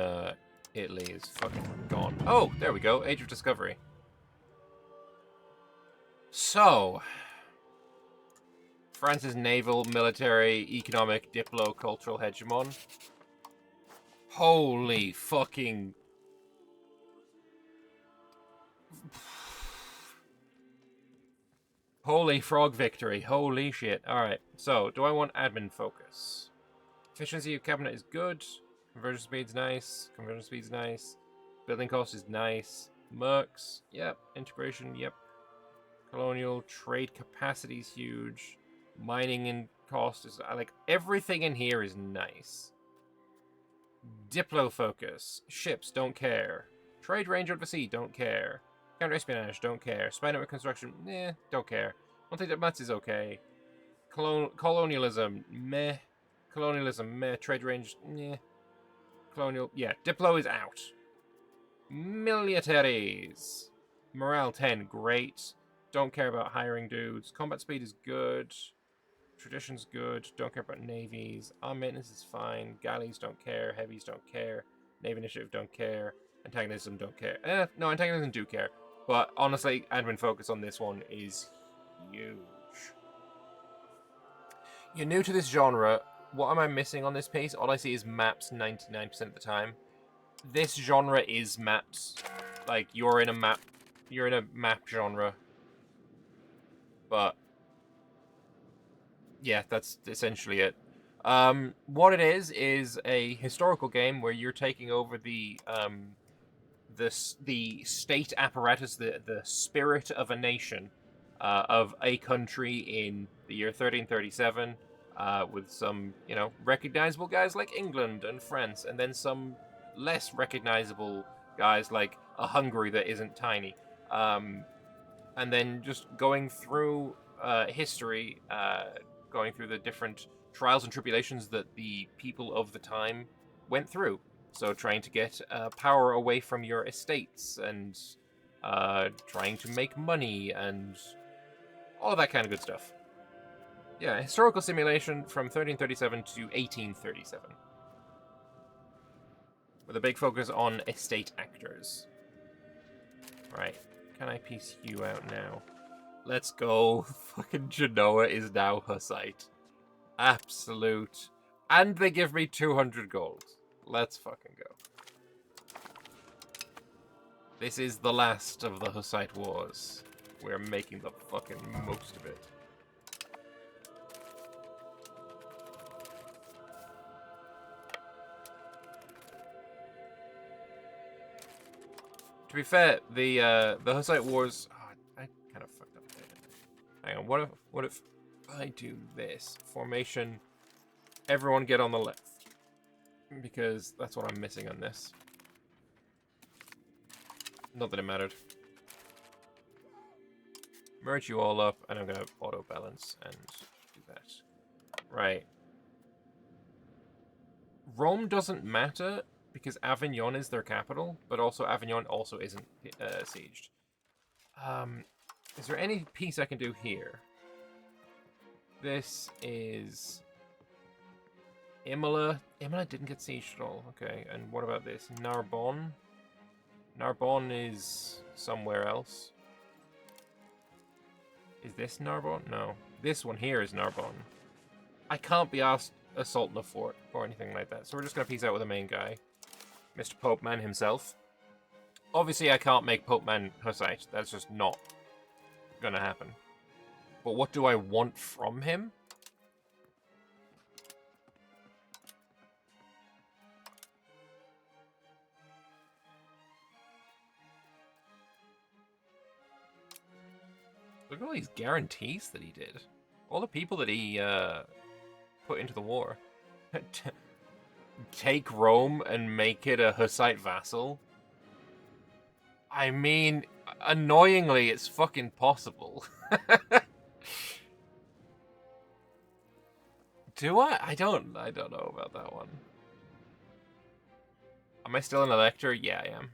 S1: Italy is fucking gone. Oh, there we go. Age of Discovery. So, France's naval, military, economic, diplo-cultural hegemon. Holy fucking... Holy frog victory. Holy shit. Alright, so, do I want admin focus? Efficiency of cabinet is good. Conversion speed's nice. Conversion speed's nice. Building cost is nice. Mercs, yep. Integration, yep. Colonial trade capacity is huge. Mining and cost is like everything in here is nice. Diplo focus, ships don't care. Trade range overseas don't care. Counter espionage don't care. Spy network construction, don't care. Multi-diplomacy is okay. Colonialism, meh. Colonialism, meh. Trade range, meh. Colonial, yeah. Diplo is out. Militaries. Morale 10, great. Don't care about hiring dudes. Combat speed is good. Tradition's good. Don't care about navies. Arm maintenance is fine. Galleys don't care. Heavies don't care. Navy initiative don't care. Antagonism don't care. No, antagonism do care. But honestly, admin focus on this one is huge. You're new to this genre. What am I missing on this piece? All I see is maps 99% of the time. This genre is maps. Like, you're in a map genre. But yeah, that's essentially it. What it is a historical game where you're taking over the state apparatus, the spirit of a nation, of a country in the year 1337, with some, recognizable guys like England and France, and then some less recognizable guys like a Hungary that isn't tiny. And then just going through history, going through the different trials and tribulations that the people of the time went through. So trying to get power away from your estates and trying to make money and all of that kind of good stuff. Yeah, historical simulation from 1337 to 1837. With a big focus on estate actors. Right. Can I piece you out now? Let's go. Fucking Genoa is now Hussite. Absolute. And they give me 200 gold. Let's fucking go. This is the last of the Hussite wars. We're making the fucking most of it. To be fair, the Hussite wars. Oh, I kind of fucked up there, didn't I? Hang on. What if I do this formation? Everyone get on the left, because that's what I'm missing on this. Not that it mattered. Merge you all up, and I'm gonna auto balance and do that. Right. Rome doesn't matter, because Avignon is their capital, but also Avignon also isn't sieged. Is there any piece I can do here? This is Imola. Imola didn't get sieged at all. Okay, and what about this? Narbonne? Narbonne is somewhere else. Is this Narbonne? No. This one here is Narbonne. I can't be asked assaulting a fort or anything like that, so we're just going to piece out with the main guy. Mr. Popeman himself. Obviously, I can't make Popeman Hussite. That's just not gonna happen. But what do I want from him? Look at all these guarantees that he did. All the people that he put into the war. Take Rome and make it a Hussite vassal? I mean, Annoyingly, it's fucking possible. Do I? I don't know about that one. Am I still an elector? Yeah, I am.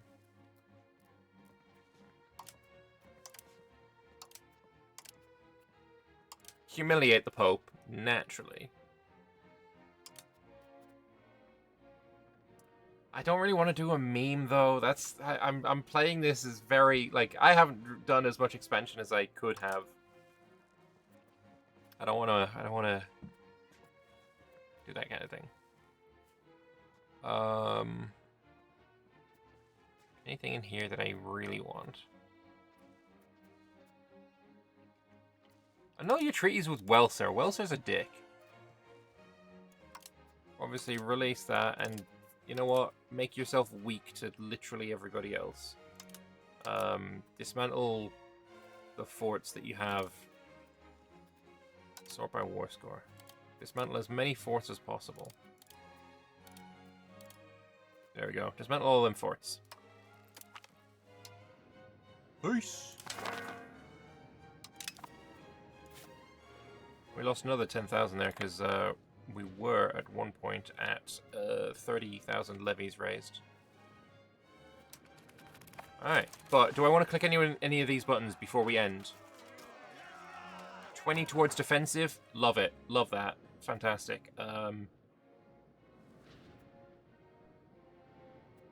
S1: Humiliate the Pope, naturally. I don't really want to do a meme though. I'm playing this as very like I haven't done as much expansion as I could have. I don't want to do that kind of thing. Anything in here that I really want? I know your treaties with Welser. Welser's a dick. Obviously, release that, and you know what? Make yourself weak to literally everybody else. Dismantle the forts that you have. Sort by war score. Dismantle as many forts as possible. There we go. Dismantle all them forts. Peace. We lost another 10,000 there because we were at one point at 30,000 levies raised. Alright, but do I want to click any of these buttons before we end? 20 towards defensive? Love it. Love that. Fantastic.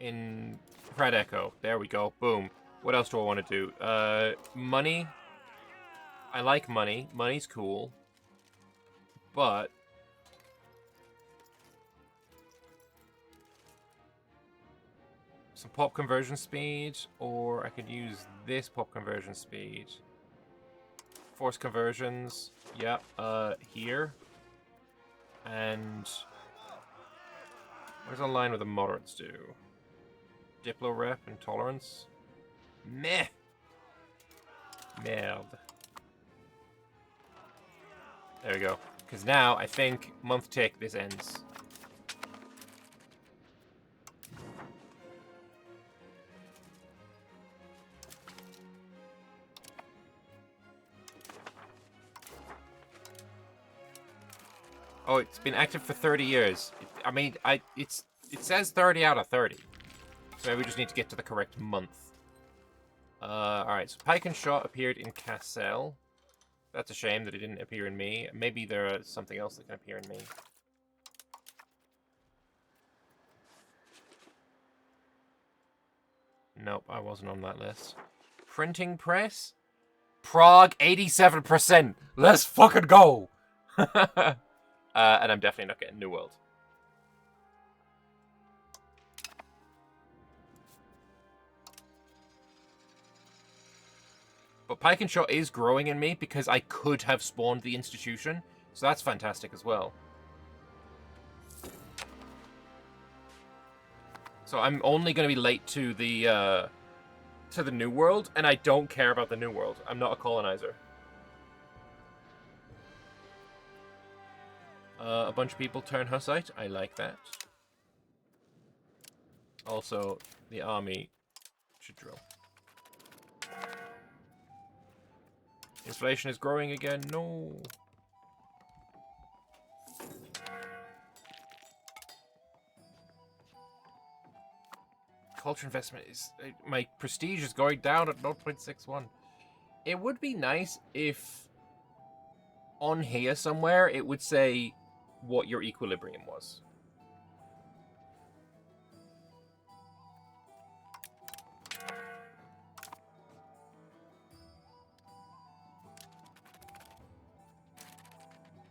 S1: In Pratt Echo. There we go. Boom. What else do I want to do? Money. I like money. Money's cool. But some pop conversion speed, or I could use this pop conversion speed. Force conversions, yeah, here. And what does online with the moderates do? Diplo rep and tolerance? Meh. Merde. There we go. Because now, I think, month tick, this ends. Oh, it's been active for 30 years. It says 30 out of 30. So maybe we just need to get to the correct month. Alright, so Pike and Shot appeared in Cassel. That's a shame that it didn't appear in me. Maybe there's something else that can appear in me. Nope, I wasn't on that list. Printing press? Prague, 87%! Let's fucking go! And I'm definitely not getting New World. But Pike and Shot is growing in me because I could have spawned the institution. So that's fantastic as well. So I'm only going to be late to the New World, and I don't care about the New World. I'm not a colonizer. A bunch of people turn Hussite. I like that. Also, the army should drill. Inflation is growing again. No. Culture investment is... my prestige is going down at 0.61. It would be nice if on here somewhere it would say what your equilibrium was.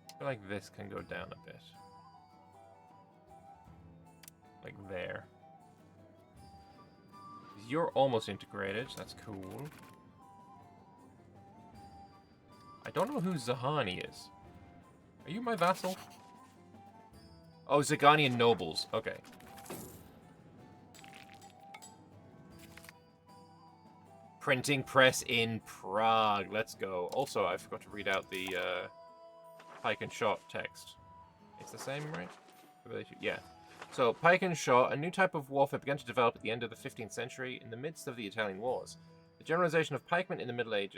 S1: I feel like this can go down a bit. Like there. You're almost integrated, that's cool. I don't know who Zahani is. Are you my vassal? Oh, Zaganian nobles. Okay. Printing press in Prague. Let's go. Also, I forgot to read out the Pike and Shot text. It's the same, right? Yeah. So, Pike and Shot, a new type of warfare began to develop at the end of the 15th century in the midst of the Italian Wars. The generalization of pikemen in the late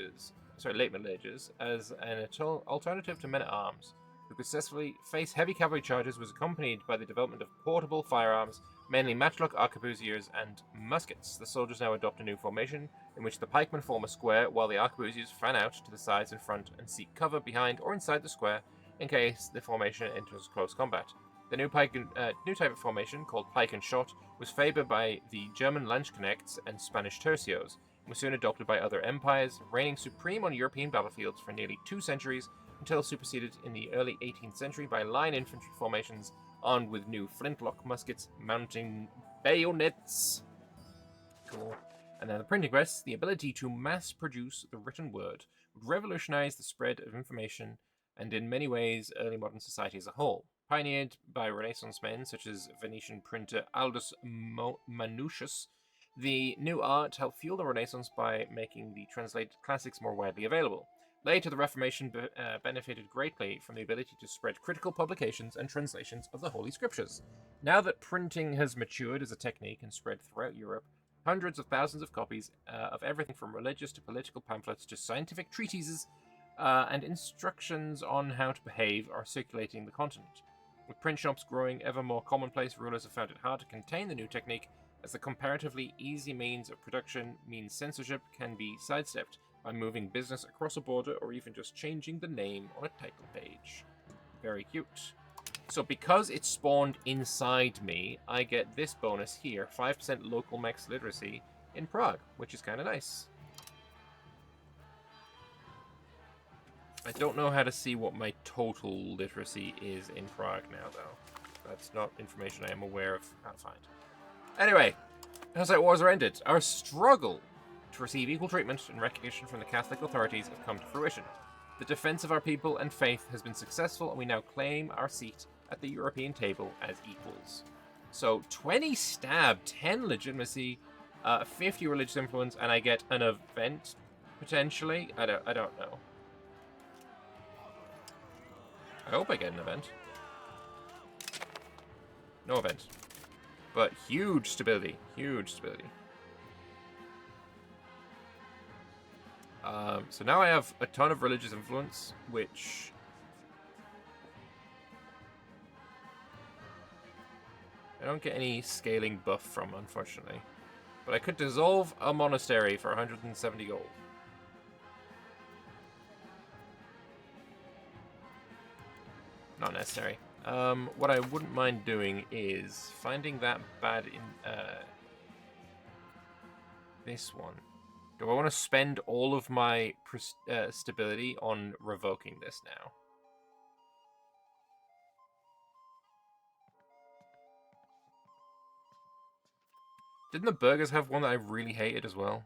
S1: Middle Ages, as an alternative to men-at-arms, who could successfully face heavy cavalry charges, was accompanied by the development of portable firearms, mainly matchlock arquebusiers and muskets. The soldiers now adopt a new formation, in which the pikemen form a square, while the arquebusiers fan out to the sides and front and seek cover behind or inside the square, in case the formation enters close combat. The new type of formation, called pike and shot, was favoured by the German Landsknechts and Spanish tercios, and was soon adopted by other empires, reigning supreme on European battlefields for nearly 2 centuries, until superseded in the early 18th century by line infantry formations armed with new flintlock muskets mounting bayonets. Cool. And then the printing press, the ability to mass produce the written word, would revolutionize the spread of information and in many ways early modern society as a whole. Pioneered by Renaissance men such as Venetian printer Aldus Manutius, the new art helped fuel the Renaissance by making the translated classics more widely available. Later, the Reformation benefited greatly from the ability to spread critical publications and translations of the Holy Scriptures. Now that printing has matured as a technique and spread throughout Europe, hundreds of thousands of copies of everything from religious to political pamphlets to scientific treatises and instructions on how to behave are circulating the continent. With print shops growing ever more commonplace, rulers have found it hard to contain the new technique, as the comparatively easy means of production means censorship can be sidestepped by moving business across a border or even just changing the name on a title page. Very cute. So because it spawned inside me, I get this bonus here, 5% local max literacy in Prague, which is kind of nice. I don't know how to see what my total literacy is in Prague now, though. That's not information I am aware of how to find. Anyway, Hussite wars are ended. Our struggle to receive equal treatment and recognition from the Catholic authorities have come to fruition. The defense of our people and faith has been successful, and we now claim our seat at the European table as equals. So 20 stab, 10 legitimacy, 50 religious influence, and I get an event potentially. I don't know. I hope I get an event. No event. But huge stability. Huge stability. So now I have a ton of religious influence, which... I don't get any scaling buff from, unfortunately. But I could dissolve a monastery for 170 gold. Not necessary. What I wouldn't mind doing is finding that bad in this one. Do I want to spend all of my stability on revoking this now? Didn't the burgers have one that I really hated as well?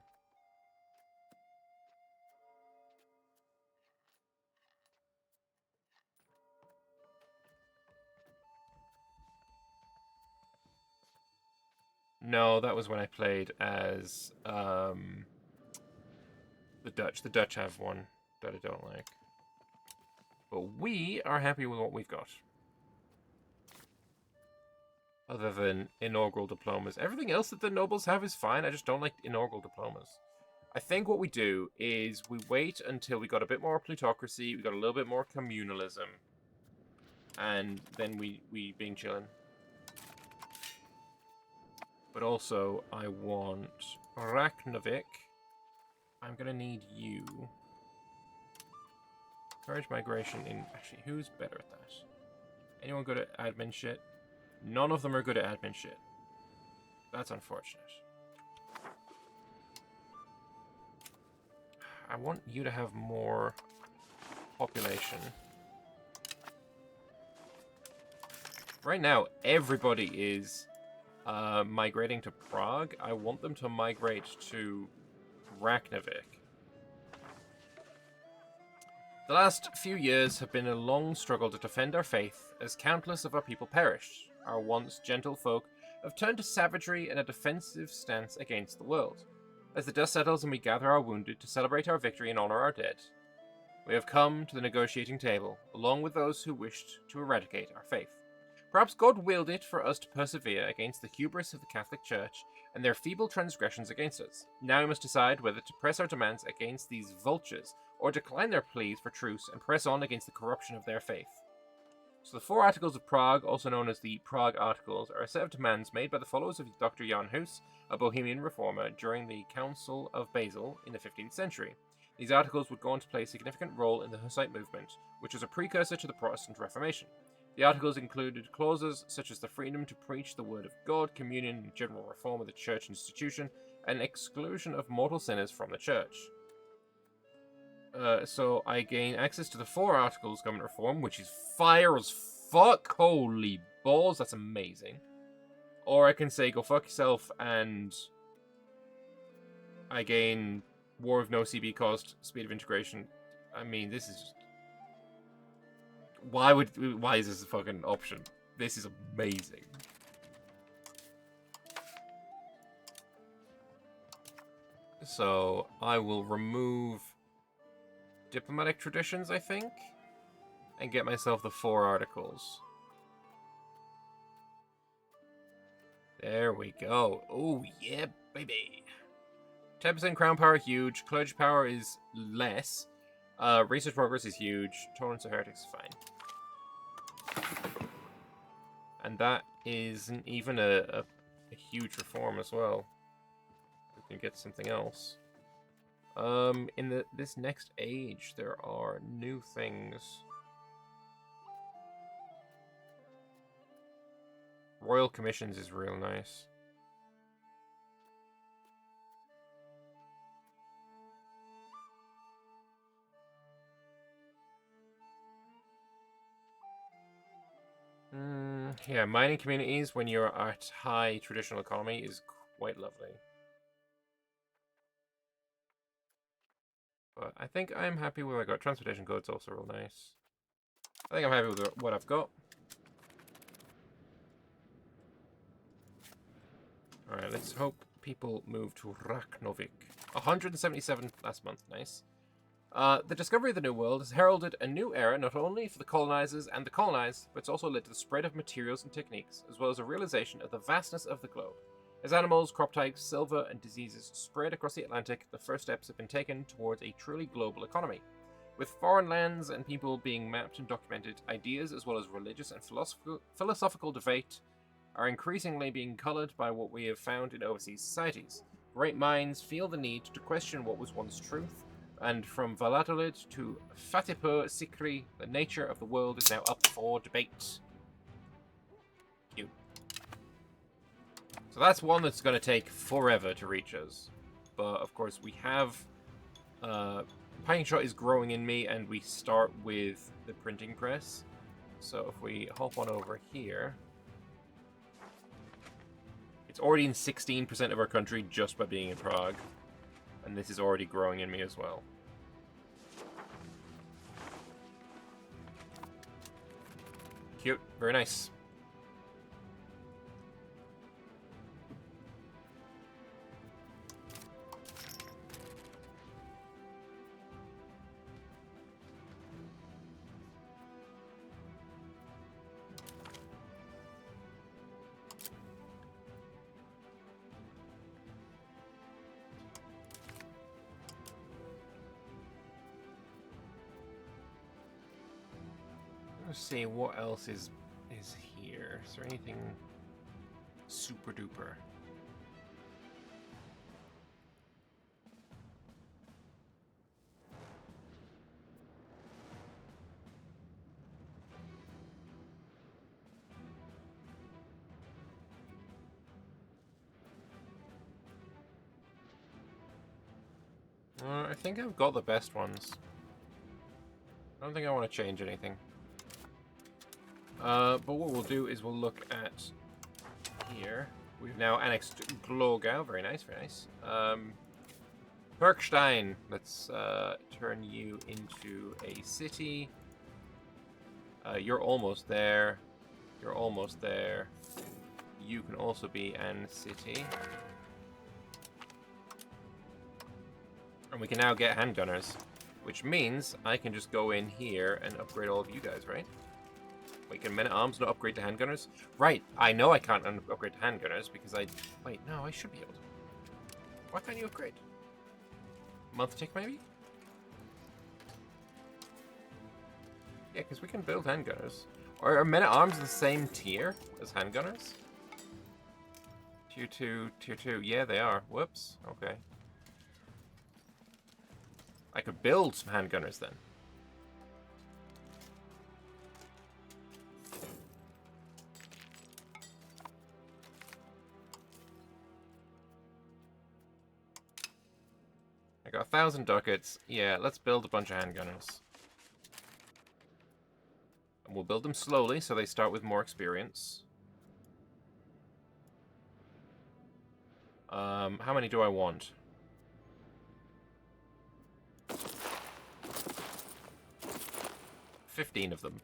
S1: No, that was when I played as the Dutch. The Dutch have one that I don't like. But we are happy with what we've got. Other than inaugural diplomas. Everything else that the nobles have is fine. I just don't like inaugural diplomas. I think what we do is we wait until we got a bit more plutocracy, we got a little bit more communalism, and then we being chillin'. But also, I want Raknavik. I'm gonna need you. Encourage migration in... Actually, who's better at that? Anyone good at admin shit? None of them are good at admin shit. That's unfortunate. I want you to have more population. Right now, everybody is migrating to Prague. I want them to migrate to Raknavik. The last few years have been a long struggle to defend our faith, as countless of our people perished. Our once gentle folk have turned to savagery and a defensive stance against the world. As the dust settles and we gather our wounded to celebrate our victory and honor our dead, we have come to the negotiating table, along with those who wished to eradicate our faith. Perhaps God willed it for us to persevere against the hubris of the Catholic Church and their feeble transgressions against us. Now we must decide whether to press our demands against these vultures, or decline their pleas for truce and press on against the corruption of their faith. So the 4 Articles of Prague, also known as the Prague Articles, are a set of demands made by the followers of Dr. Jan Hus, a Bohemian reformer, during the Council of Basel in the 15th century. These articles would go on to play a significant role in the Hussite movement, which was a precursor to the Protestant Reformation. The articles included clauses such as the freedom to preach the word of God, communion, and general reform of the church institution, and exclusion of mortal sinners from the church. So I gain access to the 4 articles government reform, which is fire as fuck. Holy balls, that's amazing. Or I can say go fuck yourself, and I gain war of no CB cost, speed of integration. I mean, this is just... Why is this a fucking option? This is amazing. So I will remove diplomatic traditions, I think, and get myself the 4 articles. There we go. Oh yeah, baby. 10% crown power, huge. Clergy power is less. Research progress is huge. Tolerance of heretics is fine. And that isn't even a huge reform as well. We can get something else. In this next age, there are new things. Royal commissions is real nice. Yeah, mining communities when you're at high traditional economy is quite lovely. But I think I'm happy with what I got. Transportation code's also real nice. I think I'm happy with what I've got. Alright, let's hope people move to Raknovik. 177 last month, nice. The discovery of the New World has heralded a new era not only for the colonizers and the colonized, but it's also led to the spread of materials and techniques, as well as a realization of the vastness of the globe. As animals, crop types, silver, and diseases spread across the Atlantic, the first steps have been taken towards a truly global economy. With foreign lands and people being mapped and documented, ideas as well as religious and philosophical debate are increasingly being colored by what we have found in overseas societies. Great minds feel the need to question what was once truth, and from Valladolid to Fatehpur Sikri, the nature of the world is now up for debate. Cute. So that's one that's going to take forever to reach us. But, of course, we have... Packing shot is growing in me, and we start with the printing press. So if we hop on over here... It's already in 16% of our country just by being in Prague. And this is already growing in me as well. Cute. Very nice. Let's see what else is here. Is there anything super duper? I think I've got the best ones. I don't think I want to change anything. But what we'll do is we'll look at here. We've now annexed Glogau. Very nice, very nice. Bergstein. Let's turn you into a city. You're almost there. You're almost there. You can also be an city. And we can now get handgunners, which means I can just go in here and upgrade all of you guys, right? Wait, can men-at-arms not upgrade to handgunners? Right, I know I can't upgrade to handgunners because I... Wait, no, I should be able to. Why can't you upgrade? Month tick, maybe? Yeah, because we can build handgunners. Are men-at-arms the same tier as handgunners? Tier 2, Tier 2. Yeah, they are. Whoops. Okay. I could build some handgunners then. I got 1,000 ducats. Yeah, let's build a bunch of handgunners. And we'll build them slowly so they start with more experience. How many do I want? 15 of them.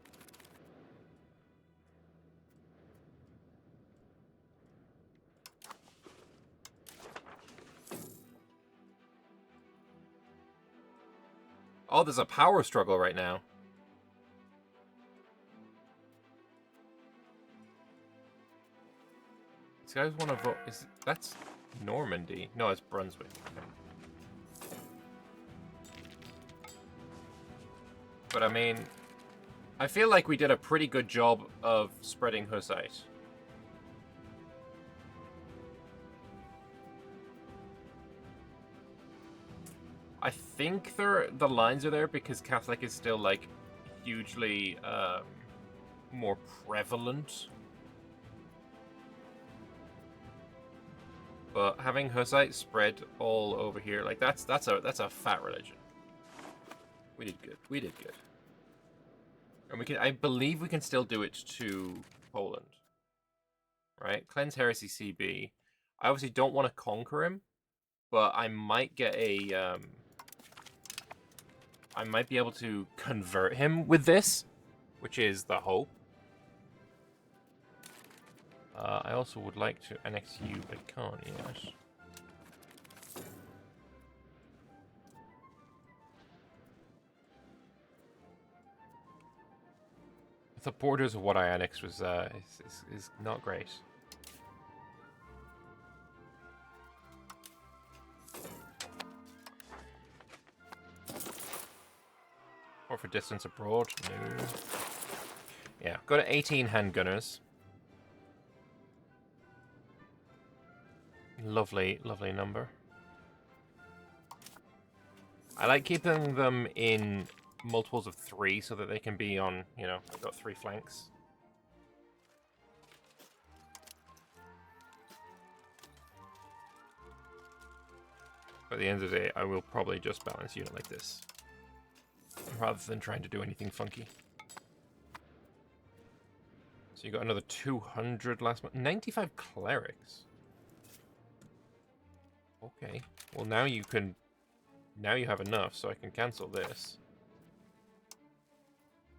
S1: Oh, there's a power struggle right now. These guys want to vote. That's Normandy? No, it's Brunswick. Okay. But I mean, I feel like we did a pretty good job of spreading Hussite. I think the lines are there because Catholic is still, like, hugely more prevalent. But having Hussite spread all over here, like, that's a fat religion. We did good. We did good. And I believe we can still do it to Poland. Right? Cleanse Heresy CB. I obviously don't want to conquer him, but I might get a I might be able to convert him with this, which is the hope. I also would like to annex you, but can't yet. The borders of what I annexed was is not great. Or for distance abroad? No. Yeah, got 18 handgunners. Lovely, lovely number. I like keeping them in multiples of 3 so that they can be on, you know, I've got 3 flanks. But at the end of the day, I will probably just balance unit like this, rather than trying to do anything funky. So you got another 200 last month. 95 clerics. Okay. Well, now you can... Now you have enough, so I can cancel this.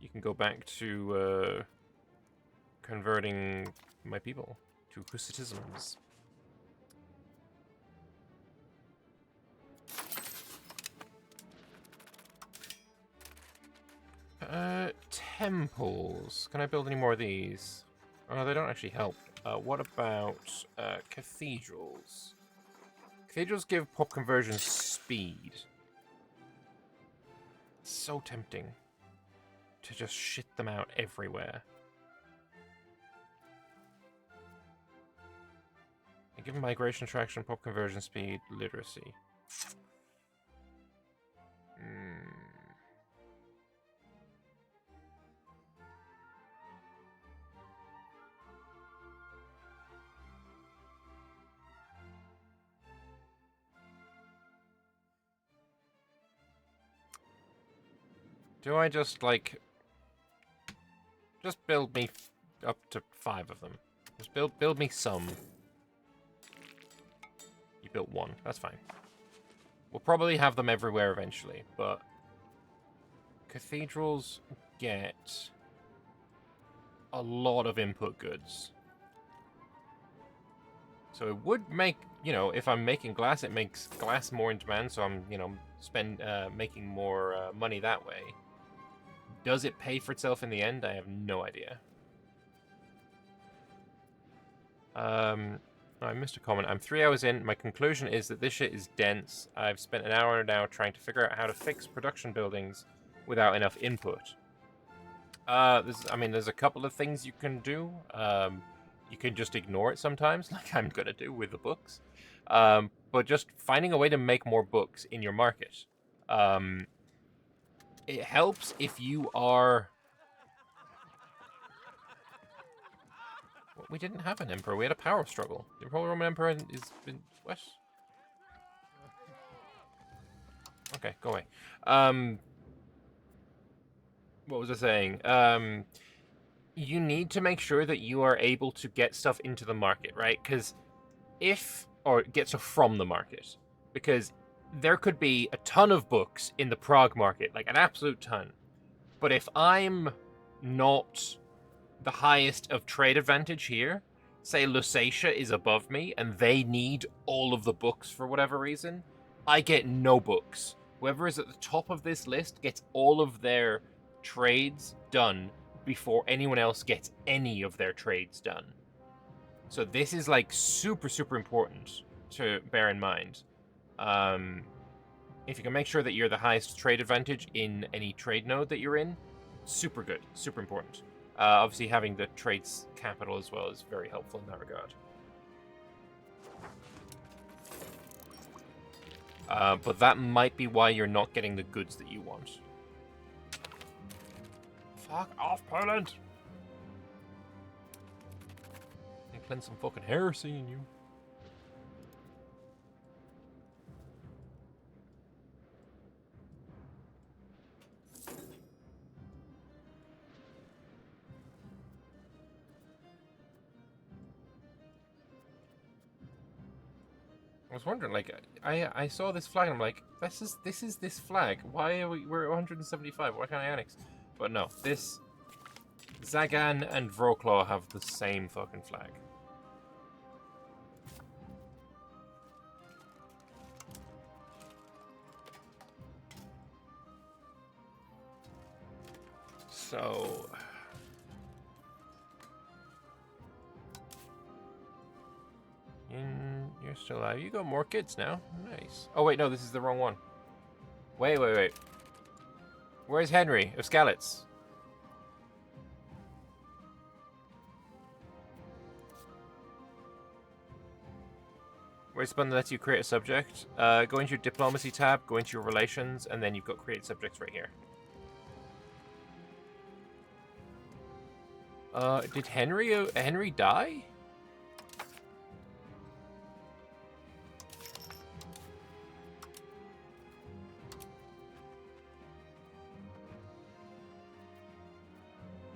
S1: You can go back to converting my people to Hussitisms. Temples. Can I build any more of these? Oh, they don't actually help. What about cathedrals? Cathedrals give pop conversion speed. It's so tempting to just shit them out everywhere. And give them migration attraction, pop conversion speed, literacy. Do I just, like... Just build me up to 5 of them. Just build me some. You built 1. That's fine. We'll probably have them everywhere eventually, but... Cathedrals get... a lot of input goods. So it would make, you know, if I'm making glass, it makes glass more in demand, so I'm, you know, making more money that way. Does it pay for itself in the end? I have no idea. I missed a comment. I'm 3 hours in. My conclusion is that this shit is dense. I've spent an hour now trying to figure out how to fix production buildings without enough input. There's a couple of things you can do. You can just ignore it sometimes, like I'm gonna do with the books. But just finding a way to make more books in your market. It helps if you are... We didn't have an emperor. We had a power struggle. The Holy Roman Emperor is been... What? Okay, go away. What was I saying? You need to make sure that you are able to get stuff into the market, right? Because or get stuff from the market. Because there could be a ton of books in the Prague market, like an absolute ton. But if I'm not the highest of trade advantage here, say Lusatia is above me and they need all of the books for whatever reason, I get no books. Whoever is at the top of this list gets all of their trades done before anyone else gets any of their trades done. So this is like super, super important to bear in mind. If you can make sure that you're the highest trade advantage in any trade node that you're in, super good, super important. Obviously having the trades capital as well is very helpful in that regard. But that might be why you're not getting the goods that you want. Fuck off, Poland! I'm cleanse some fucking heresy in you. I was wondering, like, I saw this flag and I'm like, this is this flag. Why are we're 175? Why can't I annex? But no, this Zagan and Wroclaw have the same fucking flag. So you're still alive. You got more kids now. Nice. Oh wait, no, this is the wrong one. Wait. Where's Henry of Skalitz? Where's the button that lets you create a subject? Go into your diplomacy tab, go into your relations, and then you've got create subjects right here. Did Henry die?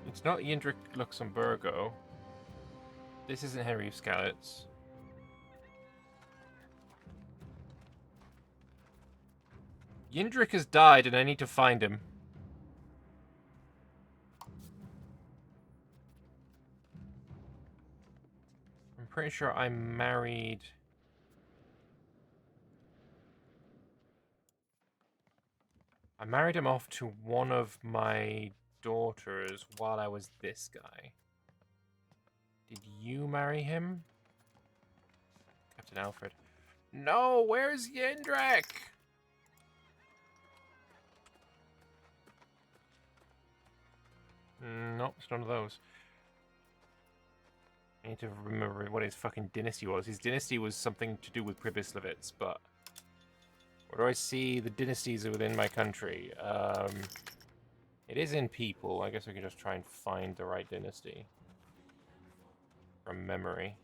S1: It's not Yindrik Luxemburgo. This isn't Henry of Skalitz. Yindrik has died and I need to find him. I'm pretty sure I married... I married him off to one of my daughters while I was this guy. Did you marry him? Captain Alfred. No, where's Yindrik? Nope, it's none of those. I need to remember what his fucking dynasty was. His dynasty was something to do with Pribyslavitz, but... Where do I see the dynasties within my country? It is in people. I guess we can just try and find the right dynasty. From memory.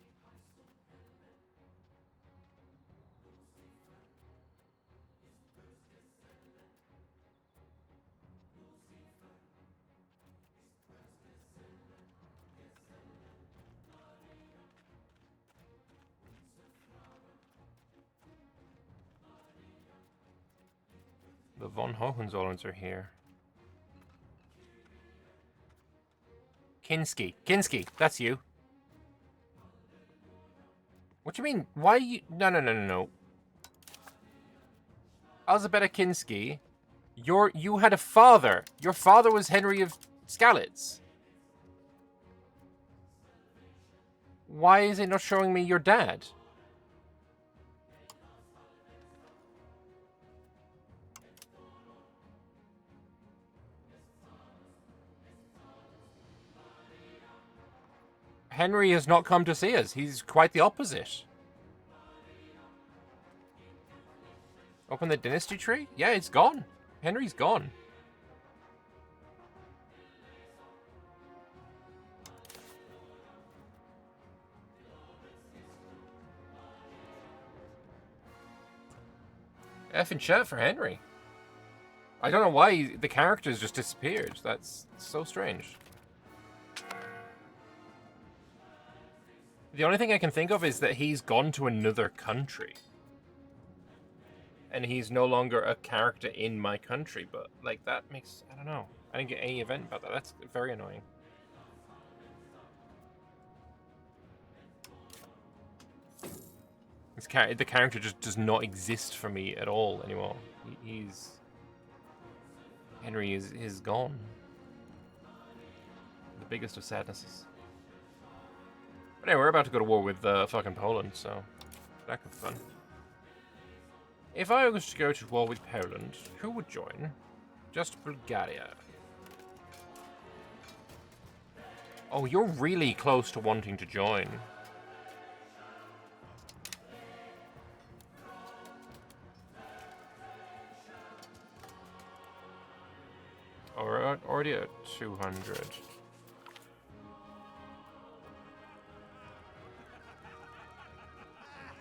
S1: The von Hohenzollerns are here. Kinski, that's you. What do you mean? Why you... No. Alzabeta Kinski, you had a father. Your father was Henry of Skalitz. Why is it not showing me your dad? Henry has not come to see us. He's quite the opposite. Open the dynasty tree? Yeah, it's gone. Henry's gone. F in chat for Henry. I don't know why the characters just disappeared. That's so strange. The only thing I can think of is that he's gone to another country. And he's no longer a character in my country, but like that makes, I don't know. I didn't get any event about that. That's very annoying. The character just does not exist for me at all anymore. Henry is gone. The biggest of sadnesses. But anyway, we're about to go to war with fucking Poland, so that could be fun. If I was to go to war with Poland, who would join? Just Bulgaria. Oh, you're really close to wanting to join. Already at 200.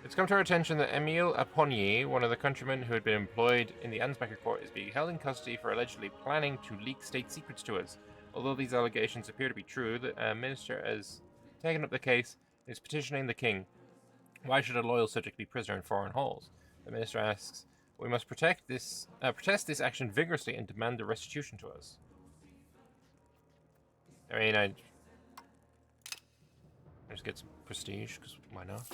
S1: It's come to our attention that Emile Aponier, one of the countrymen who had been employed in the Ansbacher court, is being held in custody for allegedly planning to leak state secrets to us. Although these allegations appear to be true, the minister has taken up the case and is petitioning the king. Why should a loyal subject be prisoner in foreign halls? The minister asks, we must protest this action vigorously and demand the restitution to us. I mean, I just get some prestige, because why not?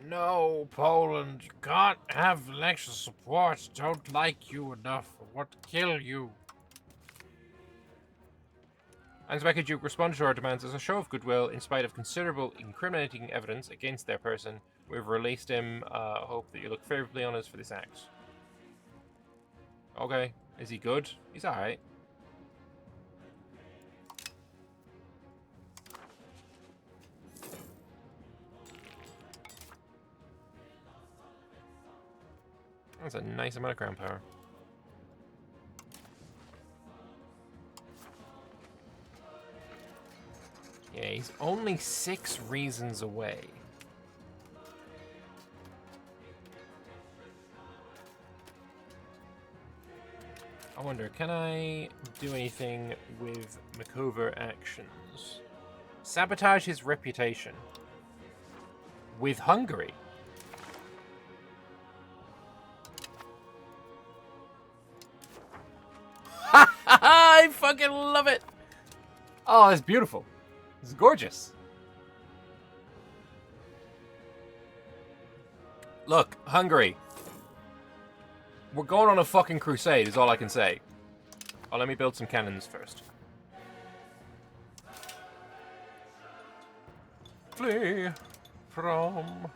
S1: No, Poland, you can't have election support. Don't like you enough. Want to kill you. Ansbacher Duke responded to our demands as a show of goodwill. In spite of considerable incriminating evidence against their person, we've released him. Hope that you look favorably on us for this act. Okay, is he good? He's alright. That's a nice amount of crown power. Yeah, he's only 6 reasons away. I wonder, can I do anything with makeover actions? Sabotage his reputation. With Hungary. I fucking love it! Oh, it's beautiful. It's gorgeous. Look, Hungary. We're going on a fucking crusade, is all I can say. Oh, let me build some cannons first. Flee from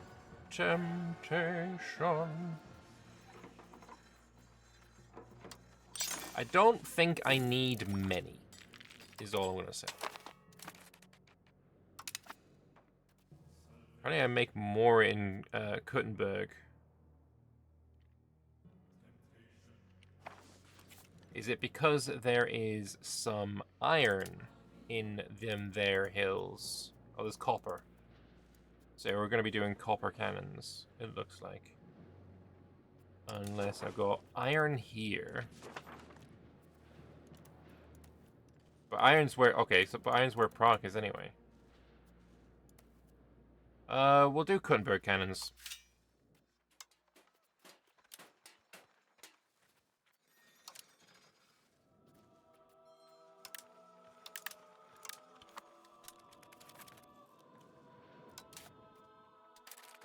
S1: temptation. I don't think I need many, is all I'm going to say. Apparently I make more in Kuttenberg. Is it because there is some iron in them there hills? Oh, there's copper. So we're going to be doing copper cannons, it looks like. Unless I've got iron here. But iron's where... Okay, so but iron's where Prague is anyway. We'll do Kuttenberg cannons.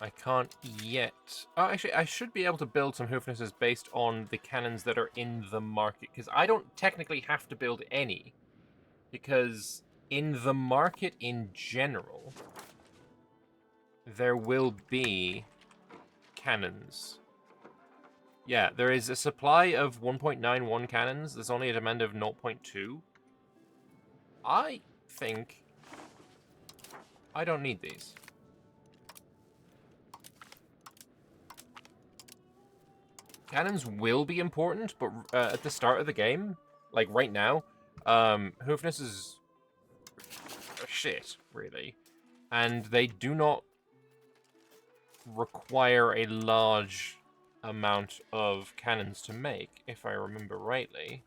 S1: I can't yet. Oh, actually, I should be able to build some hoofnesses based on the cannons that are in the market, because I don't technically have to build any, because in the market in general, there will be cannons. Yeah, there is a supply of 1.91 cannons. There's only a demand of 0.2. I think I don't need these. Cannons will be important, but at the start of the game, like right now, hoofnesses are shit, really. And they do not require a large amount of cannons to make, if I remember rightly.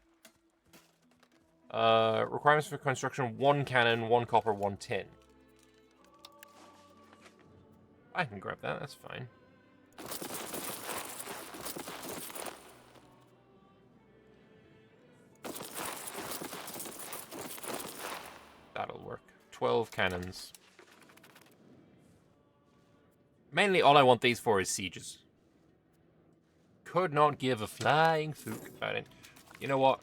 S1: Requirements for construction: 1 cannon, 1 copper, 1 tin. I can grab that, that's fine. That'll work. 12 cannons. Mainly all I want these for is sieges. Could not give a flying fuck about it. You know what?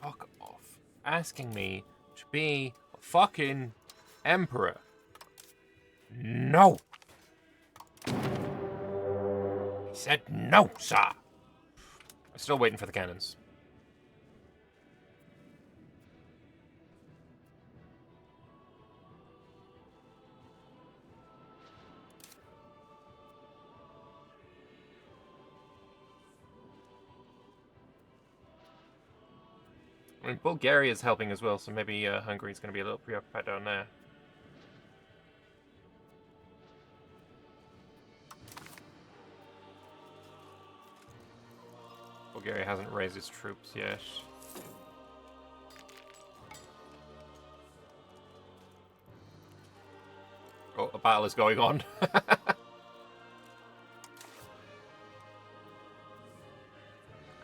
S1: Fuck off. Asking me to be a fucking emperor. No! He said no, sir! I'm still waiting for the cannons. I mean, Bulgaria is helping as well, so maybe Hungary's going to be a little preoccupied down there. Bulgaria hasn't raised its troops yet. Oh, a battle is going on.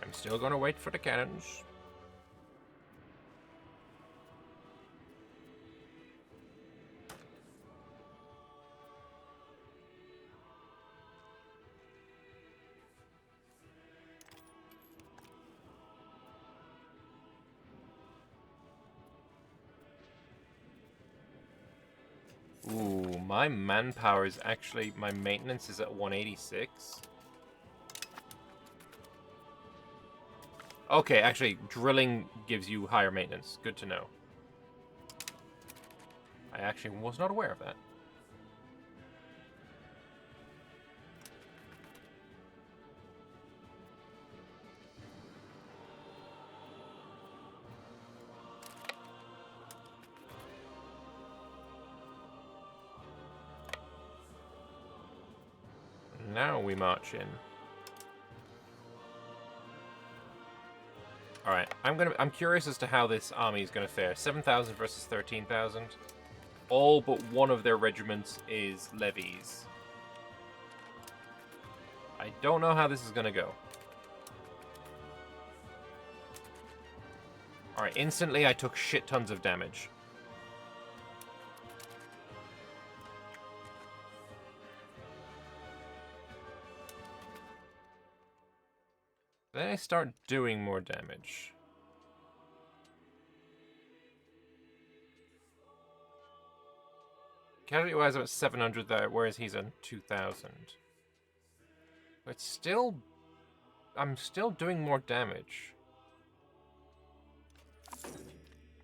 S1: I'm still going to wait for the cannons. Ooh, my manpower is actually... my maintenance is at 186. Okay, actually, drilling gives you higher maintenance. Good to know. I actually was not aware of that. Now we march in. Alright, I'm curious as to how this army is gonna fare. 7,000 versus 13,000. All but one of their regiments is levies. I don't know how this is gonna go. Alright, instantly I took shit tons of damage. Then I start doing more damage. Casualty-wise, I'm at 700 there, whereas he's at 2,000. But still... I'm still doing more damage.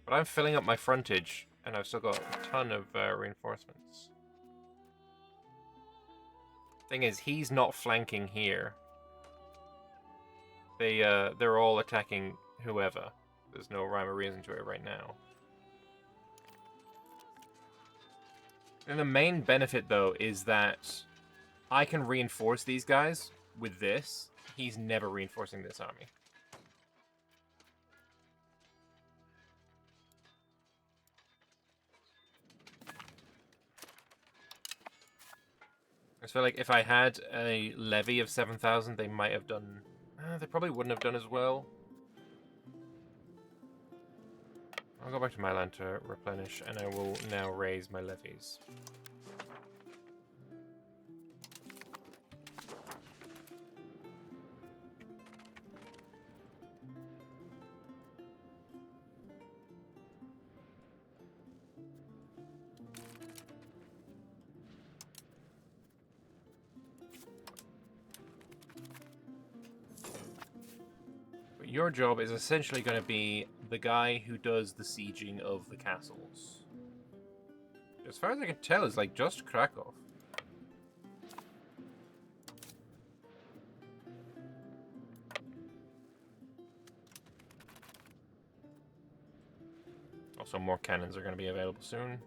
S1: But I'm filling up my frontage, and I've still got a ton of reinforcements. Thing is, he's not flanking here. They're all attacking whoever. There's no rhyme or reason to it right now. And the main benefit, though, is that I can reinforce these guys with this. He's never reinforcing this army. I just feel like if I had a levy of 7,000, they might have done... they probably wouldn't have done as well. I'll go back to my land to replenish, and I will now raise my levies. Your job is essentially going to be the guy who does the sieging of the castles. As far as I can tell, it's like just Krakow. Also, more cannons are going to be available soon.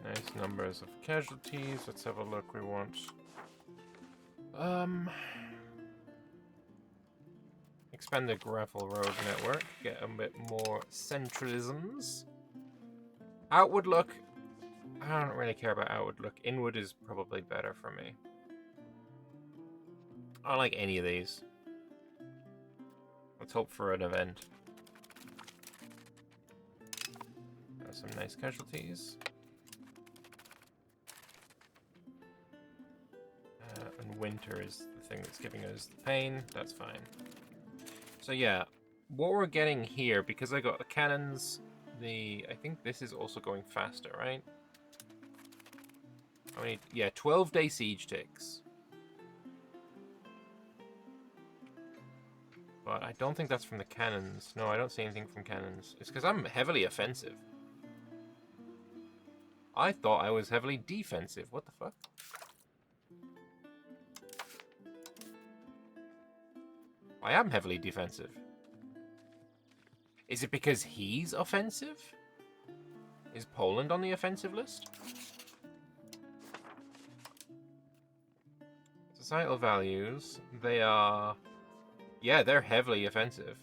S1: Nice numbers of casualties. Let's have a look. We want... expand the gravel road network. Get a bit more centralisms. Outward look. I don't really care about outward look. Inward is probably better for me. I don't like any of these. Let's hope for an event. Some nice casualties. And winter is the thing that's giving us the pain. That's fine. So yeah, what we're getting here, because I got the cannons, I think this is also going faster, right? I mean, yeah, 12-day siege ticks. But I don't think that's from the cannons. No, I don't see anything from cannons. It's because I'm heavily offensive. I thought I was heavily defensive. What the fuck? I am heavily defensive. Is it because he's offensive? Is Poland on the offensive list? Societal values. They are... Yeah, they're heavily offensive.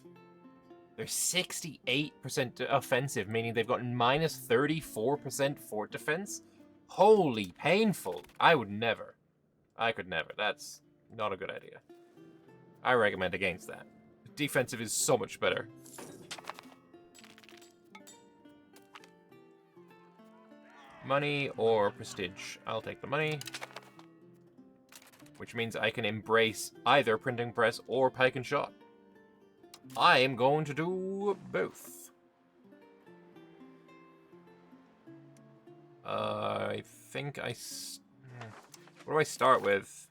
S1: They're 68% offensive, meaning they've got minus 34% fort defense. Holy painful. I would never. I could never. That's not a good idea. I recommend against that. Defensive is so much better. Money or prestige? I'll take the money. Which means I can embrace either printing press or pike and shot. I am going to do both. I think what do I start with?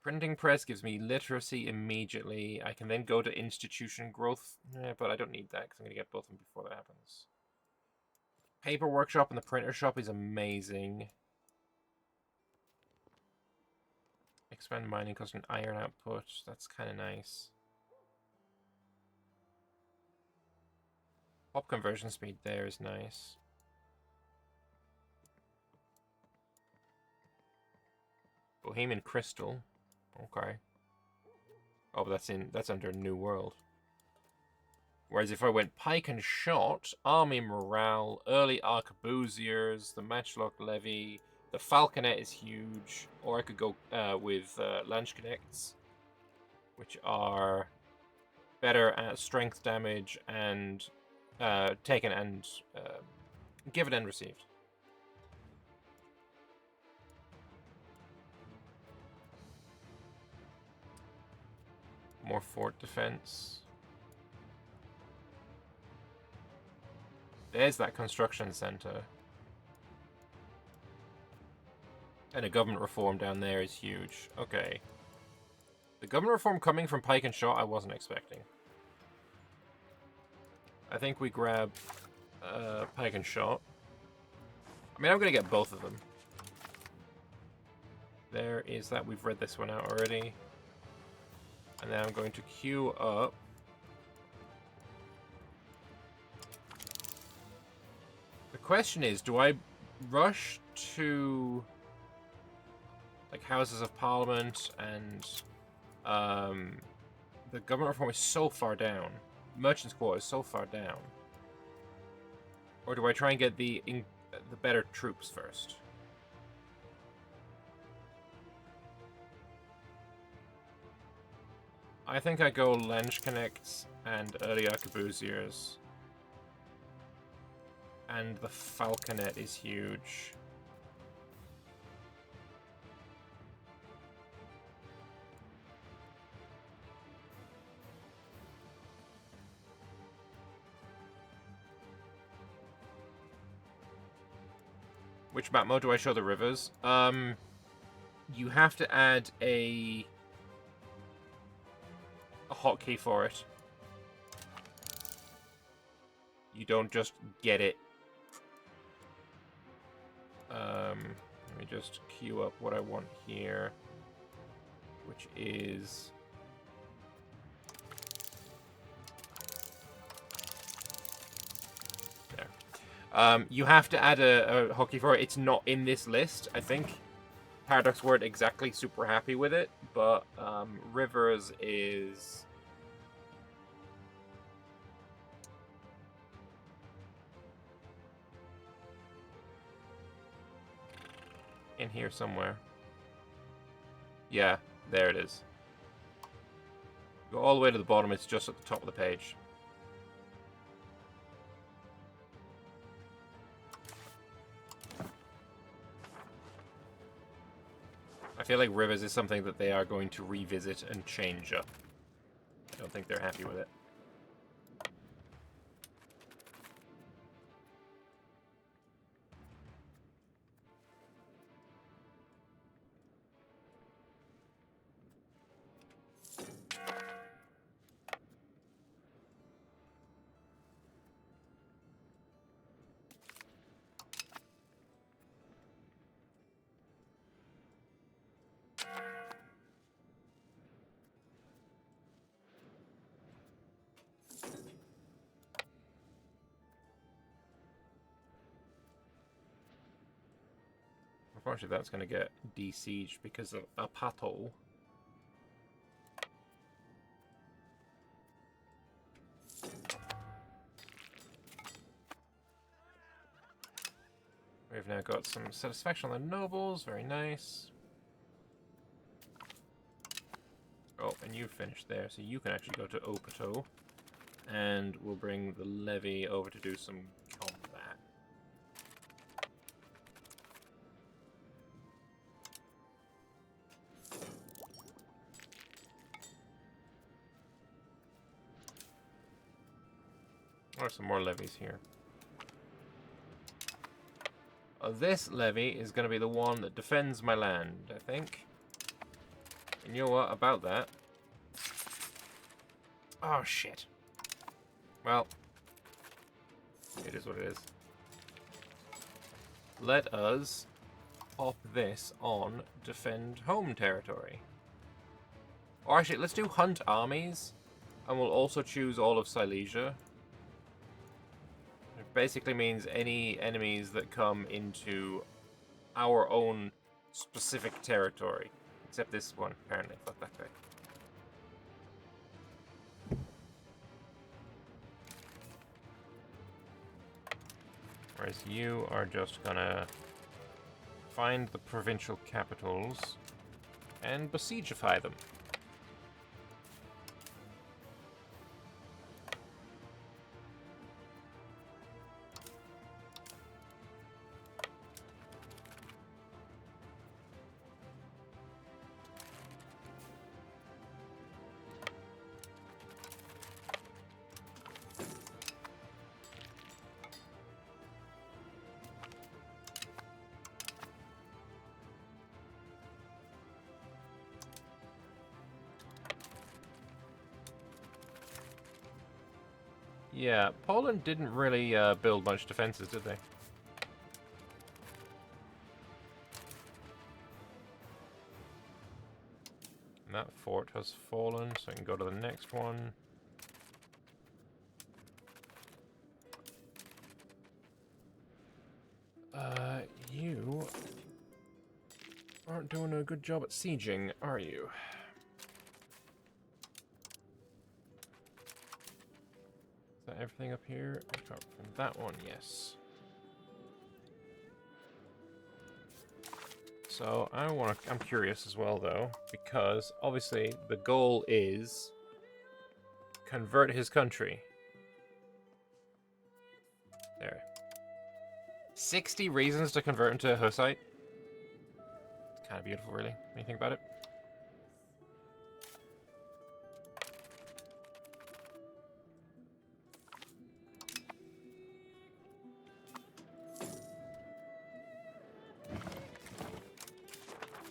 S1: Printing press gives me literacy immediately. I can then go to institution growth. But I don't need that because I'm going to get both of them before that happens. Paper workshop and the printer shop is amazing. Expand mining cost and iron output. That's kind of nice. Pop conversion speed there is nice. Bohemian crystal. Okay. Oh, but that's under New World. Whereas if I went pike and shot, army morale, early arquebusiers, the matchlock levy, the falconet is huge. Or I could go with Landsknechts, which are better at strength damage and taken and given and received. More fort defense. There's that construction center. And a government reform down there is huge. Okay. The government reform coming from pike and shot, I wasn't expecting. I think we grab pike and shot. I mean, I'm going to get both of them. There is that. We've read this one out already. And then I'm going to queue up. The question is, do I rush to like Houses of Parliament and the government reform is so far down. Merchant's Quarter is so far down. Or do I try and get the better troops first? I think I go Landsknechts and early arquebusiers. And the falconet is huge. Which map mode do I show the rivers? You have to add a hotkey for it. You don't just get it. Let me just queue up what I want here, which is there. You have to add a hotkey for it. It's not in this list, I think. Paradox weren't exactly super happy with it, but Rivers is in here somewhere. Yeah, there it is. Go all the way to the bottom, it's just at the top of the page. I feel like Rivers is something that they are going to revisit and change up. I don't think they're happy with it. Unfortunately, that's going to get de-sieged because of Apato. We've now got some satisfaction on the nobles. Very nice. Oh, and you finished there, so you can actually go to Opato. And we'll bring the levy over to do some combat. Or some more levies here. This levy is going to be the one that defends my land, I think. And you know what about that? Oh, shit. Well, it is what it is. Let us pop this on defend home territory. Or actually, let's do hunt armies. And we'll also choose all of Silesia. It basically means any enemies that come into our own specific territory. Except this one, apparently. Fuck that guy. Whereas you are just gonna find the provincial capitals and besiegify them. Yeah, Poland didn't really build much defenses, did they? And that fort has fallen, so I can go to the next one. You aren't doing a good job at sieging, are you? Is that everything up here? Apart from that one, yes. So I'm curious as well, though, because obviously the goal is convert his country. There. 60 reasons to convert into Hussite. It's kind of beautiful, really, when you think about it.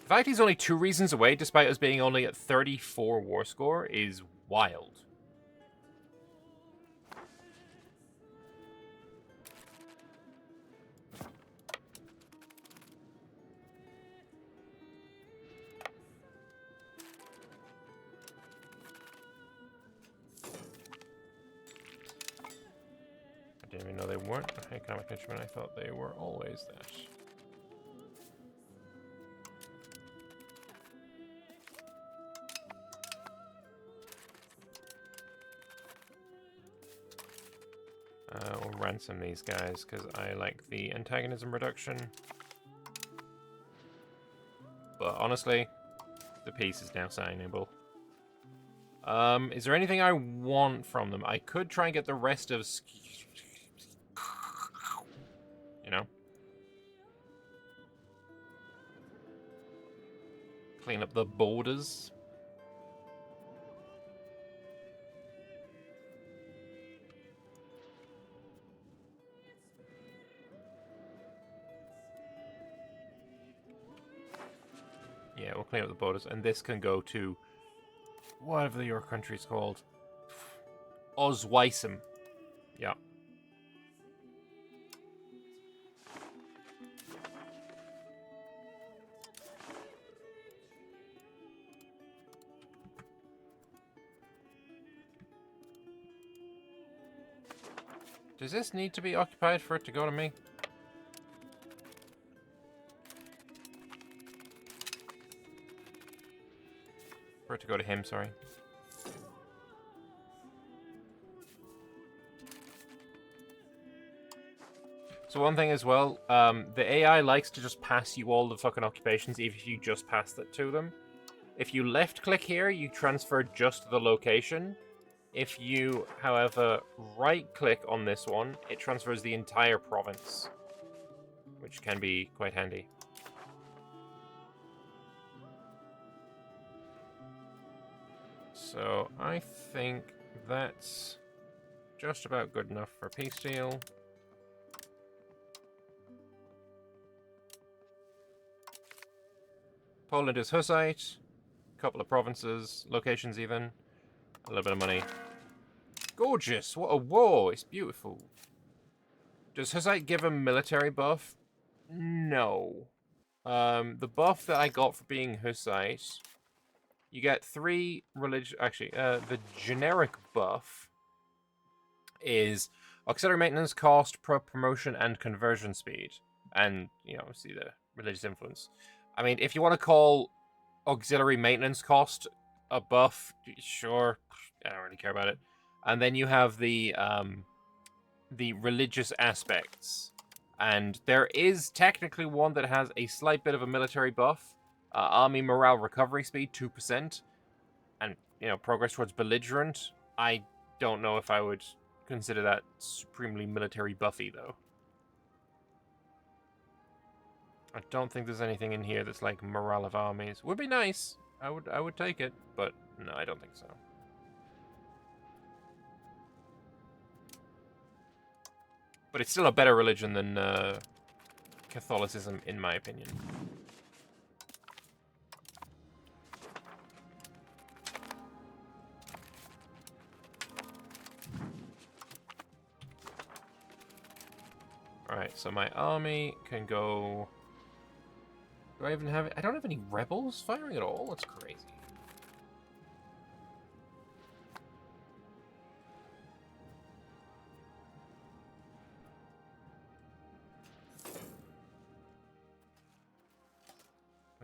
S1: The fact he's only 2 reasons away, despite us being only at 34 war score, is wild. I didn't even know they weren't economic instrument. I thought they were always that. We'll ransom these guys, because I like the antagonism reduction. But honestly, the peace is now signable. Is there anything I want from them? I could try and get the rest of... You know? Clean up the borders. Yeah, we'll clean up the borders, and this can go to whatever your country's called. Oswisem. Yeah. Does this need to be occupied for it to go to me? For it to go to him, sorry. So one thing as well, the AI likes to just pass you all the fucking occupations even if you just pass it to them. If you left click here, you transfer just the location. If you, however, right click on this one, it transfers the entire province, which can be quite handy. So I think that's just about good enough for peace deal. Poland is Hussite, a couple of provinces, locations even, a little bit of money. Gorgeous, what a war, it's beautiful. Does Hussite give a military buff? No. The buff that I got for being Hussite, you get 3 religion. Actually, the generic buff is auxiliary maintenance cost, promotion, and conversion speed. And, you know, see the religious influence. I mean, if you want to call auxiliary maintenance cost a buff, sure. I don't really care about it. And then you have the religious aspects. And there is technically one that has a slight bit of a military buff. Army morale recovery speed, 2%. And, you know, progress towards belligerent. I don't know if I would consider that supremely military buffy, though. I don't think there's anything in here that's like morale of armies. Would be nice. I would take it, but no, I don't think so. But it's still a better religion than Catholicism, in my opinion. Alright, so my army can go... Do I even have... I don't have any rebels firing at all? That's crazy.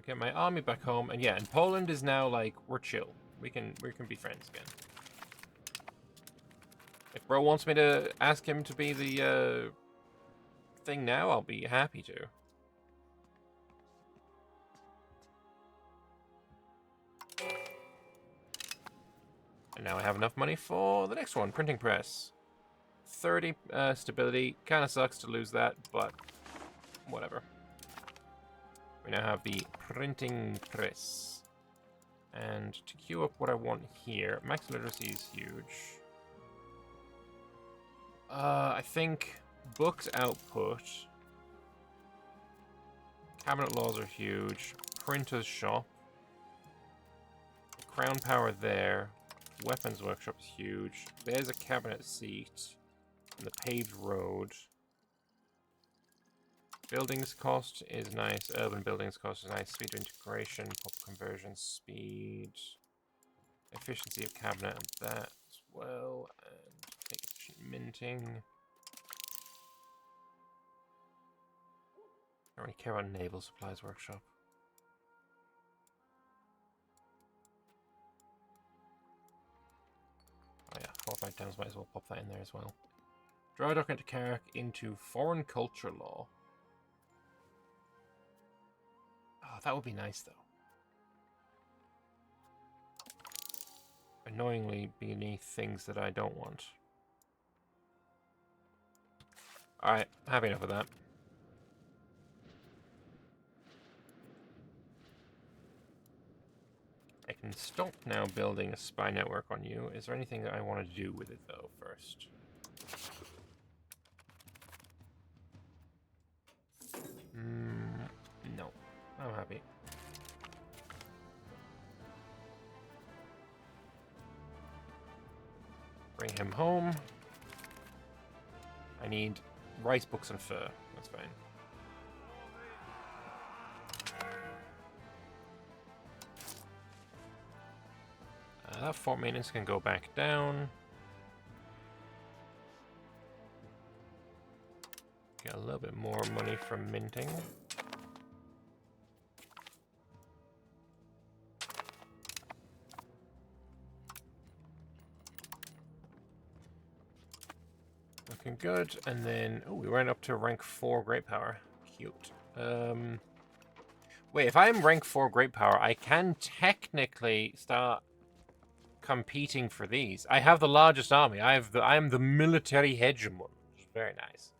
S1: Get my army back home, and yeah, and Poland is now like, we're chill. We can be friends again. If bro wants me to ask him to be the thing now, I'll be happy to. And now I have enough money for the next one, printing press. 30 stability. Kind of sucks to lose that, but whatever. We now have the printing press. And to queue up what I want here, max literacy is huge. I think books output. Cabinet laws are huge. printer's shop. Crown power there. Weapons workshop is huge. There's a cabinet seat. And the paved road. Buildings cost is nice. Urban buildings cost is nice. Speed of integration. Pop conversion speed. Efficiency of cabinet and that as well. And efficient minting. I don't really care about naval supplies workshop. Oh yeah, 4 or 5 times might as well pop that in there as well. Dry dock into Carrick into foreign culture law. Oh, that would be nice though. Annoyingly beneath things that I don't want. Alright, happy enough of that. I can stop now building a spy network on you. Is there anything that I want to do with it though first? No. I'm happy. Bring him home. I need rice, books, and fur. That's fine. That fort maintenance can go back down. Get a little bit more money from minting. Looking good. And then, oh, we went up to rank 4 Great Power. Cute. Wait, if I'm rank 4 Great Power, I can technically start competing for these. I have the largest army. I am the military hegemon. Very nice.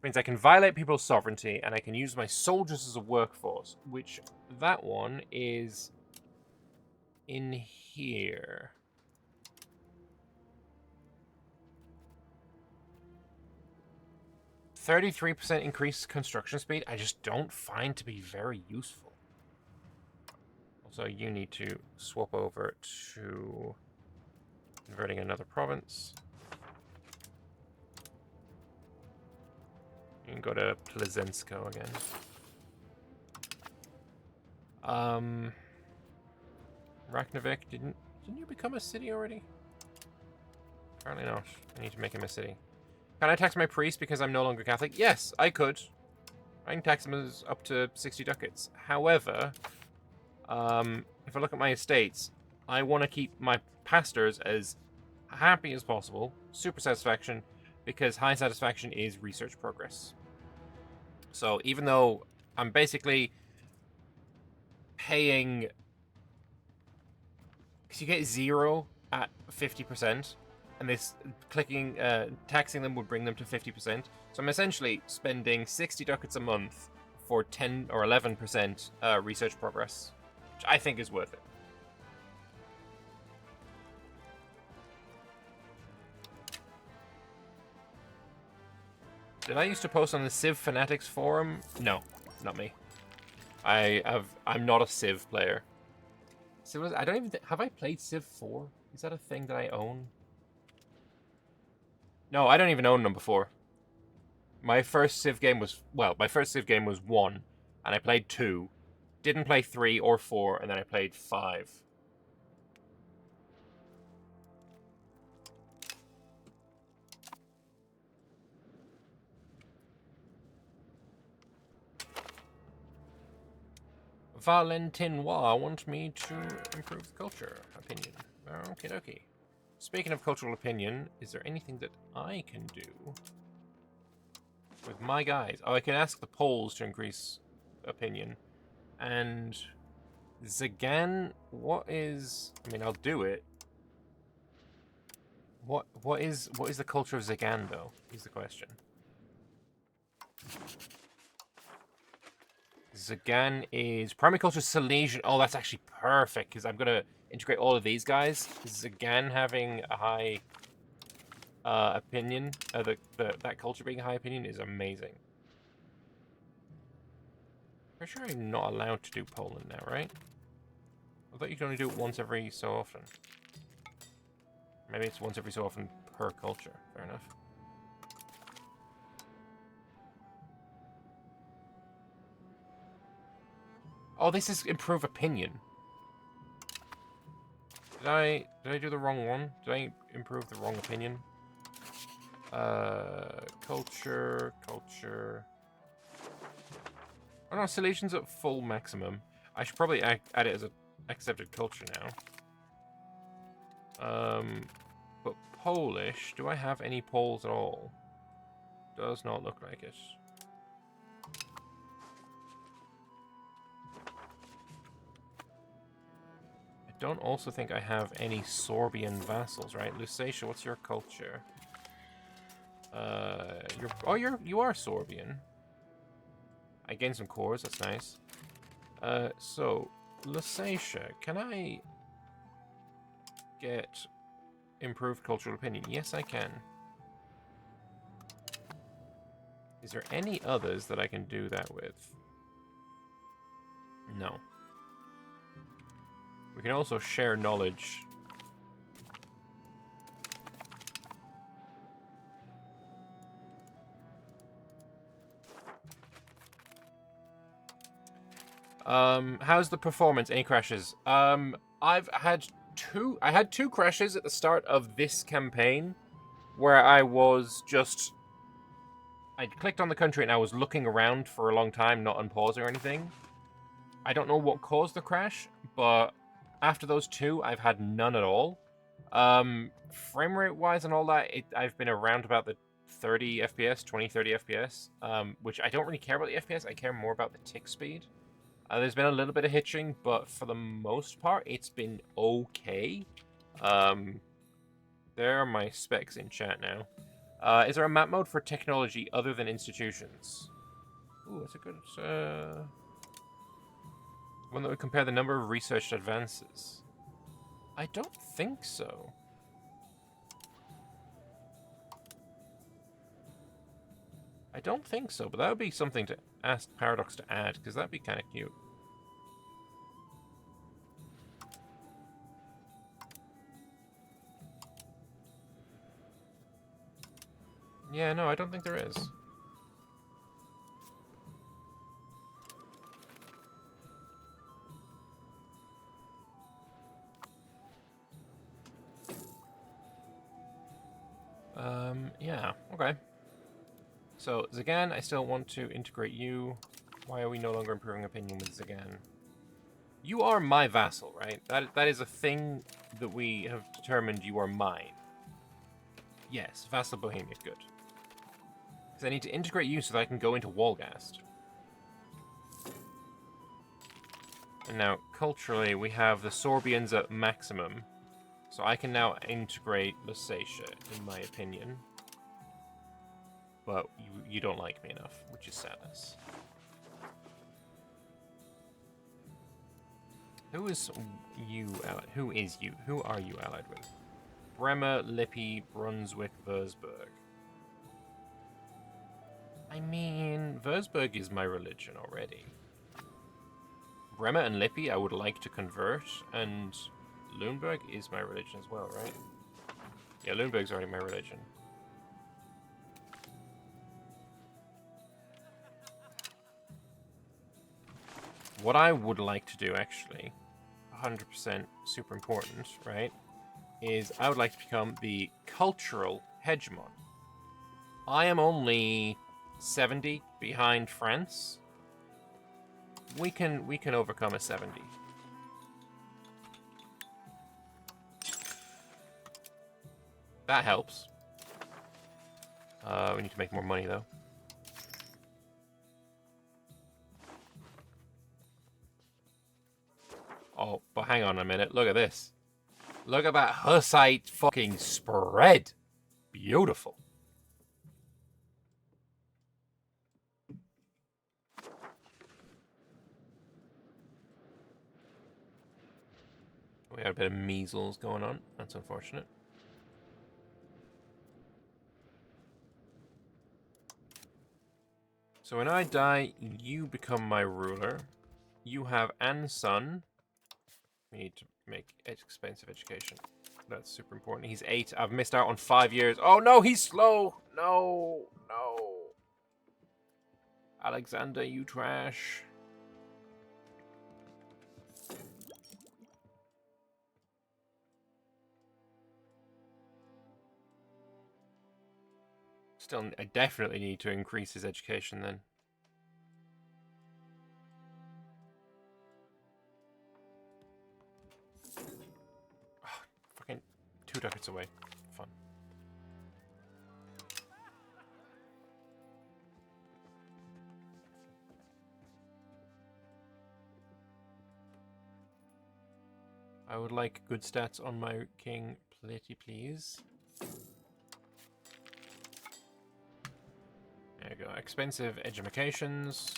S1: Means I can violate people's sovereignty and I can use my soldiers as a workforce, which that one is in here. %33% increased construction speed. I just don't find to be very useful. Also, you need to swap over to converting another province. You can go to Plesensko again. Raknavik, didn't you become a city already? Apparently not. I need to make him a city. Can I tax my priest because I'm no longer Catholic? Yes, I could. I can tax him as up to 60 ducats. However, if I look at my estates, I want to keep my pastors as happy as possible. Super satisfaction, because high satisfaction is research progress. So even though I'm basically paying, because you get 0 at 50%, and this taxing them would bring them to 50%. So I'm essentially spending 60 ducats a month for 10 or 11% research progress, which I think is worth it. Did I used to post on the Civ Fanatics forum? No, not me. I'm not a Civ player. I don't even have I played Civ 4? Is that a thing that I own? No, I don't even own number 4. My first Civ game was 1, and I played 2. Didn't play 3 or 4, and then I played 5. Valentinois want me to improve the culture opinion. Okie dokie. Speaking of cultural opinion, is there anything that I can do with my guys? Oh, I can ask the Poles to increase opinion. And Zagan, what is... I mean, I'll do it. What is the culture of Zagan, though, is the question. Zagan is primary culture Silesian. Oh, that's actually perfect, because I'm going to integrate all of these guys. Zagan having a high opinion, that culture being a high opinion is amazing. Pretty sure I'm not allowed to do Poland now, right? I thought you could only do it once every so often. Maybe it's once every so often per culture. Fair enough. Oh, this is improve opinion. Did I do the wrong one? Did I improve the wrong opinion? Culture. Oh no, Silesian's at full maximum. I should probably add it as an accepted culture now. But Polish, do I have any Poles at all? Does not look like it. I don't also think I have any Sorbian vassals, right? Lusatia, what's your culture? You are Sorbian. I gained some cores, that's nice. So Lusatia, can I get improved cultural opinion? Yes, I can. Is there any others that I can do that with? No. We can also share knowledge. How's the performance? Any crashes? I've had two. I had two crashes at the start of this campaign, where I clicked on the country and I was looking around for a long time, not unpausing or anything. I don't know what caused the crash, but after those two, I've had none at all. Frame rate wise and all that, I've been around about the 30 FPS, 20-30 FPS, which I don't really care about the FPS. I care more about the tick speed. There's been a little bit of hitching, but for the most part, it's been okay. There are my specs in chat now. Is there a map mode for technology other than institutions? Ooh, that's a good... one that would compare the number of researched advances. I don't think so. I don't think so, but that would be something to ask Paradox to add, because that'd be kind of cute. Yeah, no, I don't think there is. Yeah, okay. So, Zagan, I still want to integrate you. Why are we no longer improving opinion with Zagan? You are my vassal, right? That is a thing that we have determined you are mine. Yes, vassal Bohemia, good. Because I need to integrate you so that I can go into Wolgast. And now, culturally, we have the Sorbians at maximum. So I can now integrate Lusatia, in my opinion. But you don't like me enough, which is sadness. Who is you allied? Who is you? Who are you allied with? Bremer, Lippy, Brunswick, Würzburg. I mean, Würzburg is my religion already. Bremer and Lippy I would like to convert, and Lüneburg is my religion as well, right? Yeah, Lüneburg's already my religion. What I would like to do, actually, 100% super important, right, is I would like to become the cultural hegemon. I am only 70 behind France. We can overcome a 70. That helps. We need to make more money, though. Oh, but hang on a minute. Look at this. Look at that Hussite fucking spread. Beautiful. We had a bit of measles going on. That's unfortunate. So when I die, you become my ruler. You have an son. We need to make expensive education. That's super important. He's 8. I've missed out on 5 years. Oh no, he's slow. No, no. Alexander, you trash. Still, I definitely need to increase his education then. Oh, fucking 2 ducats away. Fun. I would like good stats on my king, please. There you go. Expensive educations.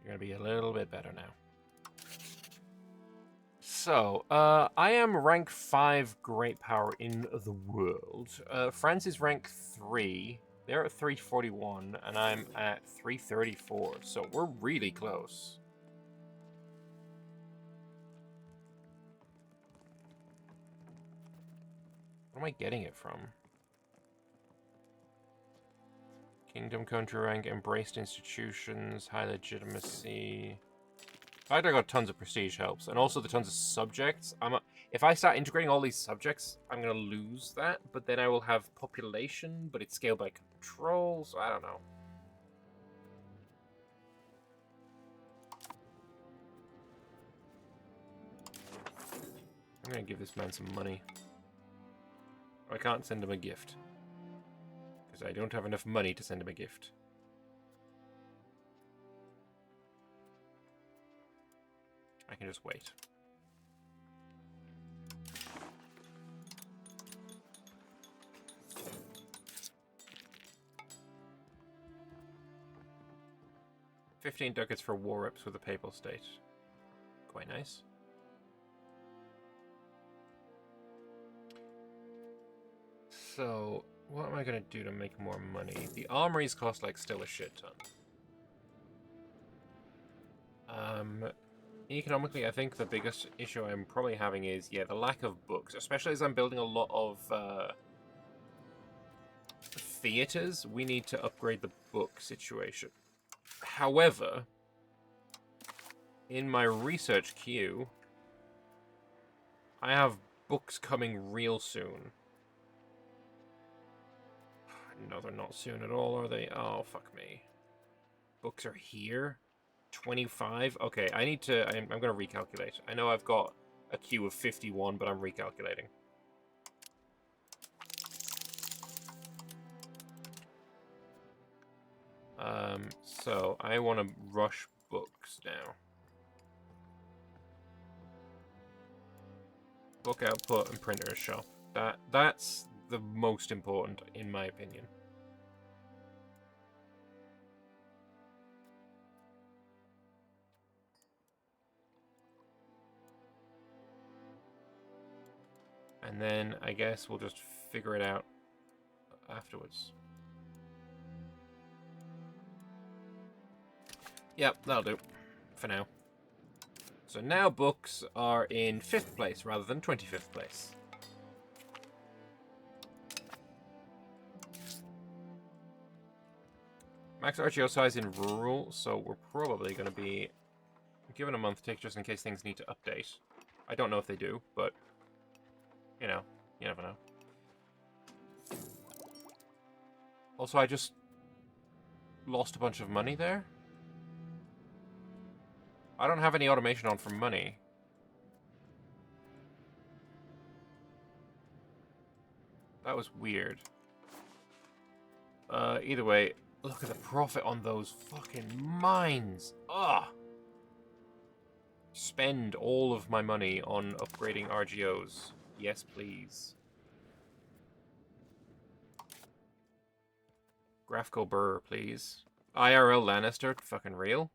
S1: You're gonna be a little bit better now. So, I am rank 5 great power in the world. France is rank 3. They're at 341, and I'm at 334. So we're really close. Where am I getting it from? Kingdom, country rank, embraced institutions, high legitimacy. The fact I got tons of prestige helps, and also the tons of subjects. If I start integrating all these subjects, I'm gonna lose that. But then I will have population, but it's scaled by control, so I don't know. I'm gonna give this man some money. I can't send him a gift. Because I don't have enough money to send him a gift. I can just wait. $15 ducats for war reps with the Papal State. Quite nice. So, what am I going to do to make more money? The armories cost, like, still a shit ton. Economically, I think the biggest issue I'm probably having is, yeah, the lack of books. Especially as I'm building a lot of theaters, we need to upgrade the book situation. However, in my research queue, I have books coming real soon. No, they're not soon at all, are they? Oh, fuck me. Books are here? 25? Okay, I need to... I'm going to recalculate. I know I've got a queue of 51, but I'm recalculating. So, I want to rush books now. Book output and printer's shop. That's the most important, in my opinion. And then I guess we'll just figure it out afterwards. Yep, that'll do for now. So now books are in 5th place rather than 25th place. Max RGO size in rural, so we're probably going to be given a month tick just in case things need to update. I don't know if they do, but, you know, you never know. Also, I just lost a bunch of money there. I don't have any automation on for money. That was weird. Either way, look at the profit on those fucking mines. Ugh. Spend all of my money on upgrading RGOs. Yes, please. Graphical Burr, please. IRL Lannister, fucking real.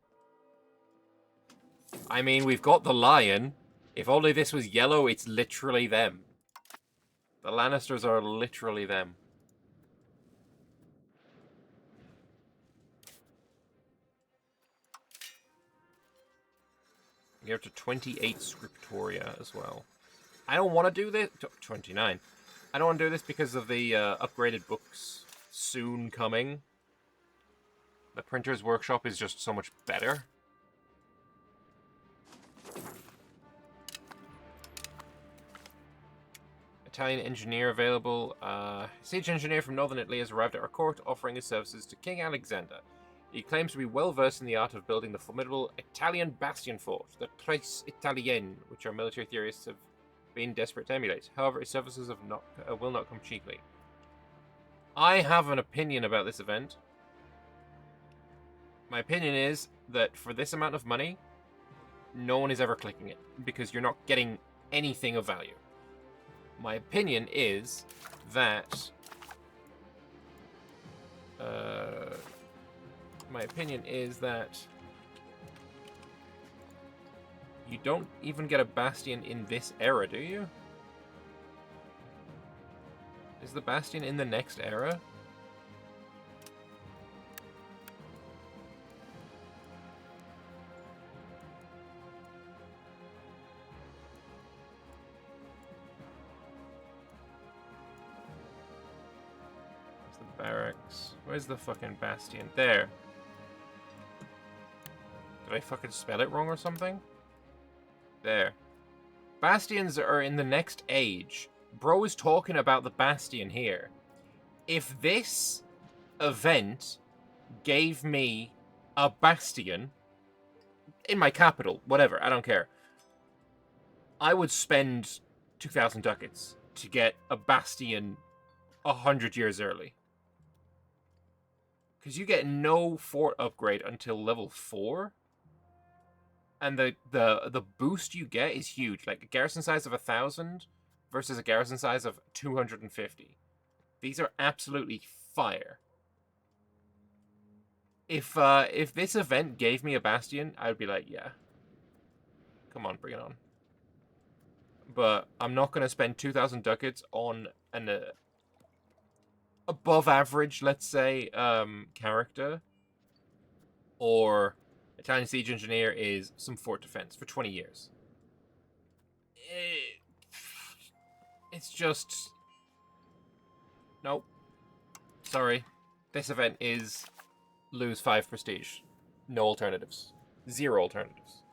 S1: I mean, we've got the lion. If only this was yellow, it's literally them. The Lannisters are literally them. You're up to 28 scriptoria as well. I don't want to do this. 29. I don't want to do this because of the upgraded books soon coming. The printer's workshop is just so much better. Italian engineer available. Siege engineer from Northern Italy has arrived at our court, offering his services to King Alexander. He claims to be well versed in the art of building the formidable Italian bastion fort, the Tres Italienne, which our military theorists have been desperate to emulate. However, his services will not come cheaply. I have an opinion about this event. My opinion is that for this amount of money, no one is ever clicking it, because you're not getting anything of value. My opinion is that... you don't even get a bastion in this era, do you? Is the bastion in the next era? Where's the barracks? Where's the fucking bastion? There. Did I fucking spell it wrong or something? There. Bastions are in the next age. Bro is talking about the bastion here. If this event gave me a bastion in my capital, whatever, I don't care, I would spend 2,000 ducats to get a bastion 100 years early. Because you get no fort upgrade until level 4. And the boost you get is huge. Like a garrison size of 1,000 versus a garrison size of 250. These are absolutely fire. If this event gave me a bastion, I would be like, yeah. Come on, bring it on. But I'm not going to spend 2,000 ducats on an above average, let's say, character. Or Italian siege engineer is some fort defense for 20 years. It's just... Nope. Sorry. This event is lose 5 prestige. No alternatives. 0 alternatives.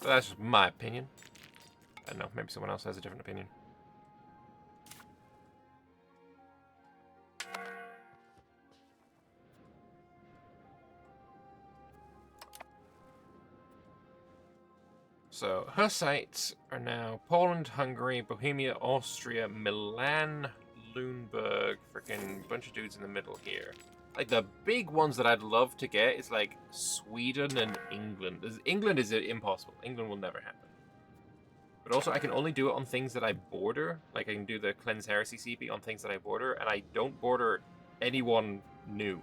S1: But that's just my opinion. I don't know, maybe someone else has a different opinion. So, Hussites are now Poland, Hungary, Bohemia, Austria, Milan, Lüneburg, freaking bunch of dudes in the middle here. Like, the big ones that I'd love to get is, like, Sweden and England. England is impossible. England will never happen. But also, I can only do it on things that I border. Like, I can do the Cleanse Heresy CP on things that I border, and I don't border anyone new.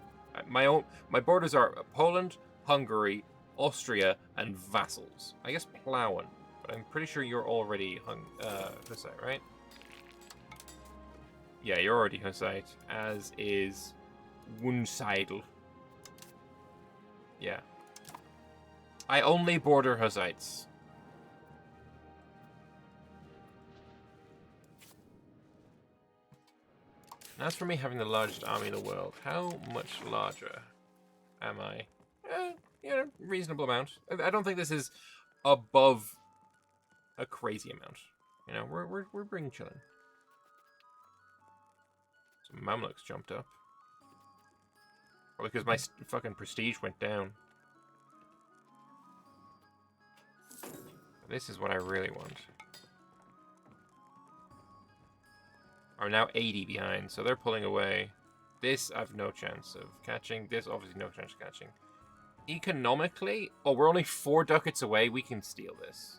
S1: My borders are Poland, Hungary, Austria, and vassals. I guess Plauen, but I'm pretty sure you're already Hussite, right? Yeah, you're already Hussite, as is Wunsiedel. Yeah. I only border Hussites. As for me having the largest army in the world, how much larger am I? Yeah, reasonable amount. I don't think this is above a crazy amount. You know, we're bringing chilling. Some Mamluks jumped up. Probably because my fucking prestige went down. This is what I really want. Are now 80 behind, so they're pulling away. This I've no chance of catching. This obviously no chance of catching. Economically, oh, we're only 4 ducats away. We can steal this.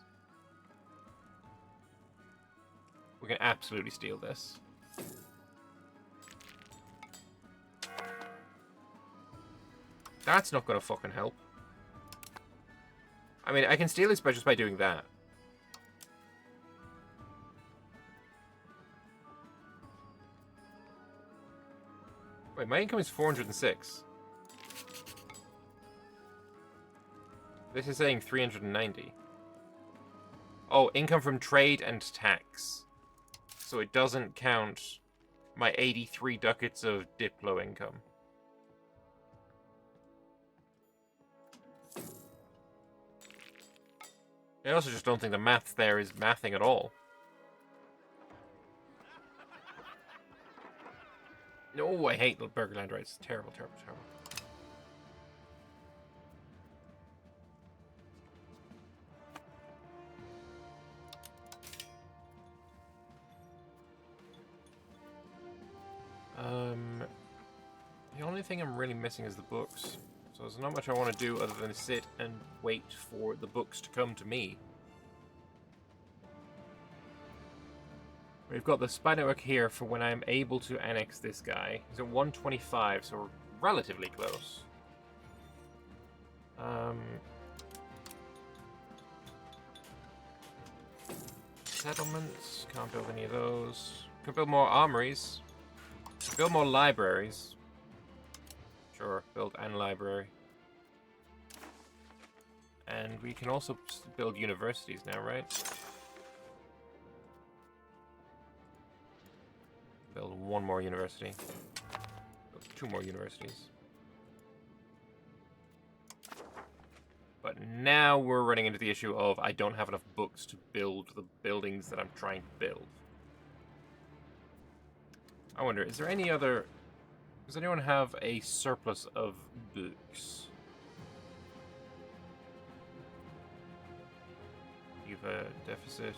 S1: We can absolutely steal this. That's not gonna fucking help. I mean, I can steal this just by doing that. Wait, my income is 406. This is saying 390. Oh, income from trade and tax. So it doesn't count my 83 ducats of Diplo income. I also just don't think the maths there is mathing at all. No, I hate Burgerland rights. It's terrible, terrible, terrible. The only thing I'm really missing is the books. So there's not much I want to do other than sit and wait for the books to come to me. We've got the spy network here for when I'm able to annex this guy. He's at 125, so we're relatively close. Settlements, can't build any of those. Could build more armories. Build more libraries. Sure, build an library. And we can also build universities now, right? Build one more university. Build 2 more universities. But now we're running into the issue of I don't have enough books to build the buildings that I'm trying to build. I wonder, is there any other... Does anyone have a surplus of books? You have a deficit.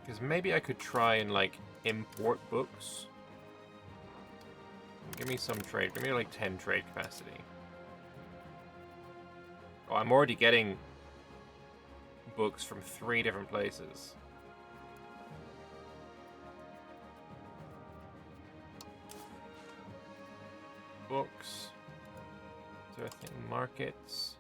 S1: Because maybe I could try and, like, import books. Give me some trade. Give me, like, 10 trade capacity. Oh, I'm already getting books from 3 different places. Books. So I think markets.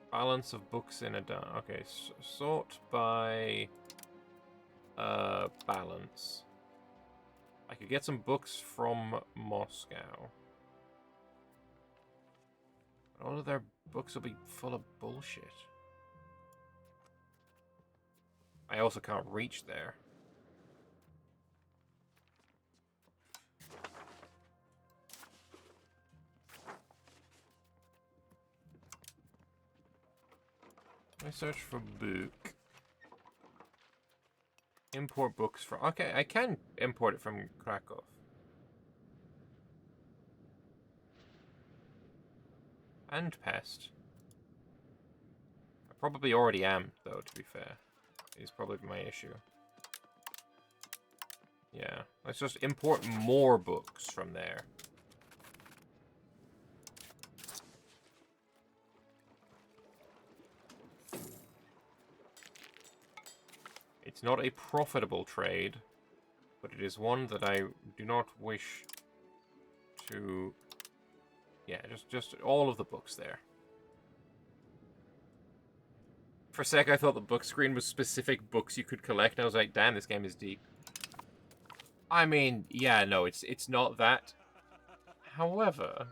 S1: Balance of books in a... Okay, sort by balance. I could get some books from Moscow. All of their books will be full of bullshit. I also can't reach there. I search for book. Import books from... Okay, I can import it from Krakow. And Pest. I probably already am, though, to be fair. Is probably my issue. Yeah, let's just import more books from there. It's not a profitable trade, but it is one that I do not wish to... Yeah, just all of the books there. For a sec, I thought the book screen was specific books you could collect, and I was like, damn, this game is deep. I mean, yeah, no, it's not that. However,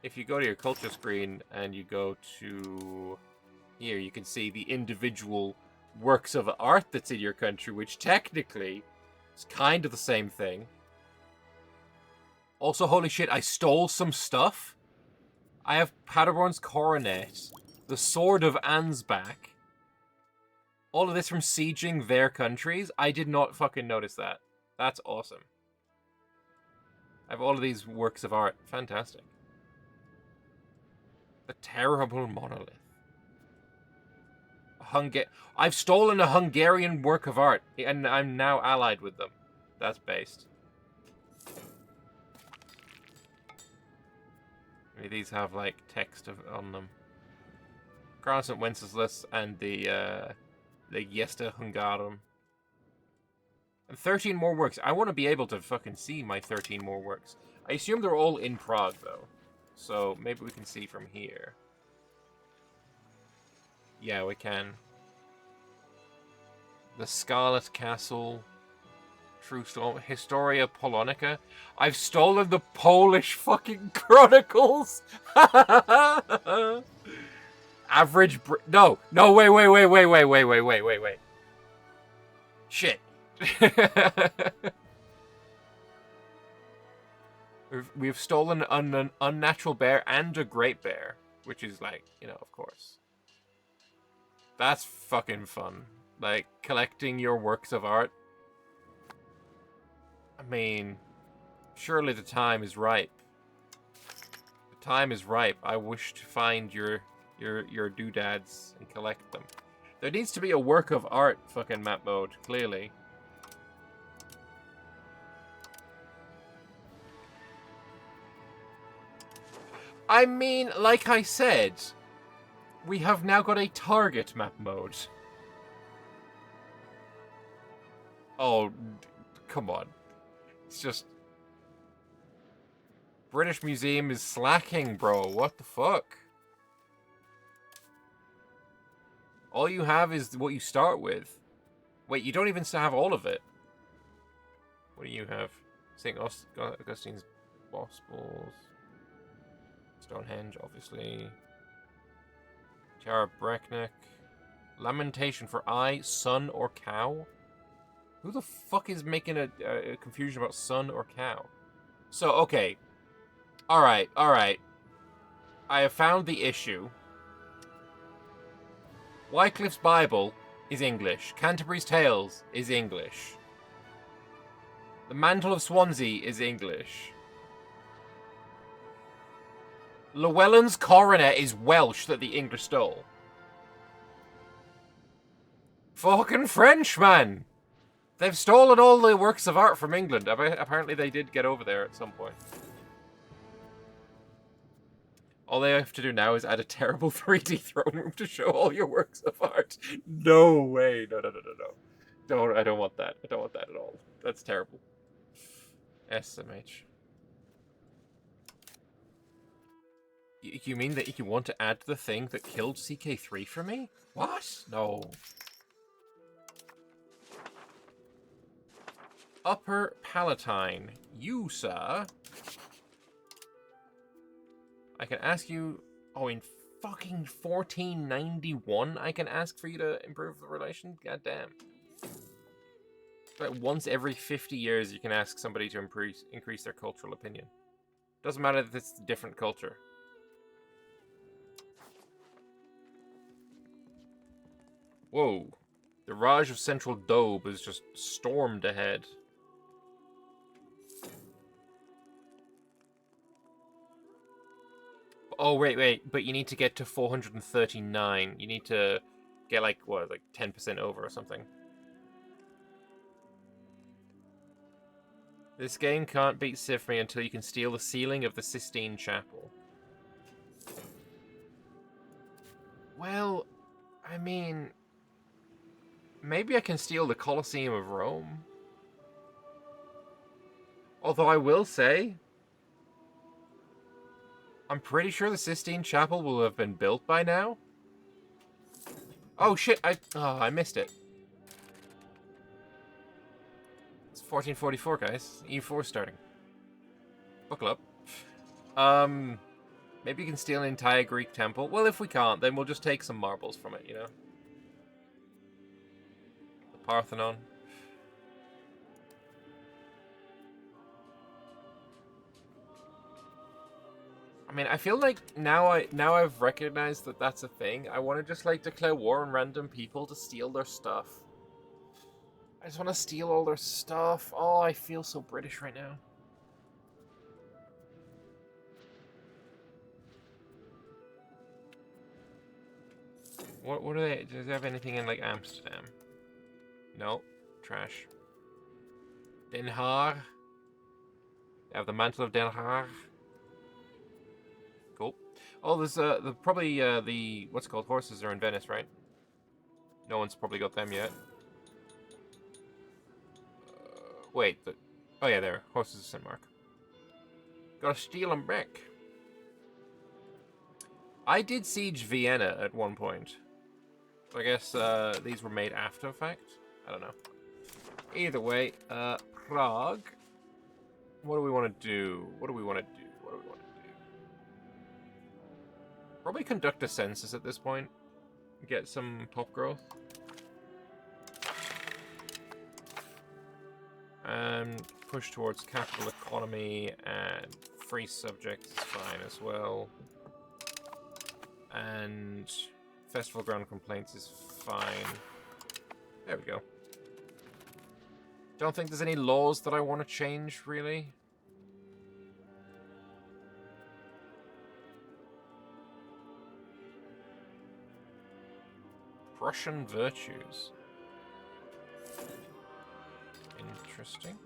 S1: if you go to your culture screen and you go to here, you can see the individual works of art that's in your country, which technically is kind of the same thing. Also, holy shit, I stole some stuff. I have Paderborn's coronet, the sword of Ansbach. All of this from sieging their countries. I did not fucking notice that. That's awesome. I have all of these works of art. Fantastic. The terrible monolith. I've stolen a Hungarian work of art, and I'm now allied with them. That's based. Maybe these have, like, text on them. Carlson Wenceslas and the Gesta Hungarum. And 13 more works. I want to be able to fucking see my 13 more works. I assume they're all in Prague, though. So maybe we can see from here. Yeah, we can. The Scarlet Castle. True Storm. Historia Polonica. I've stolen the Polish fucking chronicles! Average No, wait. Shit. We've stolen an unnatural bear and a great bear, which is like, you know, of course. That's fucking fun. Like, collecting your works of art. I mean, surely the time is ripe. The time is ripe. I wish to find your doodads and collect them. There needs to be a work of art fucking map mode, clearly. I mean, like I said, we have now got a target map mode. Oh, come on. It's just... British Museum is slacking, bro. What the fuck? All you have is what you start with. Wait, you don't even have all of it. What do you have? St. Augustine's Gospels. Stonehenge, obviously. Tower Breckneck. Lamentation for eye, sun, or cow? Who the fuck is making a confusion about sun or cow? So, okay. Alright. I have found the issue. Wycliffe's Bible is English. Canterbury's Tales is English. The Mantle of Swansea is English. Llewellyn's coronet is Welsh that the English stole. Fucking French, man! They've stolen all the works of art from England. Apparently they did get over there at some point. All they have to do now is add a terrible 3D throne room to show all your works of art. No way. No. I don't want that. I don't want that at all. That's terrible. SMH. You mean that you want to add the thing that killed CK3 for me? What? No. Upper Palatine. You, sir. I can ask you... Oh, in fucking 1491, I can ask for you to improve the relation? God damn. But once every 50 years, you can ask somebody to increase their cultural opinion. Doesn't matter if it's a different culture. Whoa. The Raj of Central Dobe is just stormed ahead. Oh, wait. But you need to get to 439. You need to get, like, what, like 10% over or something. This game can't beat Sifri until you can steal the ceiling of the Sistine Chapel. Well, I mean... Maybe I can steal the Colosseum of Rome. Although I will say... I'm pretty sure the Sistine Chapel will have been built by now. Oh shit, I missed it. It's 1444, guys. EU4 starting. Buckle up. Maybe you can steal an entire Greek temple. Well, if we can't, then we'll just take some marbles from it, you know? The Parthenon. I mean, I feel like now I've recognized that that's a thing. I want to just like declare war on random people to steal their stuff. I just want to steal all their stuff. Oh, I feel so British right now. What are they? Does they have anything in like Amsterdam? No, trash. Den Haag. They have the Mantle of Den Haag. Cool. Oh, there's probably the what's it called, horses are in Venice, right? No one's probably got them yet. Wait, oh yeah, there. Horses of St. Mark. Gotta steal them back. I did siege Vienna at one point. I guess these were made after fact. I don't know. Either way, Prague. What do we want to do? What do we want to do? What do we want to do? Probably conduct a census at this point. Get some pop growth. And push towards capital economy, and free subjects is fine as well. And festival ground complaints is fine. There we go. Don't think there's any laws that I want to change, really. Prussian virtues. Interesting.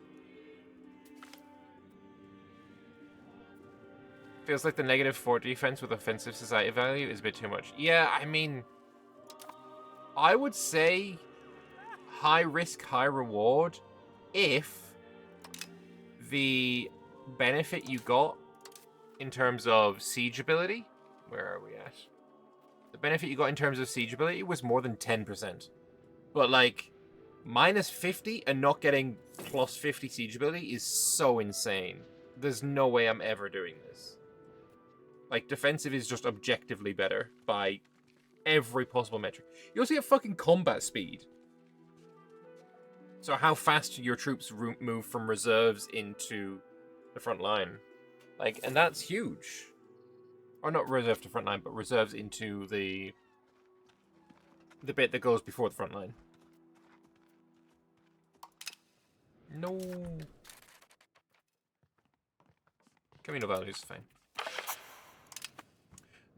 S1: Feels like the -4 defense with offensive society value is a bit too much. Yeah, I mean, I would say high risk, high reward if the benefit you got in terms of siege ability, where are we at? The benefit you got in terms of siege ability was more than 10%. But like, -50 and not getting +50 siege ability is so insane. There's no way I'm ever doing this. Like, defensive is just objectively better by every possible metric. You also get fucking combat speed. So how fast your troops move from reserves into the front line. Like, and that's huge. Or not reserve to front line, but reserves into the bit that goes before the front line. No. Give me no values, fine.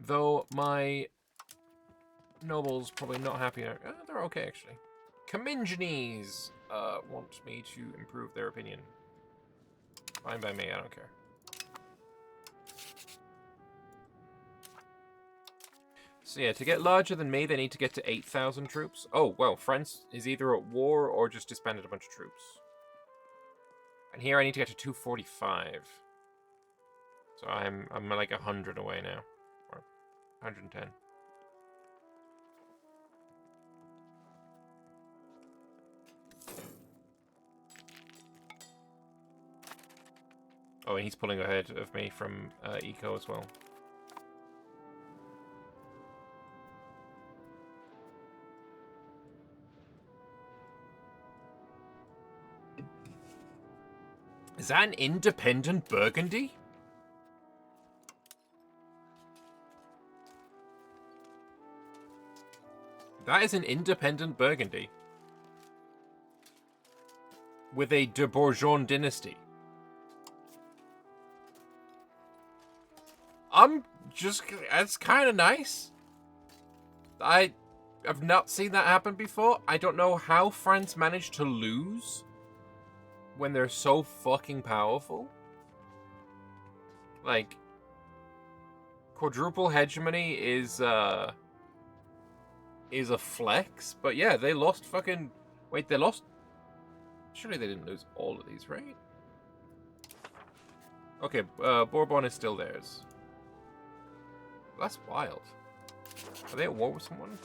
S1: Though my nobles probably not happy. They're okay, actually. Comingenes want me to improve their opinion. Fine by me, I don't care. So yeah, to get larger than me, they need to get to 8,000 troops. Oh, well, France is either at war or just disbanded a bunch of troops. And here I need to get to 245. So I'm like 100 away now. Or 110. Oh, and he's pulling ahead of me from eco as well. Is that an independent Burgundy? That is an independent Burgundy. With a de Bourgogne dynasty. It's kind of nice. I have not seen that happen before. I don't know how France managed to lose when they're so fucking powerful. Like, quadruple hegemony is a flex, but yeah, they lost fucking... Wait, they lost... Surely they didn't lose all of these, right? Okay, Bourbon is still theirs. That's wild. Are they at war with someone?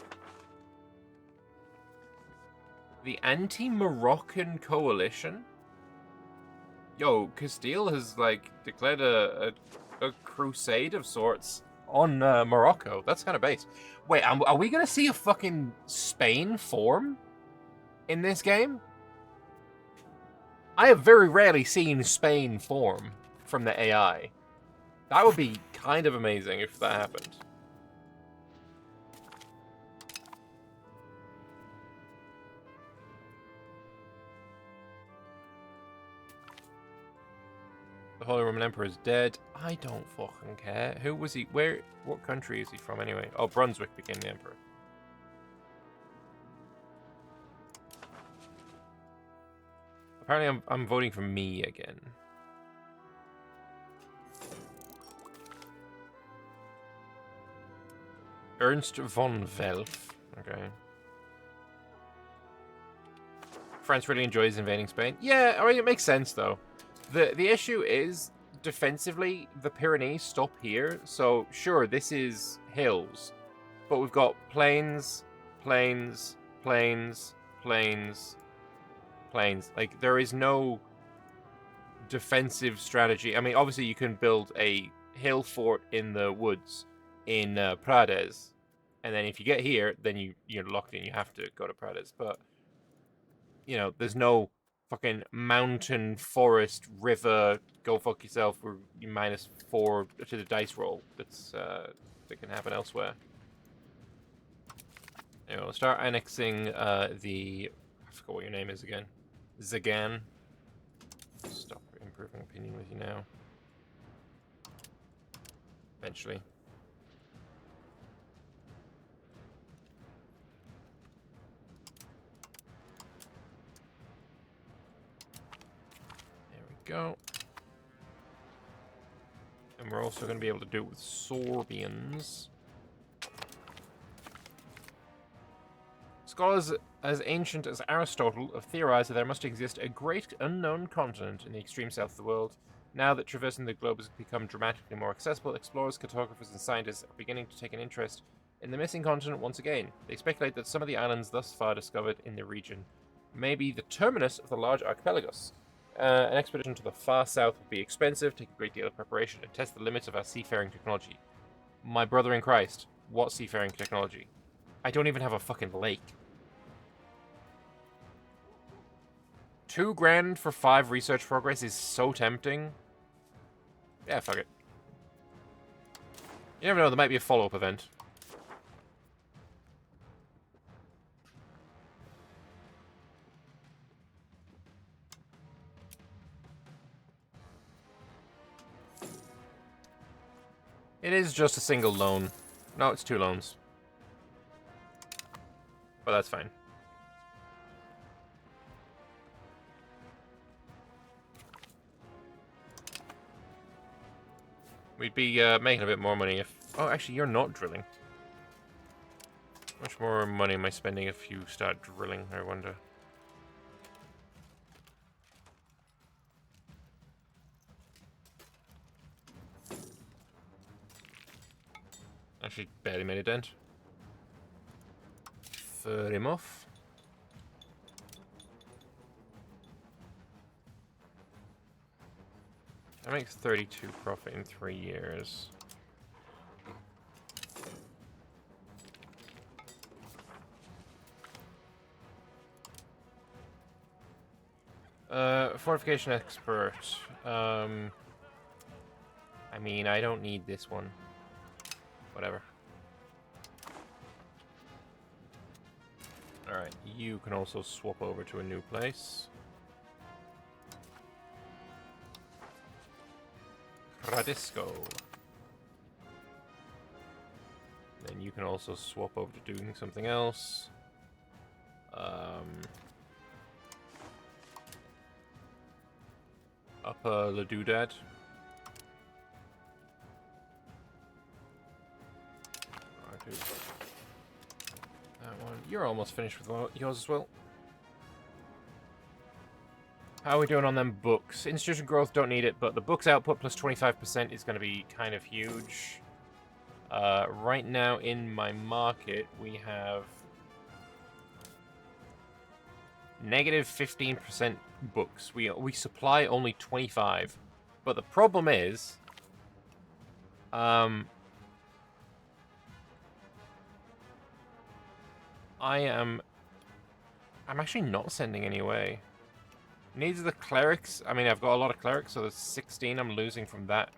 S1: The anti-Moroccan coalition? Yo, Castile has, like, declared a crusade of sorts on Morocco. That's kind of base. Wait, are we gonna see a fucking Spain form in this game? I have very rarely seen Spain form from the AI. That would be kind of amazing if that happened. The Holy Roman Emperor is dead. I don't fucking care. Who was he? What country is he from anyway? Oh, Brunswick became the emperor. Apparently I'm voting for me again. Ernst von Welf. Okay. France really enjoys invading Spain. Yeah, I mean, it makes sense, though. The issue is, defensively, the Pyrenees stop here. So, sure, this is hills. But we've got plains, plains, plains, plains, plains. Like, there is no defensive strategy. I mean, obviously you can build a hill fort in the woods in Prades, and then if you get here, then you're locked in. You have to go to Prades. But, you know, there's no fucking mountain, forest, river, go fuck yourself, we're -4 to the dice roll. That can happen elsewhere. Anyway, we'll start annexing I forgot what your name is again. Zagan. Stop improving opinion with you now. Eventually. There we go. And we're also going to be able to do it with Sorbians. Scholars as ancient as Aristotle have theorized that there must exist a great unknown continent in the extreme south of the world. Now that traversing the globe has become dramatically more accessible, explorers, cartographers, and scientists are beginning to take an interest in the missing continent once again. They speculate that some of the islands thus far discovered in the region may be the terminus of the large archipelagos. An expedition to the far south would be expensive, take a great deal of preparation, and test the limits of our seafaring technology. My brother in Christ, what seafaring technology? I don't even have a fucking lake. 2 grand for 5 research progress is so tempting. Yeah, fuck it. You never know, there might be a follow-up event. It is just a single loan. No, it's 2 loans. But that's fine. We'd be making a bit more money if... Oh, actually, you're not drilling. How much more money am I spending if you start drilling, I wonder? Actually, barely made a dent. Fair enough. That makes 32 profit in 3 years. Fortification expert. I mean, I don't need this one. Whatever. Alright, you can also swap over to a new place. Radisco. Then you can also swap over to doing something else. Upper Ladudad. That one. You're almost finished with yours as well. How are we doing on them books? Institution growth, don't need it, but the books output plus 25% is going to be kind of huge. Right now in my market, we have negative 15% books. We supply only 25, but the problem is, I'm actually not sending any away. Needs of the clerics. I mean, I've got a lot of clerics, so there's 16 I'm losing from that.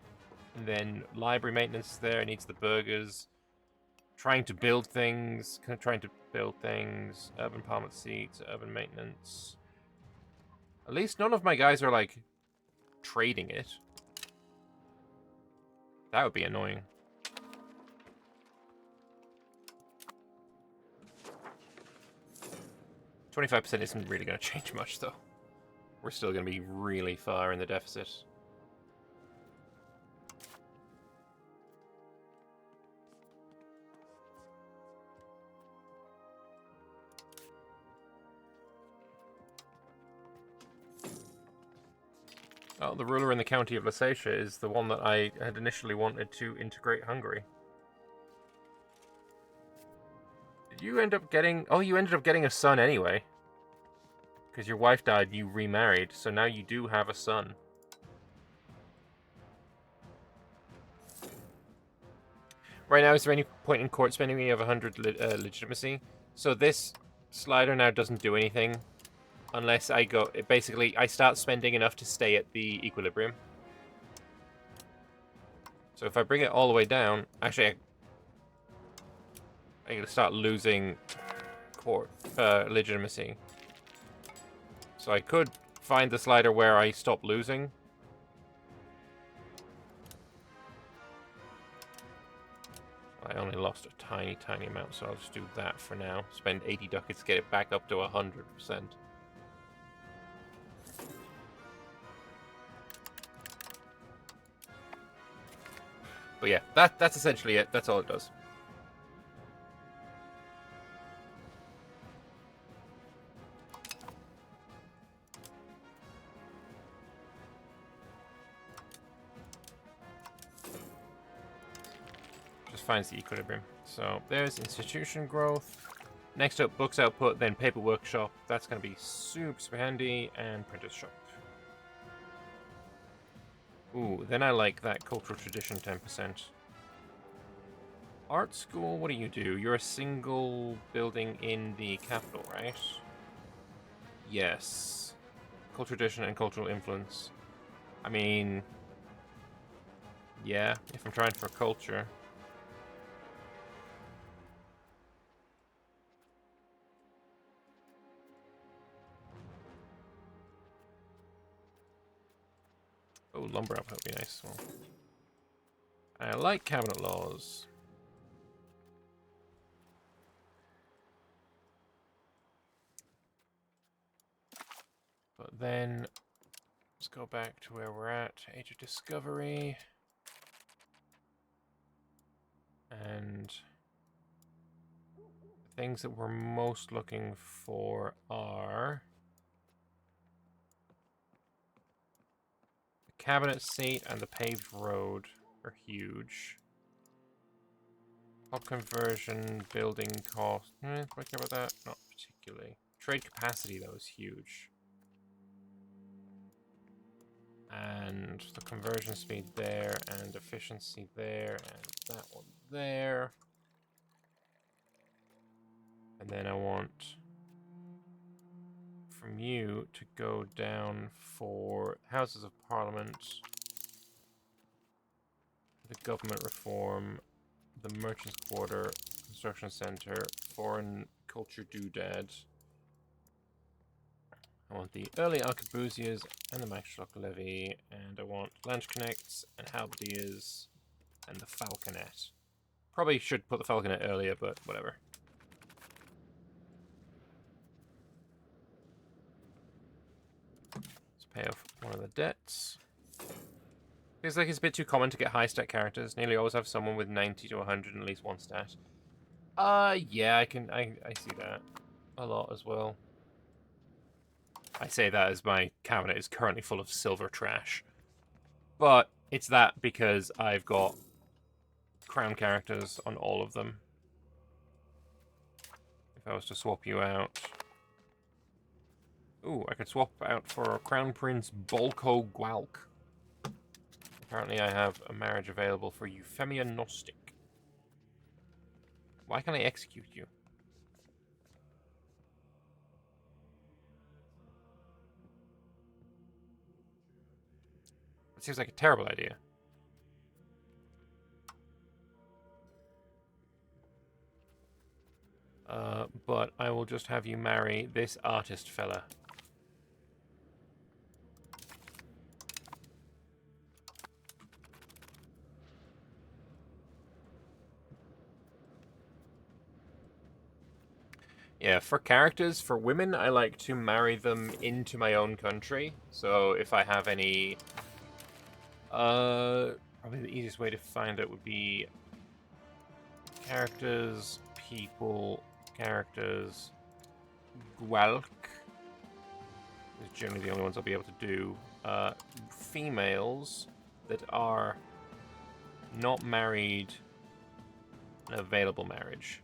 S1: And then library maintenance is there. It needs the burgers. Trying to build things. Urban parliament seats. Urban maintenance. At least none of my guys are, like, trading it. That would be annoying. %25% isn't really going to change much, though. We're still going to be really far in the deficit. Oh, the ruler in the county of Lusatia is the one that I had initially wanted to integrate Hungary. You end up getting... Oh, you ended up getting a son anyway. Because your wife died and you remarried, so now you do have a son. Right now, is there any point in court spending when you have 100 legitimacy? So this slider now doesn't do anything unless I go... Basically, I start spending enough to stay at the equilibrium. So if I bring it all the way down... Actually, I'm going to start losing court legitimacy. So I could find the slider where I stop losing. I only lost a tiny, tiny amount, so I'll just do that for now. Spend 80 ducats to get it back up to 100%. But yeah, that's essentially it. That's all it does. Just finds the equilibrium. So there's institution growth. Next up, books output, then paper workshop. That's going to be super handy, and printer's shop. Ooh, then I like that cultural tradition 10%. Art school, what do? You're a single building in the capital, right? Yes. Cultural tradition and cultural influence. I mean... Yeah, if I'm trying for culture... Oh, lumber output would be nice as well. I like cabinet laws. But then, let's go back to where we're at. Age of Discovery. And the things that we're most looking for are... the cabinet seat and the paved road are huge. Pop conversion, building cost. Do I care about that? Not particularly. Trade capacity, though, is huge. And the conversion speed there, and efficiency there, and that one there. And then I want from you to go down for Houses of Parliament, the government reform, the Merchants Quarter, Construction Center, Foreign Culture Doodad. I want the early arquebusiers and the Maxlock Levy, and I want Lanch Connects and Halberdiers and the Falconet. Probably should put the Falconet earlier, but whatever. Let's pay off one of the debts. Feels like it's a bit too common to get high stat characters. Nearly always have someone with 90 to 100 and at least one stat. Yeah, I see that a lot as well. I say that as my cabinet is currently full of silver trash. But it's that because I've got crown characters on all of them. If I was to swap you out... Ooh, I could swap out for Crown Prince Bolko Gwalk. Apparently I have a marriage available for Euphemia Gnostic. Why can't I execute you? It seems like a terrible idea. But I will just have you marry this artist fella. Yeah, for characters, for women, I like to marry them into my own country. So if I have any... probably the easiest way to find it would be... characters, people, characters, Gwalk. Is generally the only ones I'll be able to do. Females that are not married, an available marriage.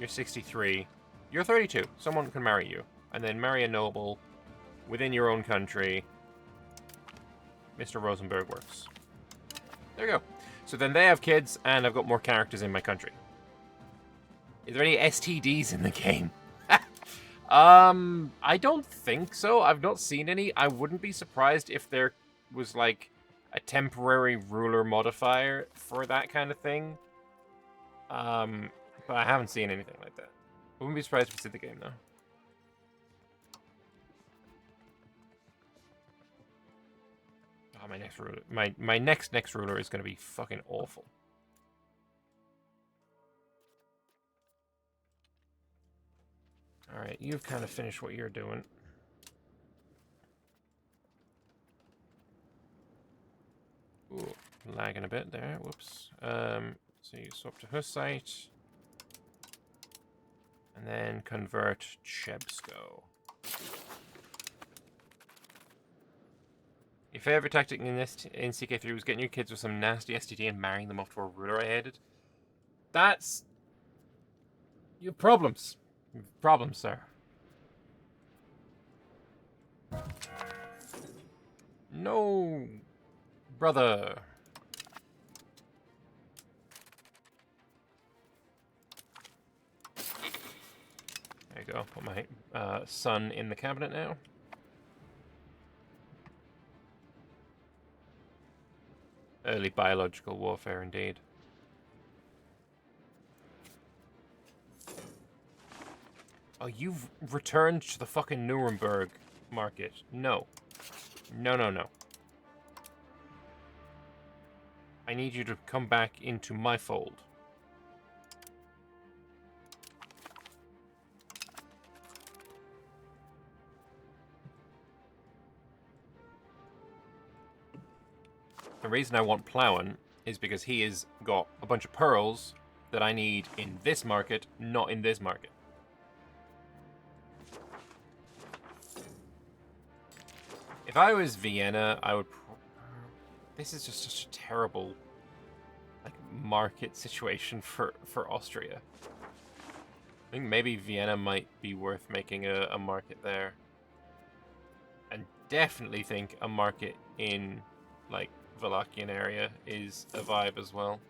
S1: You're 63. You're 32. Someone can marry you. And then marry a noble within your own country. Mr. Rosenberg works. There you go. So then they have kids, and I've got more characters in my country. Is there any STDs in the game? I don't think so. I've not seen any. I wouldn't be surprised if there was, like, a temporary ruler modifier for that kind of thing. But I haven't seen anything like that. I wouldn't be surprised if it's in the game, though. Oh, my next ruler. My next ruler is going to be fucking awful. Alright, you've kind of finished what you're doing. Ooh, lagging a bit there. Whoops. So you swap to Hussite. And then convert Chebsko. Your favorite tactic in CK3 was getting your kids with some nasty STD and marrying them off to a ruler I hated. That's... You have problems. You have problems, sir. No, brother. There you go. Put my son in the cabinet now. Early biological warfare, indeed. Oh, you've returned to the fucking Nuremberg market. No. No, no, no. I need you to come back into my fold. The reason I want Plowen is because he has got a bunch of pearls that I need in this market, not in this market. If I was Vienna, I would... This is just such a terrible, like, market situation for Austria. I think maybe Vienna might be worth making a market there. And definitely think a market in, like, Wallachian area is a vibe as well.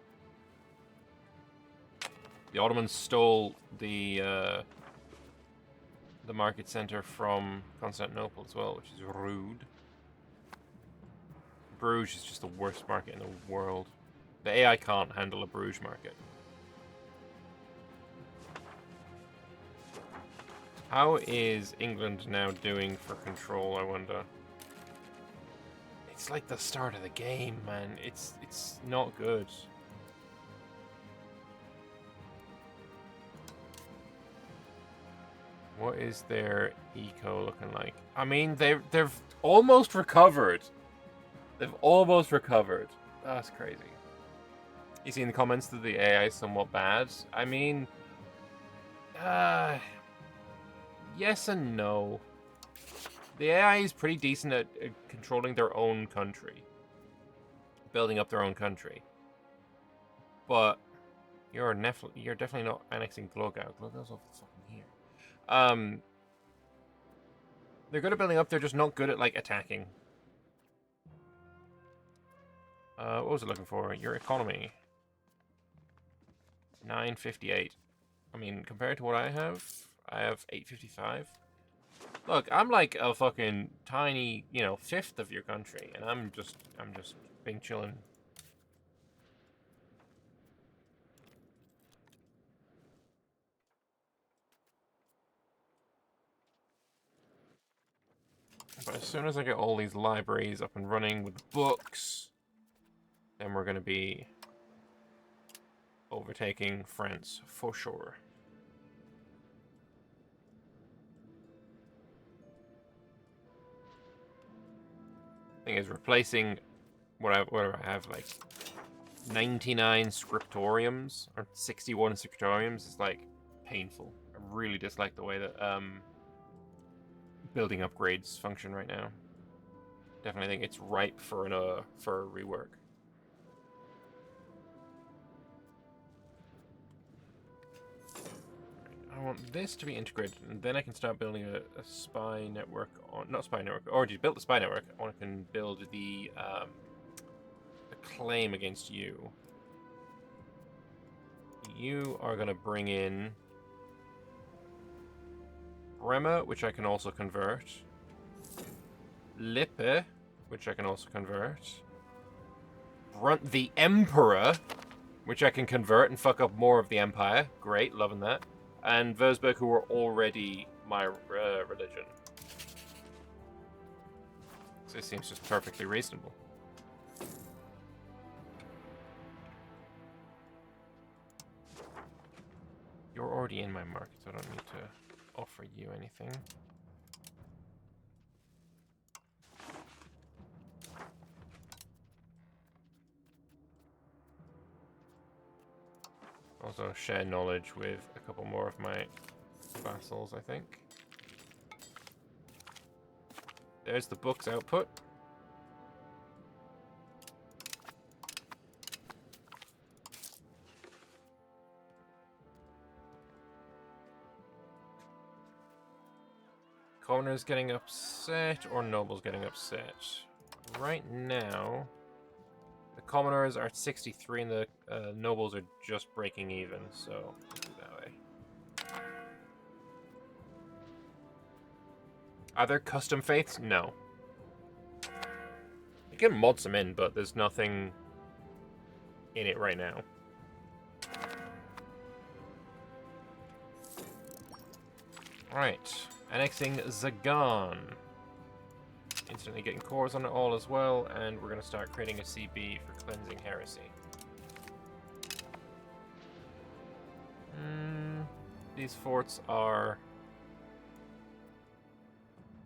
S1: The Ottomans stole the market center from Constantinople as well, which is rude. Bruges is just the worst market in the world. The AI can't handle a Bruges market. How is England now doing for control, I wonder? It's like the start of the game, man. It's not good. What is their eco looking like? I mean, they've almost recovered. They've almost recovered. That's crazy. You see in the comments that the AI is somewhat bad. I mean, yes and no. The AI is pretty decent at controlling their own country. Building up their own country. But you're definitely not annexing Glogau. Glogau's off the fucking here. They're good at building up, they're just not good at, like, attacking. What was I looking for? Your economy. 958. I mean, compared to what I have 855. Look, I'm like a fucking tiny, you know, fifth of your country, and I'm just being chillin'. But as soon as I get all these libraries up and running with books, then we're going to be overtaking France for sure. Thing is, replacing whatever I have, like 99 scriptoriums or 61 scriptoriums is like painful. I really dislike the way that building upgrades function right now. Definitely think it's ripe for a rework. I want this to be integrated, and then I can start building a spy network. On, not spy network. I already built the spy network. I can build the claim against you. You are going to bring in Bremer, which I can also convert. Lippe, which I can also convert. Brunt the Emperor, which I can convert and fuck up more of the Empire. Great, loving that. And Würzburg, who are already my religion. So this seems just perfectly reasonable. You're already in my market, so I don't need to offer you anything. Also share knowledge with a couple more of my vassals, I think. There's the book's output. Commoners getting upset or nobles getting upset? Right now, the commoners are at 63 and the nobles are just breaking even, so let's do that way. Are there custom faiths? No. You can mod some in, but there's nothing in it right now. Alright, annexing Zagan. Instantly getting cores on it all as well, and we're going to start creating a CB for cleansing heresy. These forts are...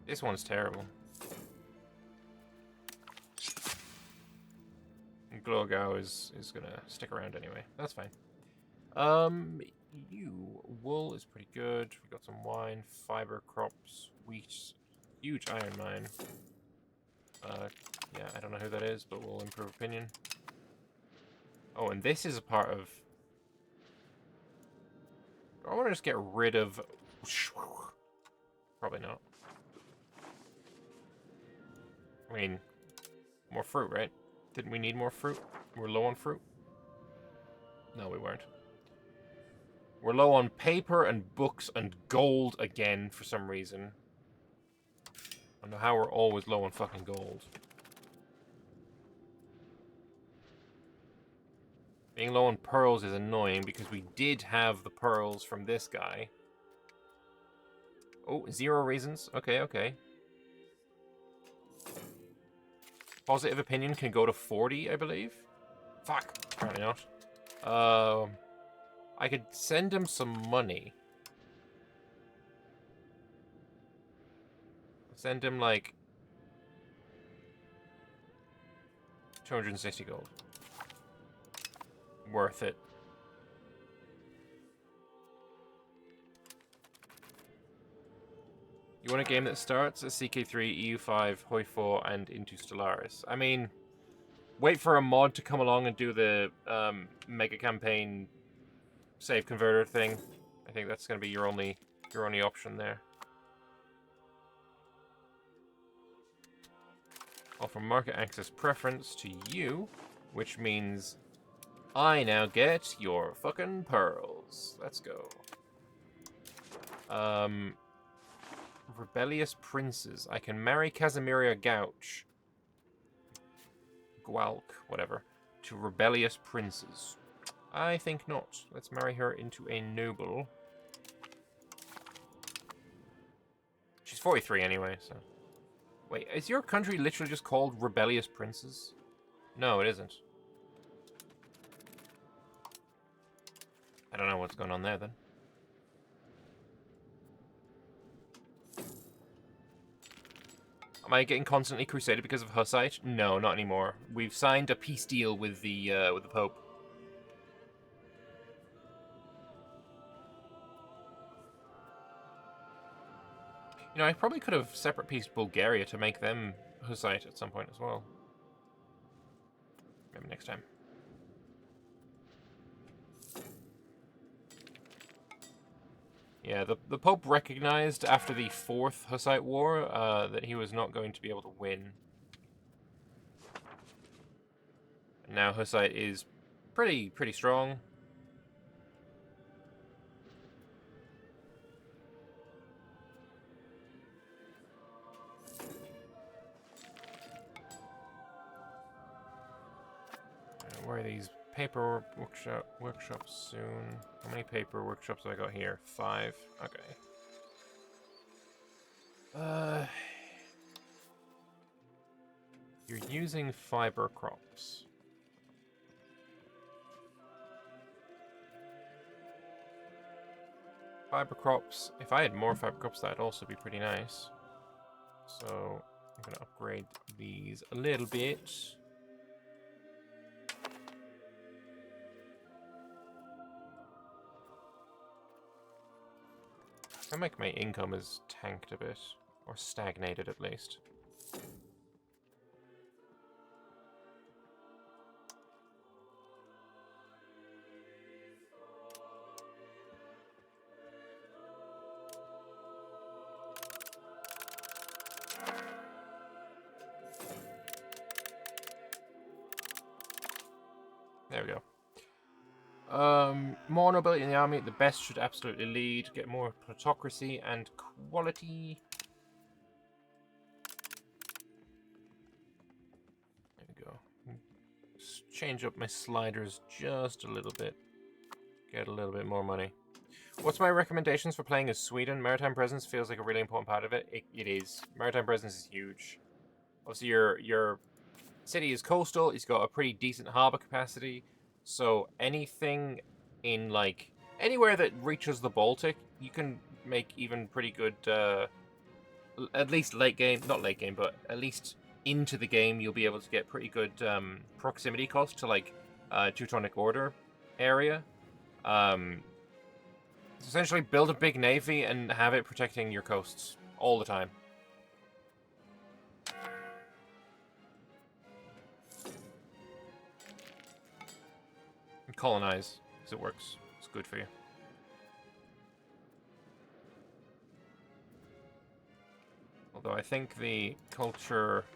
S1: This one's terrible. Glogau is going to stick around anyway. That's fine. Wool is pretty good. We got some wine, fiber crops, wheat, huge iron mine. Yeah, I don't know who that is, but we'll improve opinion. Oh, and this is a part of... I want to just get rid of... Probably not. I mean, more fruit, right? Didn't we need more fruit? We're low on fruit? No, we weren't. We're low on paper and books and gold again for some reason. I don't know how we're always low on fucking gold. Being low on pearls is annoying because we did have the pearls from this guy. Oh, 0 reasons. Okay, okay. Positive opinion can go to 40, I believe. Fuck. Apparently not. I could send him some money. Send him like 260 gold. Worth it. You want a game that starts at CK3, EU5, Hoi4, and into Stellaris. I mean, wait for a mod to come along and do the mega campaign save converter thing. I think that's going to be your only option there. Offer market access preference to you, which means I now get your fucking pearls. Let's go. Rebellious princes. I can marry Casimiria Gouch. Gwalk, whatever. To rebellious princes. I think not. Let's marry her into a noble. She's 43 anyway, so... Wait, is your country literally just called Rebellious Princes? No, it isn't. I don't know what's going on there, then. Am I getting constantly crusaded because of Hussite? No, not anymore. We've signed a peace deal with the Pope. You know, I probably could have separate pieced Bulgaria to make them Hussite at some point as well. Maybe next time. Yeah, the Pope recognized after the Fourth Hussite War that he was not going to be able to win. And now Hussite is pretty strong. Where are these paper workshops soon? How many paper workshops have I got here? 5. Okay. You're using fiber crops. Fiber crops. If I had more fiber crops, that'd also be pretty nice. So I'm gonna upgrade these a little bit. I think my income is tanked a bit, or stagnated at least. There we go. More nobility in the army. The best should absolutely lead. Get more plutocracy and quality. There we go. Just change up my sliders just a little bit. Get a little bit more money. What's my recommendations for playing as Sweden? Maritime presence feels like a really important part of it. It is. Maritime presence is huge. Obviously, your city is coastal. It's got a pretty decent harbor capacity. So anything in, like, anywhere that reaches the Baltic, you can make even pretty good, at least late game, not late game, but at least into the game, you'll be able to get pretty good proximity cost to, like, Teutonic Order area. Essentially build a big navy and have it protecting your coasts all the time. Colonize, because it works. It's good for you. Although I think the culture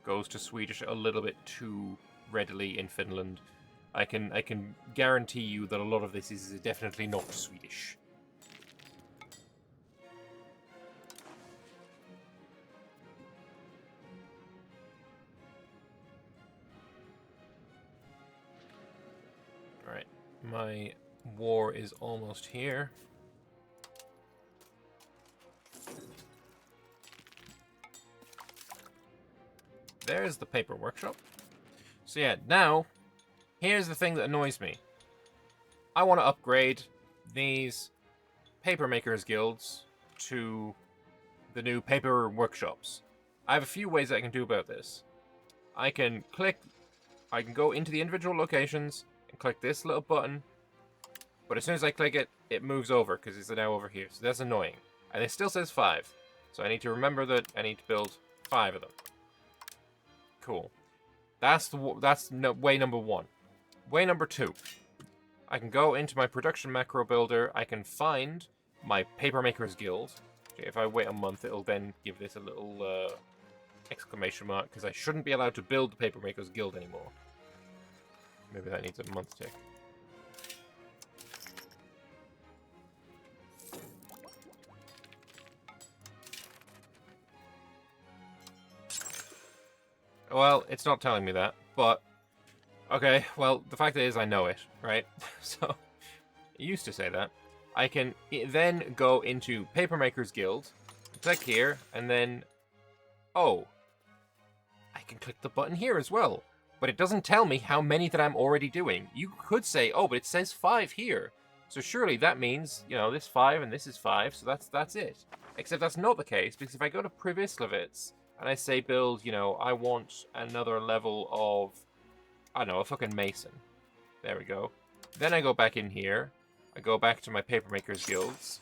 S1: goes to Swedish a little bit too readily in Finland. I can guarantee you that a lot of this is definitely not Swedish. Alright, my war is almost here. There's the paper workshop. So yeah, now, here's the thing that annoys me. I want to upgrade these paper makers guilds to the new paper workshops. I have a few ways I can do about this. I can go into the individual locations and click this little button, but as soon as I click it, it moves over because it's now over here. So that's annoying. And it still says 5. So I need to remember that I need to build 5 of them. Cool. That's way number 1. Way number 2. I can go into my production macro builder. I can find my Papermakers Guild. Okay, if I wait a month, it'll then give this a little exclamation mark, because I shouldn't be allowed to build the Papermakers Guild anymore. Maybe that needs a month tick. Well, it's not telling me that, but okay, well, the fact is I know it, right? So, it used to say that. I can then go into Papermakers Guild, click here, and then, oh, I can click the button here as well. But it doesn't tell me how many that I'm already doing. You could say, oh, but it says 5 here. So surely that means, you know, this 5 and this is 5, so that's it. Except that's not the case, because if I go to Privislavits, and I say build, you know, I want another level of, I don't know, a fucking mason. There we go. Then I go back in here. I go back to my Papermakers Guilds.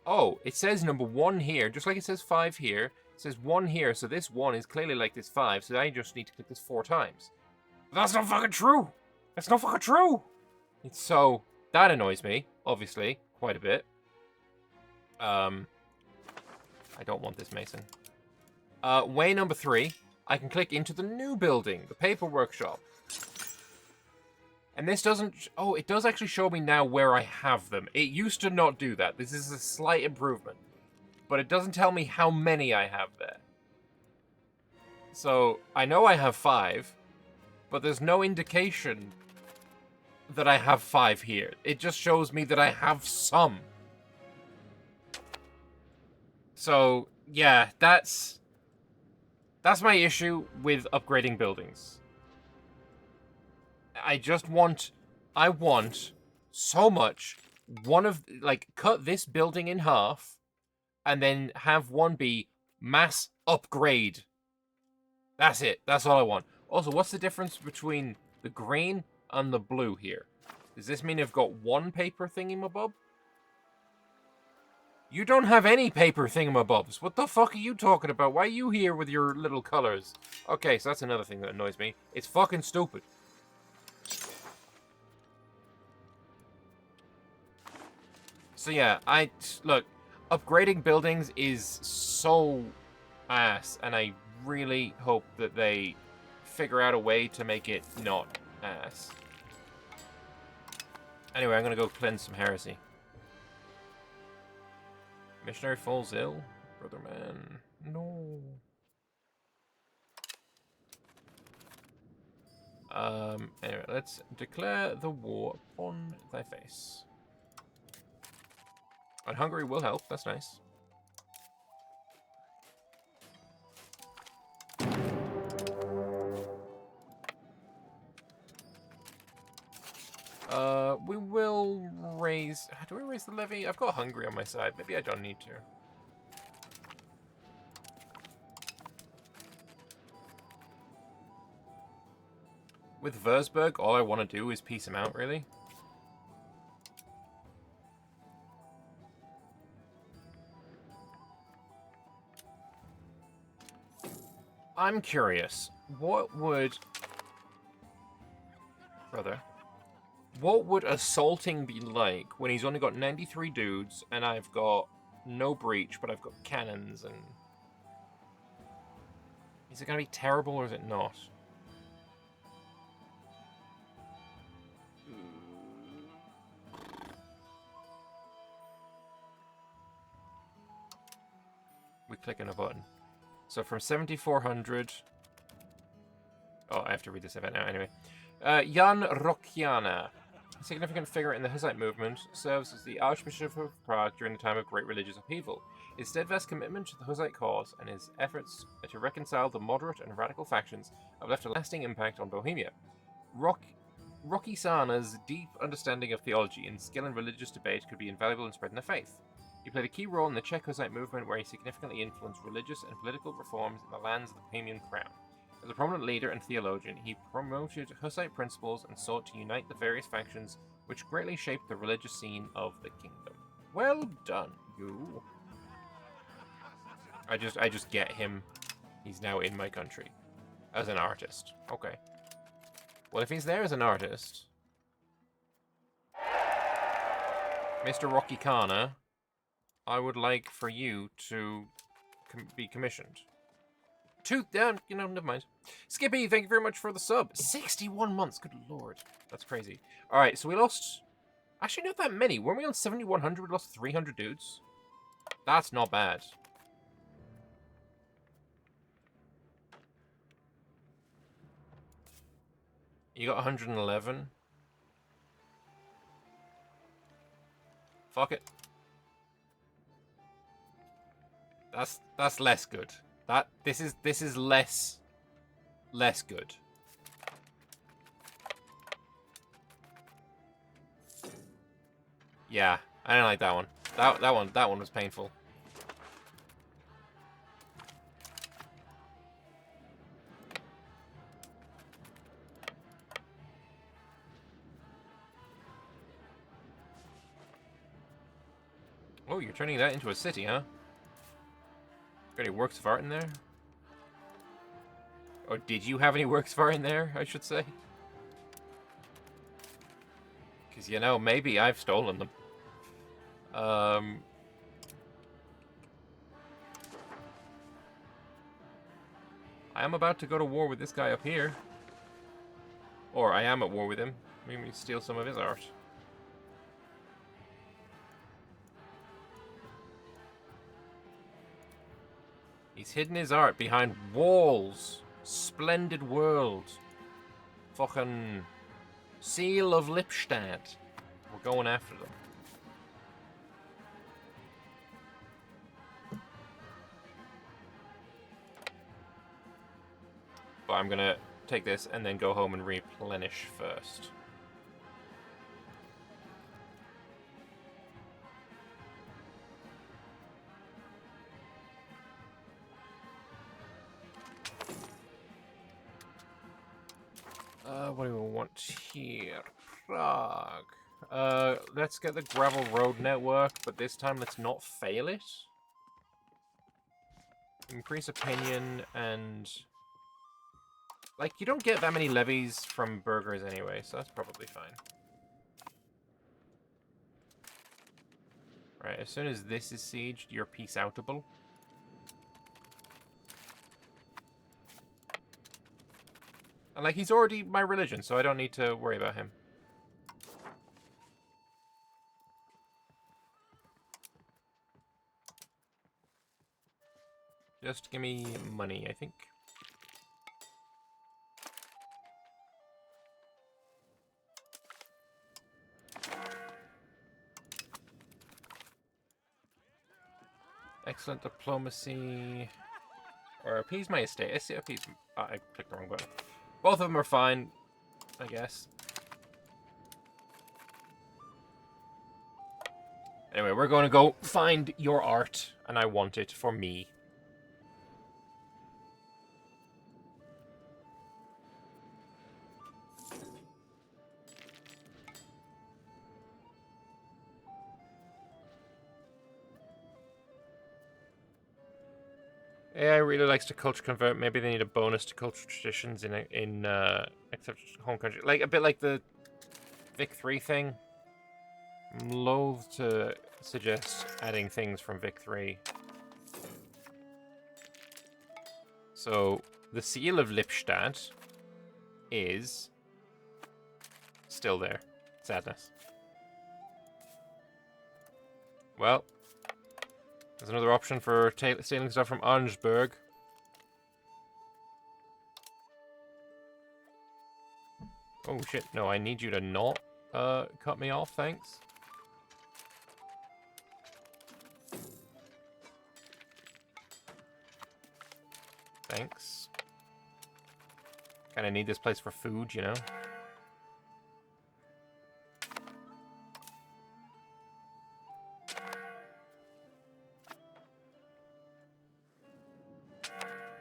S1: Oh, it says number 1 here, just like it says 5 here. It says 1 here, so this 1 is clearly like this 5, so I just need to click this 4 times. But that's not fucking true! That's not fucking true! It's so... That annoys me, obviously, quite a bit. I don't want this mason. Way number 3. I can click into the new building, the paper workshop. And this doesn't... Oh, it does actually show me now where I have them. It used to not do that. This is a slight improvement. But it doesn't tell me how many I have there. So, I know I have 5, but there's no indication that I have 5 here. It just shows me that I have some. So, yeah, that's my issue with upgrading buildings. I want so much, cut this building in half, and then have one be mass upgrade. That's it. That's all I want. Also, what's the difference between the green and the blue here? Does this mean I've got one paper thingamabob? You don't have any paper thingamabobs. What the fuck are you talking about? Why are you here with your little colors? Okay, so that's another thing that annoys me. It's fucking stupid. So yeah, look, upgrading buildings is so ass, and I really hope that they figure out a way to make it not ass. Anyway, I'm gonna go cleanse some heresy. Missionary falls ill? Brother man. No. Anyway, let's declare the war upon thy face. And Hungary will help, that's nice. We will raise... Do we raise the levy? I've got Hungary on my side. Maybe I don't need to. With Würzburg, all I want to do is peace him out, really. I'm curious. What would... Brother... What would assaulting be like when he's only got 93 dudes and I've got no breach, but I've got cannons and... Is it going to be terrible or is it not? We click on a button. So from 7,400... Oh, I have to read this event now anyway. Jan Rokiana. A significant figure in the Hussite movement, serves as the Archbishop of Prague during the time of great religious upheaval. His steadfast commitment to the Hussite cause and his efforts to reconcile the moderate and radical factions have left a lasting impact on Bohemia. Rokiana's deep understanding of theology and skill in religious debate could be invaluable in spreading the faith. He played a key role in the Czech Hussite movement, where he significantly influenced religious and political reforms in the lands of the Bohemian crown. As a prominent leader and theologian, he promoted Hussite principles and sought to unite the various factions, which greatly shaped the religious scene of the kingdom. Well done, you. I just get him. He's now in my country. As an artist. Okay. Well, if he's there as an artist... Mr. Rocky Kana, I would like for you to be commissioned. Never mind. Skippy, thank you very much for the sub. 61 months, good lord. That's crazy. Alright, so we lost... Actually, not that many. Weren't we on 7,100? We lost 300 dudes. That's not bad. You got 111. Fuck it. That's less good. This is less good. Yeah, I don't like that one. That one was painful. Oh, you're turning that into a city, huh? Got any works of art in there? Or did you have any works of art in there, I should say? Because, you know, maybe I've stolen them. I am about to go to war with this guy up here. Or I am at war with him. Maybe we steal some of his art. He's hidden his art behind walls. Splendid world. Fucking Seal of Lippstadt. We're going after them. But I'm gonna take this and then go home and replenish first. What do we want here? Prague. Let's get the gravel road network, but this time let's not fail it. Increase opinion and... Like, you don't get that many levies from burghers anyway, so that's probably fine. Right, as soon as this is sieged, you're peace-outable. And, like, he's already my religion, so I don't need to worry about him. Just give me money, I think. Excellent diplomacy. Or appease my estate. I see appease. I clicked the wrong button. Both of them are fine, I guess. Anyway, we're going to go find your art, and I want it for me. AI really likes to culture convert. Maybe they need a bonus to cultural traditions in except home country, like a bit like the Vic 3 thing. I'm loath to suggest adding things from Vic 3. So the Seal of Lippstadt is still there. Sadness. Well. There's another option for stealing stuff from Orangeburg. Oh shit, no, I need you to not cut me off, thanks. Thanks. Kinda need this place for food, you know?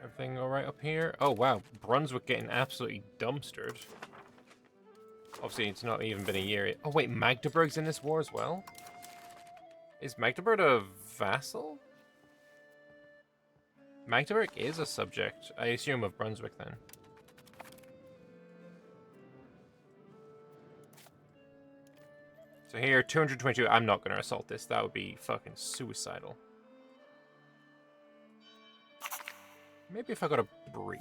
S1: Everything alright up here? Oh wow, Brunswick getting absolutely dumpstered. Obviously, it's not even been a year yet. Oh wait, Magdeburg's in this war as well? Is Magdeburg a vassal? Magdeburg is a subject, I assume, of Brunswick then. So here, 222, I'm not going to assault this. That would be fucking suicidal. Maybe if I got a breach.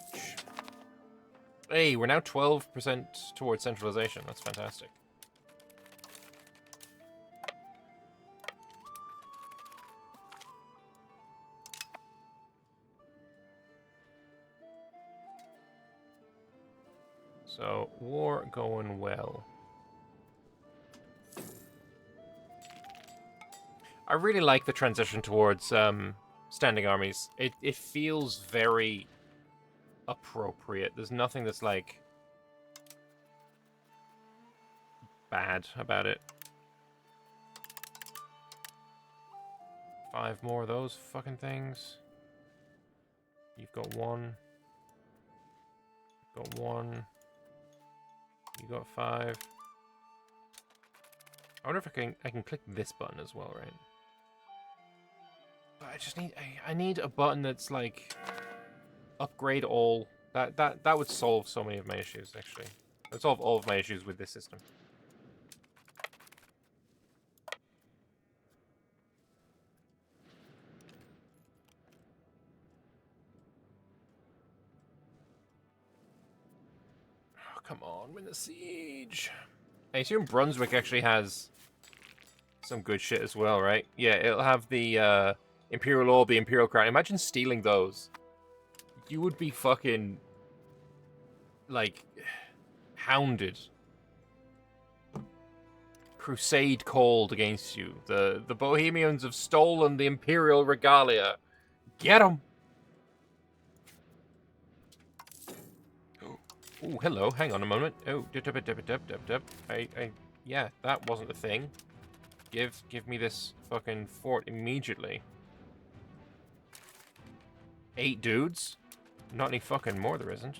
S1: Hey, we're now 12% towards centralization. That's fantastic. So, war going well. I really like the transition towards standing armies. It feels very appropriate. There's nothing that's like bad about it. 5 more of those fucking things. You've got 1. Got 1. You got 5. I wonder if I can click this button as well, right? But I just need I need a button that's like upgrade all. That would solve so many of my issues, actually. It would solve all of my issues with this system. come on, win the siege. I assume Brunswick actually has some good shit as well, right? Yeah, it'll have the Imperial Orb, the Imperial Crown. Imagine stealing those. You would be fucking, like, hounded. Crusade called against you. The Bohemians have stolen the Imperial Regalia. Get them! Oh, hello. Hang on a moment. Oh, yeah, that wasn't a thing. Give me this fucking fort immediately. 8 dudes? Not any fucking more, there isn't.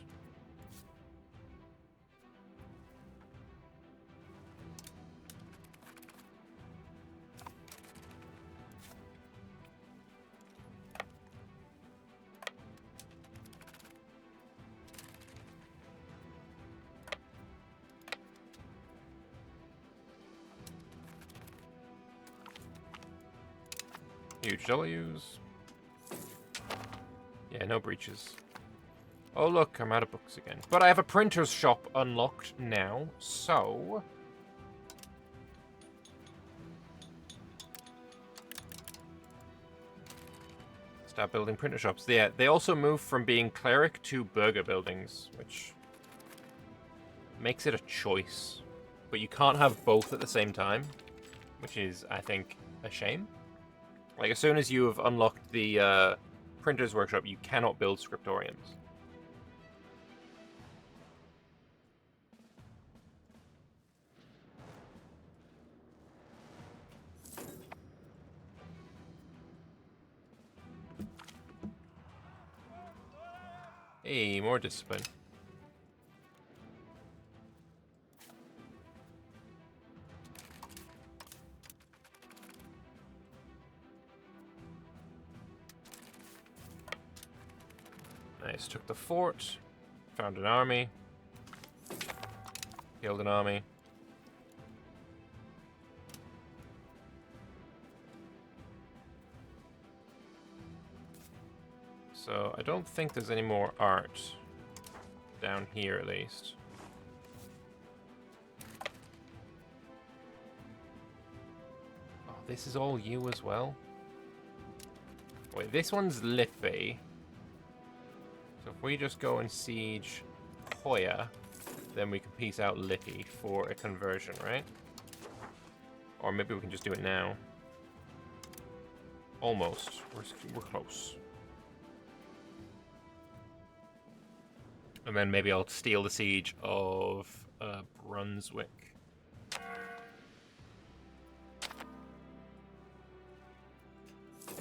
S1: Huge W's. Yeah, no breaches. Oh look, I'm out of books again. But I have a printer's shop unlocked now, so... start building printer shops. Yeah, they also move from being cleric to burger buildings, which makes it a choice. But you can't have both at the same time, which is, I think, a shame. Like, as soon as you have unlocked the printer's workshop, you cannot build scriptoriums. Hey, more discipline. Nice, took the fort, found an army, killed an army. So, I don't think there's any more art down here, at least. Oh, this is all you as well? Wait, this one's Lippy. So if we just go and siege Hoya, then we can piece out Lippy for a conversion, right? Or maybe we can just do it now. Almost. We're close. And then maybe I'll steal the siege of Brunswick.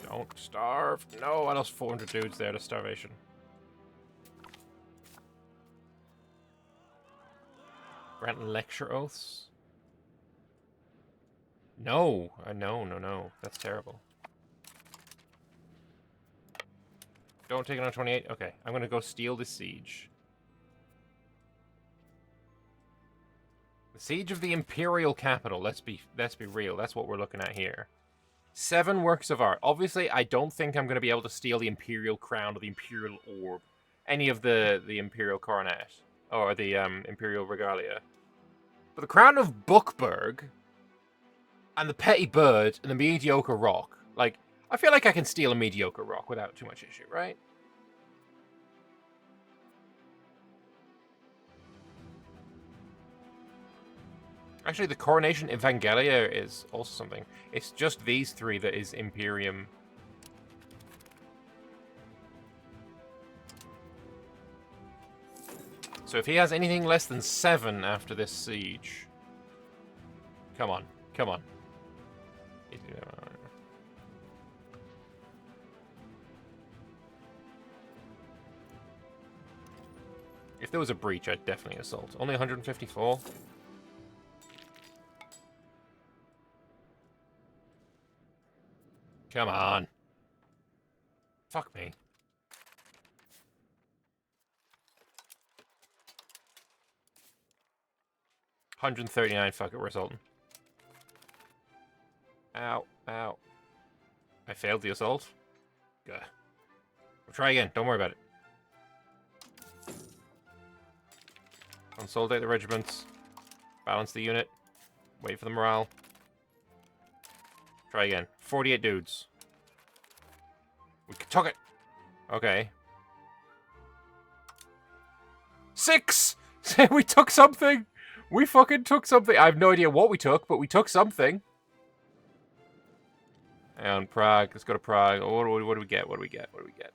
S1: Don't starve. No, I lost 400 dudes there to starvation. Grant lecture oaths? No. No. That's terrible. Don't take it on 28? Okay, I'm gonna go steal the siege. The siege of the Imperial capital. Let's be real. That's what we're looking at here. 7 works of art. Obviously, I don't think I'm going to be able to steal the Imperial crown or the Imperial orb. Any of the Imperial coronet. Or the Imperial regalia. But the crown of Buckberg and the petty bird and the mediocre rock. Like, I feel like I can steal a mediocre rock without too much issue, right? Actually, the Coronation Evangelia is also something. It's just these 3 that is Imperium. So if he has anything less than 7 after this siege... Come on. Come on. If there was a breach, I'd definitely assault. Only 154? Come on. Fuck me. $139, fuck it, we're assaulting. Ow, ow. I failed the assault. Good. We'll try again, don't worry about it. Consolidate the regiments. Balance the unit. Wait for the morale. Try again. 48 dudes. We took it. Okay. 6! We took something! We fucking took something. I have no idea what we took, but we took something. Hang on, Prague. Let's go to Prague. What do we get? What do we get? What do we get?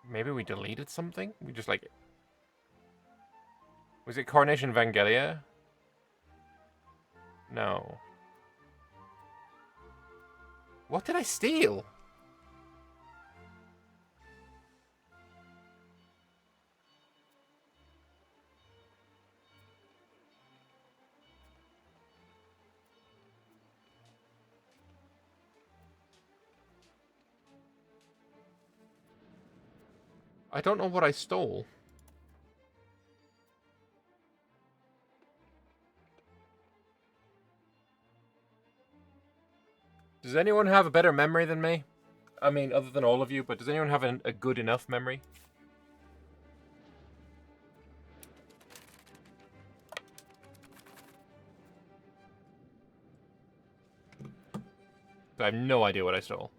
S1: Maybe we deleted something? We just like... Was it Coronation Vangelia? No. What did I steal? I don't know what I stole. Does anyone have a better memory than me? I mean, other than all of you, but does anyone have a good enough memory? I have no idea what I stole.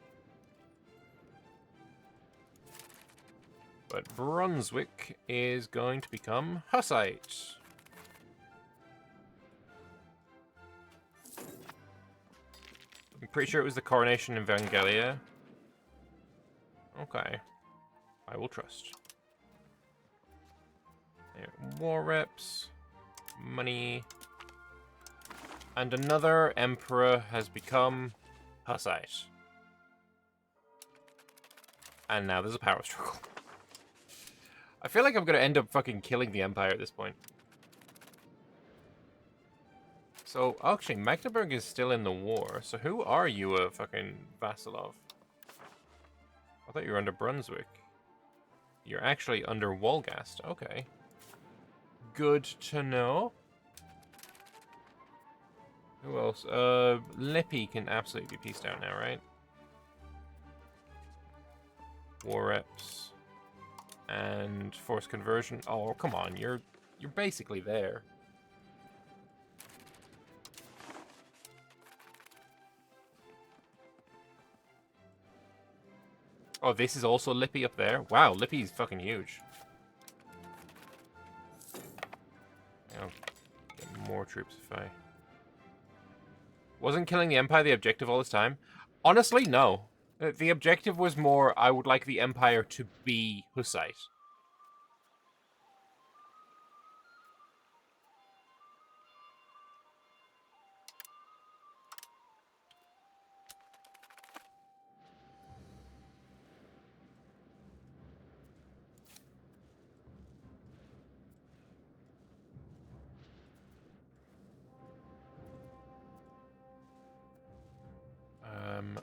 S1: But Brunswick is going to become Hussite. I'm pretty sure it was the coronation in Vangelia. Okay. I will trust. There, war reps. Money. And another emperor has become Hussite. And now there's a power struggle. I feel like I'm going to end up fucking killing the Empire at this point. So, actually, Magdeburg is still in the war. So who are you a fucking vassal of? I thought you were under Brunswick. You're actually under Wolgast. Okay. Good to know. Who else? Lippy can absolutely be pieced out now, right? War reps. And force conversion. Oh, come on, you're basically there. Oh, this is also Lippy up there. Wow, Lippy's fucking huge. I'll get more troops if I... Wasn't killing the Empire the objective all this time? Honestly, no. The objective was more, I would like the Empire to be Hussite.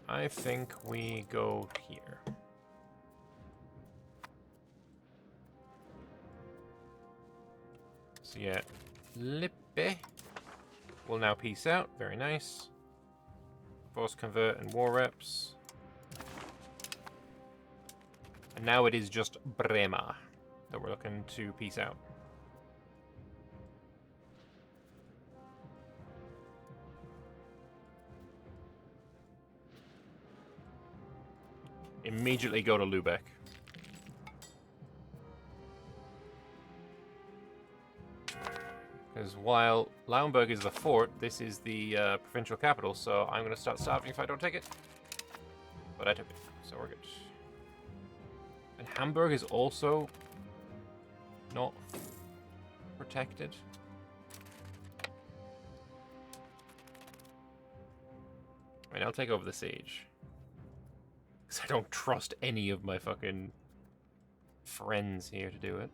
S1: I think we go here. So yeah, Lippe will now peace out. Very nice. Force convert and war reps. And now it is just Brema that we're looking to peace out. Immediately go to Lübeck. Because while Lambert is the fort, this is the provincial capital, so I'm going to start starving if I don't take it. But I took it, so we're good. And Hamburg is also not protected. I mean, I'll take over the siege. Because I don't trust any of my fucking friends here to do it.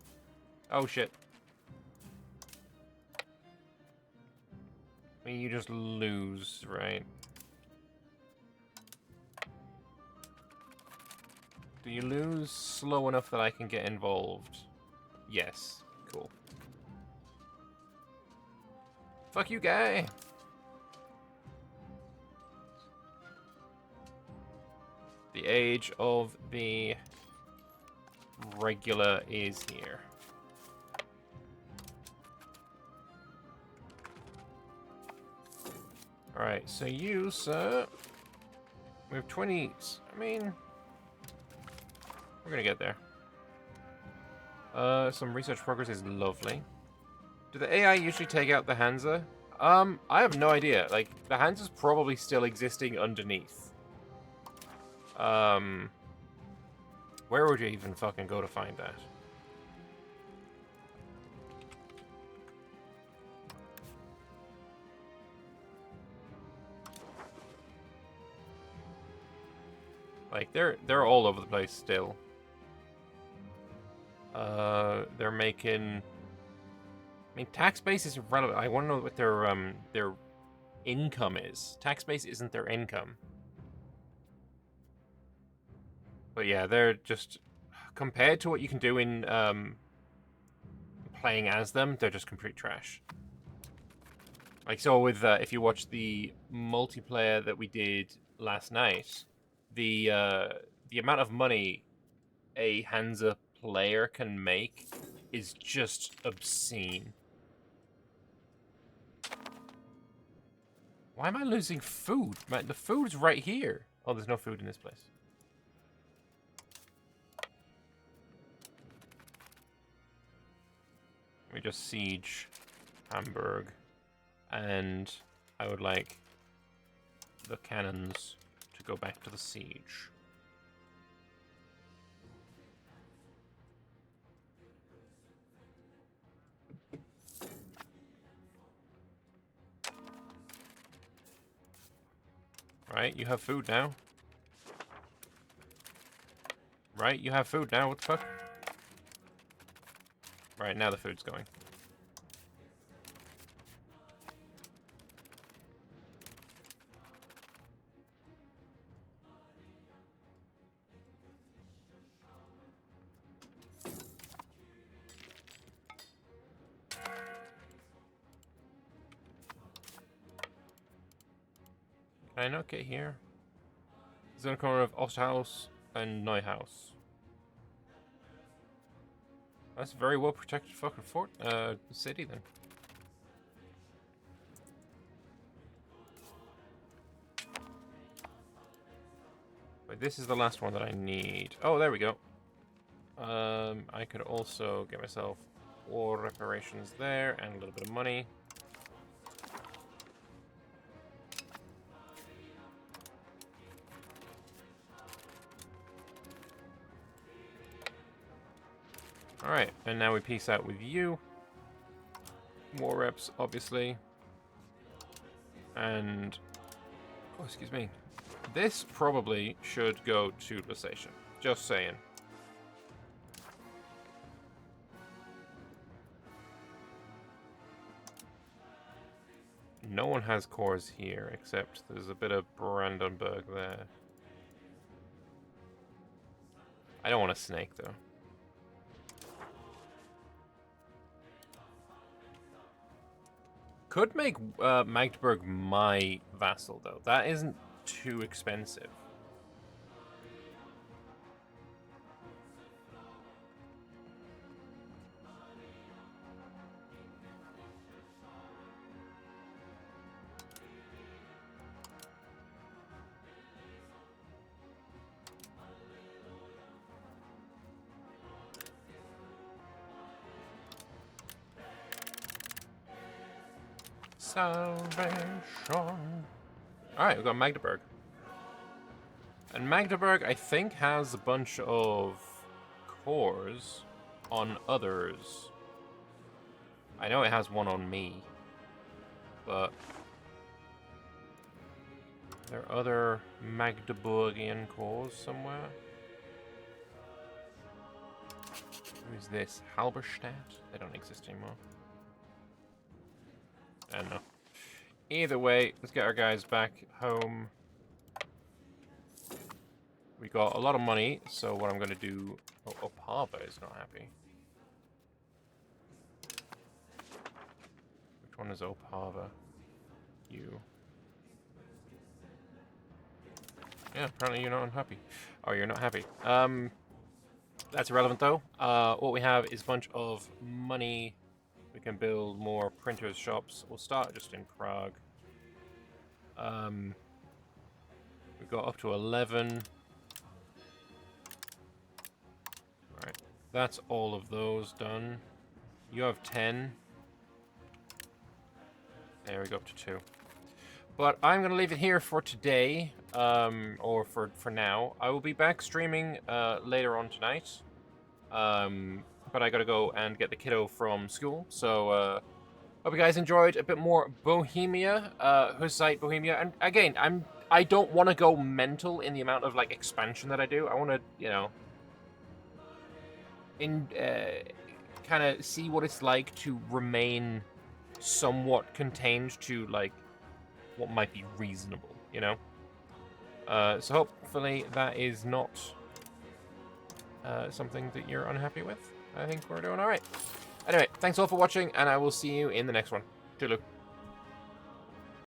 S1: Oh, shit. I mean, you just lose, right? Do you lose slow enough that I can get involved? Yes. Cool. Fuck you, guy! age of the regular is here. Alright, so you, sir, we have 20. I mean, we're gonna get there. Some research progress is lovely. Do the AI usually take out the Hansa? I have no idea. Like, the Hansa's probably still existing underneath. Where would you even fucking go to find that? Like, they're all over the place still. They're making... I mean, tax base is irrelevant. I want to know what their income is. Tax base isn't their income. But yeah, they're just... Compared to what you can do in playing as them, they're just complete trash. Like, so with... if you watch the multiplayer that we did last night, the amount of money a Hansa player can make is just obscene. Why am I losing food? Man, the food's right here. Oh, there's no food in this place. Let me just siege Hamburg. And I would like the cannons to go back to the siege. Right, you have food now. Right, you have food now, what the fuck? Right, now the food's going. Can I not get here? It's in the corner of Osthaus and Neuhaus. That's a very well protected fucking city then. Wait, this is the last one that I need. Oh, there we go. I could also get myself war reparations there and a little bit of money. Alright, and now we peace out with you. War reps, obviously. And... oh, excuse me. This probably should go to the station. Just saying. No one has cores here, except there's a bit of Brandenburg there. I don't want a snake, though. Could make Magdeburg my vassal, though. That isn't too expensive. Salvation. Alright, we've got Magdeburg. And Magdeburg, I think, has a bunch of cores on others. I know it has one on me. But there are other Magdeburgian cores somewhere. Who is this? Halberstadt? They don't exist anymore. I don't know. Either way, let's get our guys back home. We got a lot of money, so what I'm going to do... oh, Opava is not happy. Which one is Opava? You. Yeah, apparently you're not unhappy. Or you're not happy. That's irrelevant though. What we have is a bunch of money. We can build more printers shops. We'll start just in Prague. We've got up to 11. Alright, that's all of those done. You have 10. There we go, up to 2. But I'm going to leave it here for today, or for now. I will be back streaming later on tonight. But I got to go and get the kiddo from school. So, hope you guys enjoyed a bit more Bohemia, Hussite Bohemia. And again, I don't want to go mental in the amount of, like, expansion that I do. I want to, you know, kind of see what it's like to remain somewhat contained to, like, what might be reasonable, you know? So hopefully that is not something that you're unhappy with. I think we're doing alright. Anyway, thanks all for watching, and I will see you in the next one. Toodaloo.